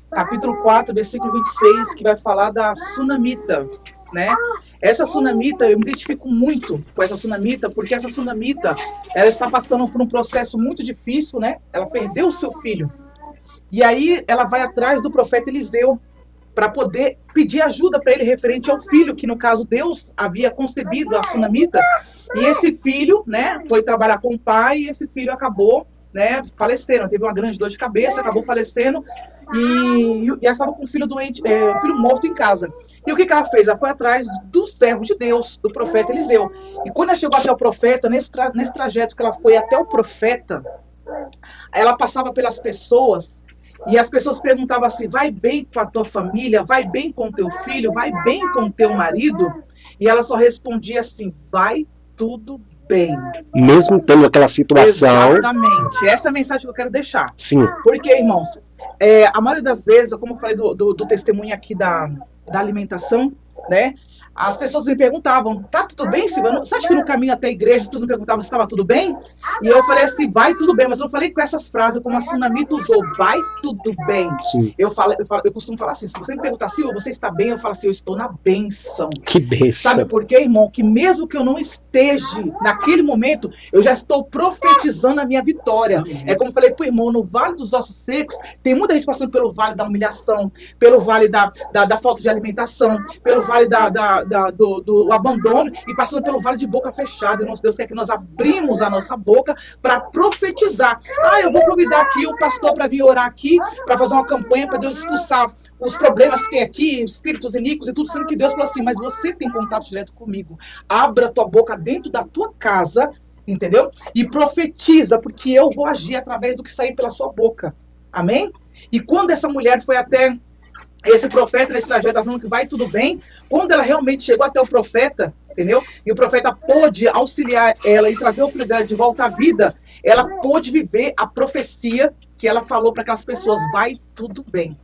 capítulo 4, versículo 26, que vai falar da sunamita, né? Essa sunamita, eu me identifico muito com essa sunamita, porque essa sunamita, ela está passando por um processo muito difícil, né? Ela perdeu o seu filho. E aí ela vai atrás do profeta Eliseu para poder pedir ajuda para ele referente ao filho, que no caso Deus havia concebido a sunamita. E esse filho, né, foi trabalhar com o pai e esse filho acabou, né, falecendo. Teve uma grande dor de cabeça, acabou falecendo e ela estava com um filho doente, um filho morto em casa. E o que ela fez? Ela foi atrás do servo de Deus, do profeta Eliseu. E quando ela chegou até o profeta, nesse trajeto que ela foi até o profeta, ela passava pelas pessoas e as pessoas perguntavam assim: vai bem com a tua família? Vai bem com o teu filho? Vai bem com o teu marido? E ela só respondia assim: vai tudo bem. Mesmo tendo aquela situação. Exatamente. Essa é a mensagem que eu quero deixar. Sim. Porque, irmãos, a maioria das vezes, como eu falei do testemunho aqui da alimentação, né? As pessoas me perguntavam: tá tudo bem, Silvia? Você acha que no caminho até a igreja tu não perguntava se estava tudo bem? E eu falei assim: vai tudo bem, mas eu não falei com essas frases como a Sunamita usou: vai tudo bem. Sim. Eu costumo falar assim: se você me perguntar, Silvia, você está bem? Eu falo assim: eu estou na bênção. Que bênção. Sabe por quê, irmão? Que mesmo que eu não esteja naquele momento, eu já estou profetizando a minha vitória. É como eu falei pro irmão: no Vale dos Ossos Secos, tem muita gente passando pelo vale da humilhação, pelo vale da falta de alimentação, pelo vale do abandono e passando pelo vale de boca fechada. E nosso Deus quer que nós abrimos a nossa boca para profetizar. Eu vou convidar aqui o pastor para vir orar aqui, para fazer uma campanha para Deus expulsar os problemas que tem aqui, espíritos iníquos e tudo, sendo que Deus falou assim: mas você tem contato direto comigo. Abra tua boca dentro da tua casa, entendeu? E profetiza, porque eu vou agir através do que sair pela sua boca. Amém? E quando essa mulher foi até esse profeta nesse trajeto, falando que vai tudo bem, quando ela realmente chegou até o profeta, entendeu? E o profeta pôde auxiliar ela e trazer o filho dela de volta à vida, ela pôde viver a profecia que ela falou para aquelas pessoas: vai tudo bem,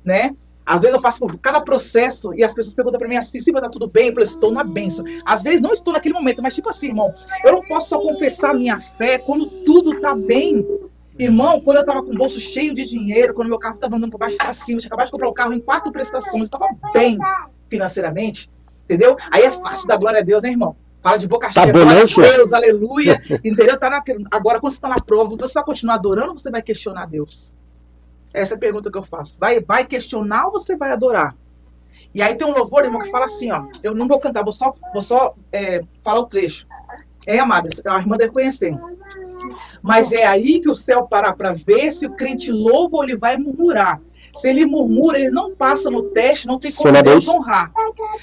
né? Às vezes eu passo por cada processo e as pessoas perguntam para mim assim: Silvia, tá tudo bem? Eu falei: estou na bênção. Às vezes não estou naquele momento, mas tipo assim, irmão, eu não posso só confessar a minha fé quando tudo tá bem. Irmão, quando eu estava com o bolso cheio de dinheiro, quando meu carro estava andando para baixo e para cima, eu tinha acabado de comprar o carro em 4 prestações, eu estava bem financeiramente, entendeu? Aí é fácil dar glória a Deus, né, irmão? Fala de boca cheia, glória a Deus, aleluia, entendeu? Agora, quando você está na prova, você vai continuar adorando ou você vai questionar Deus? Essa é a pergunta que eu faço. Vai questionar ou você vai adorar? E aí tem um louvor, irmão, que fala assim, ó, eu não vou cantar, vou só falar o trecho. Amadas, a irmã deve conhecer. Mas é aí que o céu parar para ver se o crente louva ou ele vai murmurar. Se ele murmura, ele não passa no teste, não tem como Deus honrar.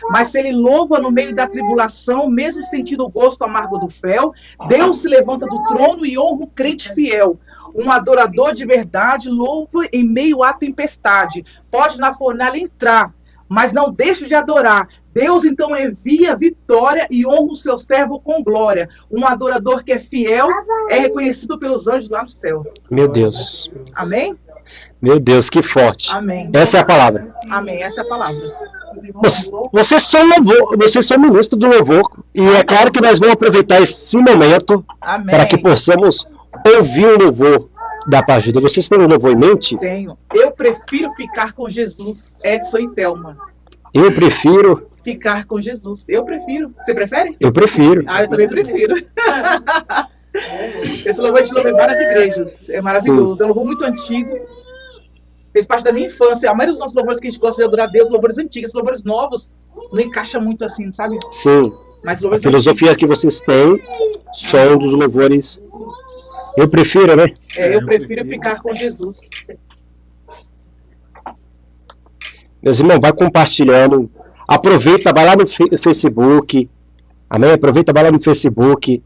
Mas se ele louva no meio da tribulação, mesmo sentindo o gosto amargo do fel, Deus se levanta do trono e honra o crente fiel. Um adorador de verdade louva em meio à tempestade. Pode na fornalha entrar, mas não deixe de adorar. Deus então envia vitória e honra o seu servo com glória. Um adorador que é fiel é reconhecido pelos anjos lá no céu. Meu Deus. Amém? Meu Deus, que forte. Amém. Essa é a palavra. Amém, essa é a palavra. Vocês são louvor, vocês são ministro do louvor. E é claro que nós vamos aproveitar esse momento Amém. para que possamos ouvir o louvor da parte de Deus. Vocês têm um louvor em mente? Tenho. Eu prefiro ficar com Jesus, Edson e Thelma. Eu prefiro. Ficar com Jesus. Eu prefiro. Você prefere? Eu prefiro. Ah, eu também prefiro. Esse louvor a gente louva em várias igrejas. É maravilhoso. É um louvor muito antigo. Fez parte da minha infância. A maioria dos nossos louvores que a gente gosta de adorar a Deus, louvores antigos, louvores novos, não encaixa muito assim, sabe? Sim. Mas A filosofia antigos, que vocês têm são dos louvores. Eu prefiro, né? eu prefiro ficar com Jesus. Meus irmãos, vai compartilhando. Aproveita, vai lá no Facebook. Amém? Aproveita, vai lá no Facebook.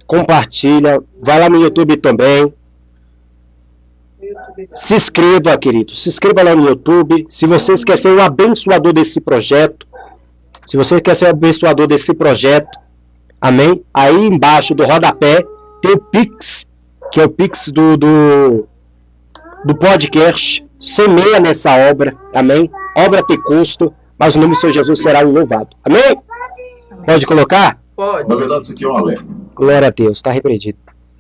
Compartilha. Vai lá no YouTube também. Se inscreva, querido. Se inscreva lá no YouTube. Se vocês querem ser um abençoador desse projeto. Se você quer ser um abençoador desse projeto. Amém? Aí embaixo do rodapé tem o Pix. Que é o Pix do podcast. Semeia nessa obra. Amém? Obra tem custo. Mas o nome do Senhor Jesus será louvado. Amém? Pode colocar? Pode. Na verdade, isso aqui é um alerta. Glória a Deus. Está repreendido.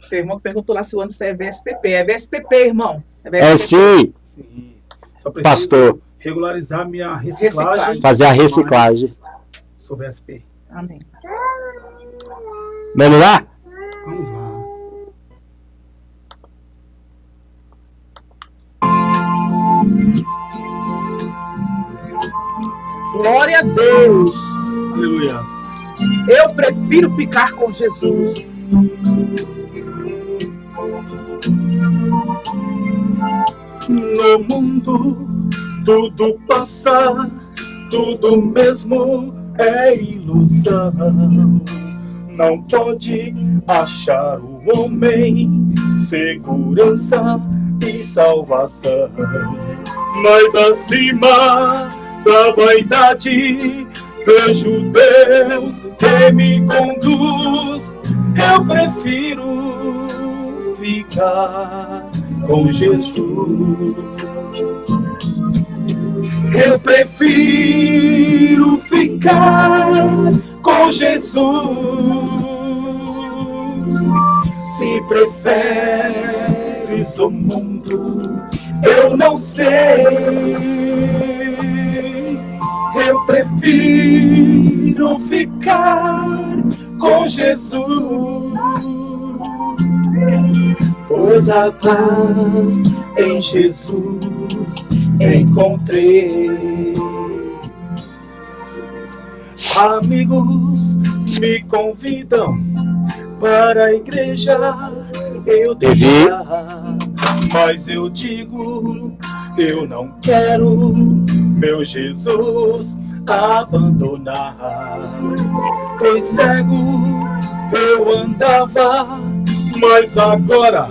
Seu irmão perguntou lá se o ano é VSPP. É VSPP, irmão. É sim. Sim. Só preciso Pastor. regularizar minha reciclagem. Fazer a reciclagem. Sou VSP. Amém. Vamos lá? Vamos lá. Glória a Deus. Aleluia. Eu prefiro ficar com Jesus. No mundo tudo passa, tudo mesmo é ilusão. Não pode achar o homem segurança e salvação. Mas acima da vaidade vejo Deus que me conduz. Eu prefiro ficar com Jesus. Eu prefiro ficar com Jesus. Se preferes o mundo, eu não sei. Eu prefiro ficar com Jesus. Pois a paz em Jesus encontrei. Amigos me convidam para a igreja eu deixar, mas eu digo, eu não quero meu Jesus abandonar. Pois cego eu andava, mas agora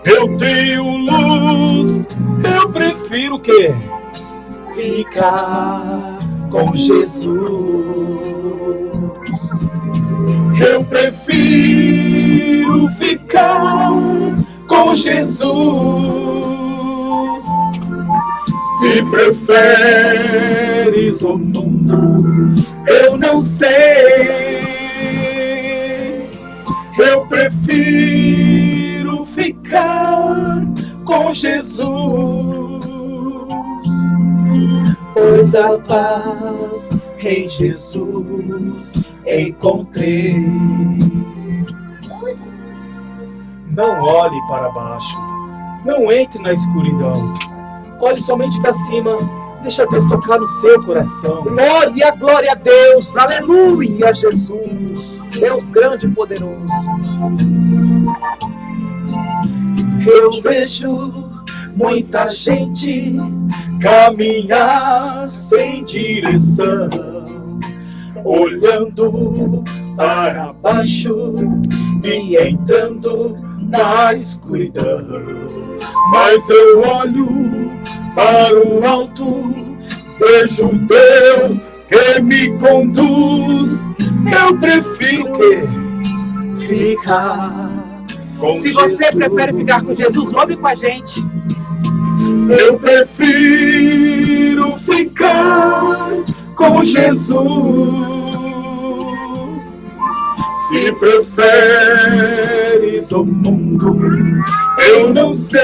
eu tenho luz. Eu prefiro que ficar com Jesus. Eu prefiro ficar com Jesus. Se preferes o mundo, eu não sei. Eu prefiro ficar com Jesus, pois a paz em Jesus encontrei. Não olhe para baixo, não entre na escuridão. Olhe somente para cima, deixa Deus tocar no seu coração. Glória, glória a Deus, aleluia, Jesus, Deus grande e poderoso. Eu vejo muita gente caminhar sem direção, olhando para baixo e entrando na escuridão. Mas eu olho para o alto, vejo Deus que me conduz. Eu prefiro ficar com Se Jesus. você prefere ficar com Jesus, louve com a gente. Eu prefiro ficar com Jesus. Se preferes o mundo, eu não sei.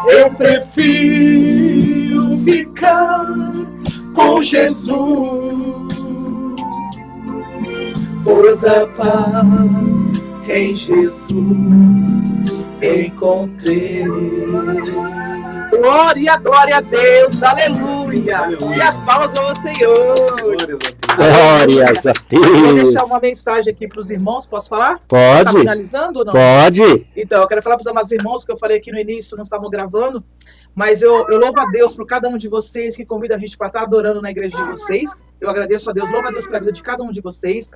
Eu prefiro ficar com Jesus, pois a paz em Jesus encontrei. Glória, glória a Deus, aleluia. E as palmas para o Senhor. Glórias a Eu vou Deus. deixar uma mensagem aqui para os irmãos, posso falar? Tá Pode, finalizando ou não? pode. Então, eu quero falar para os amados irmãos, que eu falei aqui no início, não estavam gravando, mas eu louvo a Deus por cada um de vocês que convida a gente para estar adorando na igreja de vocês. Eu agradeço a Deus, louvo a Deus pela vida de cada um de vocês.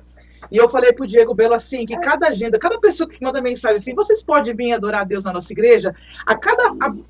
E eu falei pro Diego Belo assim, que cada agenda, cada pessoa que manda mensagem assim, vocês podem vir adorar a Deus na nossa igreja? A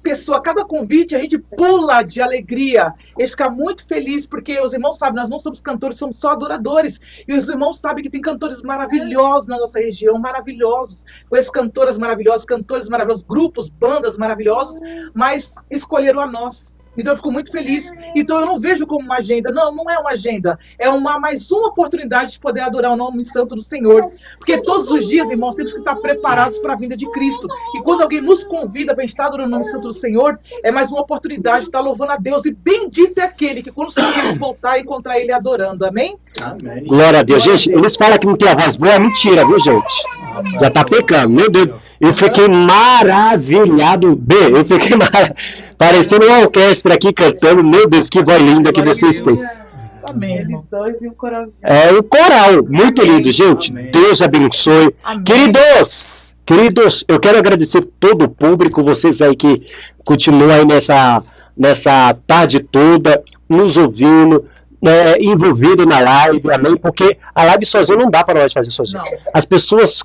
pessoa, a cada convite, a gente pula de alegria. E fica muito feliz, porque os irmãos sabem, nós não somos cantores, somos só adoradores. E os irmãos sabem que tem cantores maravilhosos na nossa região, maravilhosos. Conheço cantoras maravilhosas, cantores maravilhosos, grupos, bandas maravilhosos, mas escolheram a nós. Então eu fico muito feliz. Então eu não vejo como uma agenda. Não, não é uma agenda. É mais uma oportunidade de poder adorar o nome santo do Senhor. Porque todos os dias, irmãos, temos que estar preparados para a vinda de Cristo. E quando alguém nos convida para estar adorando o nome santo do Senhor, é mais uma oportunidade de estar louvando a Deus. E bendito é aquele que quando o Senhor Jesus voltar, encontrar ele adorando. Amém? Amém. Glória a Deus. Glória a Gente, Deus. eles falam que não tem a voz boa, é mentira, viu, gente? Já tá pecando, meu Deus. Eu fiquei maravilhado. Eu fiquei parecendo uma orquestra aqui cantando. Meu Deus, que voz linda que Glória a vocês Deus. têm. Amém, Eles irmão. dois e o coralzinho. É um coral, muito lindo, gente. Amém. Deus abençoe. Amém. Queridos, eu quero agradecer todo o público, vocês aí que continuam aí nessa tarde toda, nos ouvindo, envolvido na live, amém? Porque a live sozinho não dá para nós fazer sozinho. Não. As pessoas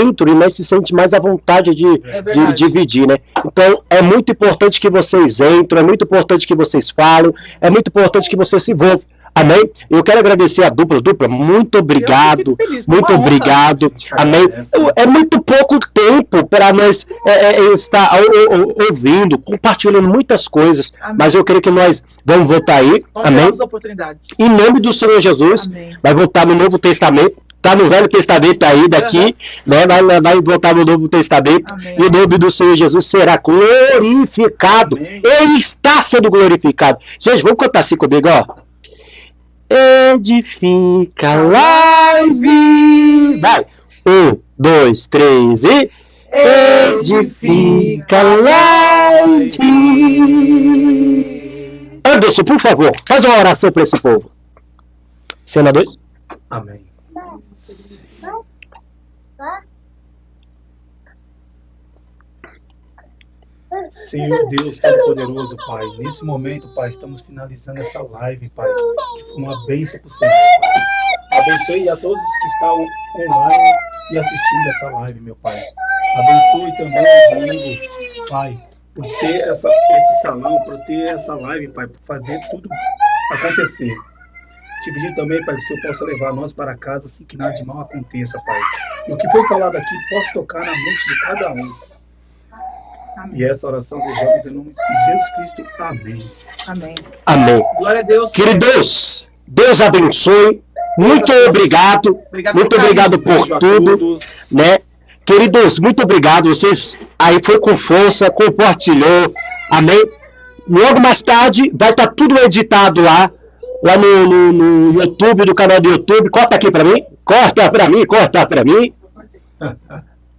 entram e nós se sentem mais à vontade de verdade. dividir, né? Então, é muito importante que vocês entrem, é muito importante que vocês falem, é muito importante que vocês se envolvam. Amém? Eu quero agradecer a dupla, muito obrigado, fico feliz, muito uma honra. obrigado, amém? É muito pouco tempo para nós estar ouvindo, compartilhando muitas coisas, Amém. mas eu creio que nós vamos voltar aí, Nós amém? temos oportunidades. Em nome do Senhor Jesus, Amém. vai voltar no Novo Testamento, tá no Velho Testamento aí daqui, né? Vai voltar no Novo Testamento, Amém. e o nome do Senhor Jesus será glorificado. Amém. Ele está sendo glorificado. Gente, vamos cantar assim comigo, ó. Edifica a live. Vai. 1, 2, 3 e. Edifica a live. Anderson, por favor, faz uma oração para esse povo. Cena 2. Amém. Senhor Deus Todo-Poderoso, Pai, nesse momento, Pai, estamos finalizando essa live, Pai, que foi uma bênção para o Senhor, Pai. Abençoe a todos que estão online e assistindo essa live, meu Pai. Abençoe também o Diego, Pai, por ter esse salão, por ter essa live, Pai, por fazer tudo acontecer. Te pedir também, Pai, que o Senhor possa levar nós para casa, assim que nada de mal aconteça, Pai. E o que foi falado aqui possa tocar na mente de cada um. E essa oração desejamos em nome de Jesus Cristo. Amém. Amém. Amém. Glória a Deus. Queridos, Deus abençoe. Muito obrigado. Obrigado Muito pelo obrigado carinho. por Beijo a tudo, todos. né? Queridos, muito obrigado. Vocês aí foi com força, compartilhou. Amém? Logo mais tarde vai estar tudo editado lá no YouTube, do canal do YouTube. Corta aqui pra mim. Corta pra mim.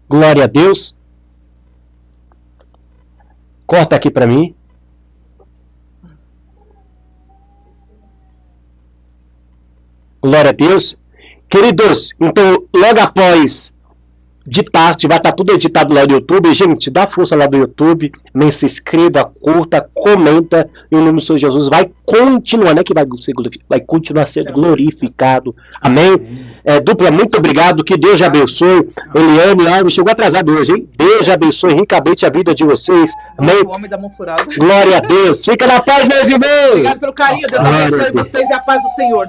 Glória a Deus. Corta aqui pra mim. Glória a Deus. Queridos, então, logo após vai estar tudo editado lá no YouTube. Gente, dá força lá no YouTube, amém? Se inscreva, curta, comenta, e o nome do Senhor Jesus vai continuar, né? Que vai continuar sendo glorificado, amém? Dupla, muito obrigado, que Deus te abençoe. Eliane Alves chegou atrasado hoje, hein? Deus te abençoe ricamente a vida de vocês, amém? O homem da mão furada. Glória a Deus, fica na paz, meus irmãos. Obrigado pelo carinho, Deus abençoe vocês e a paz do Senhor.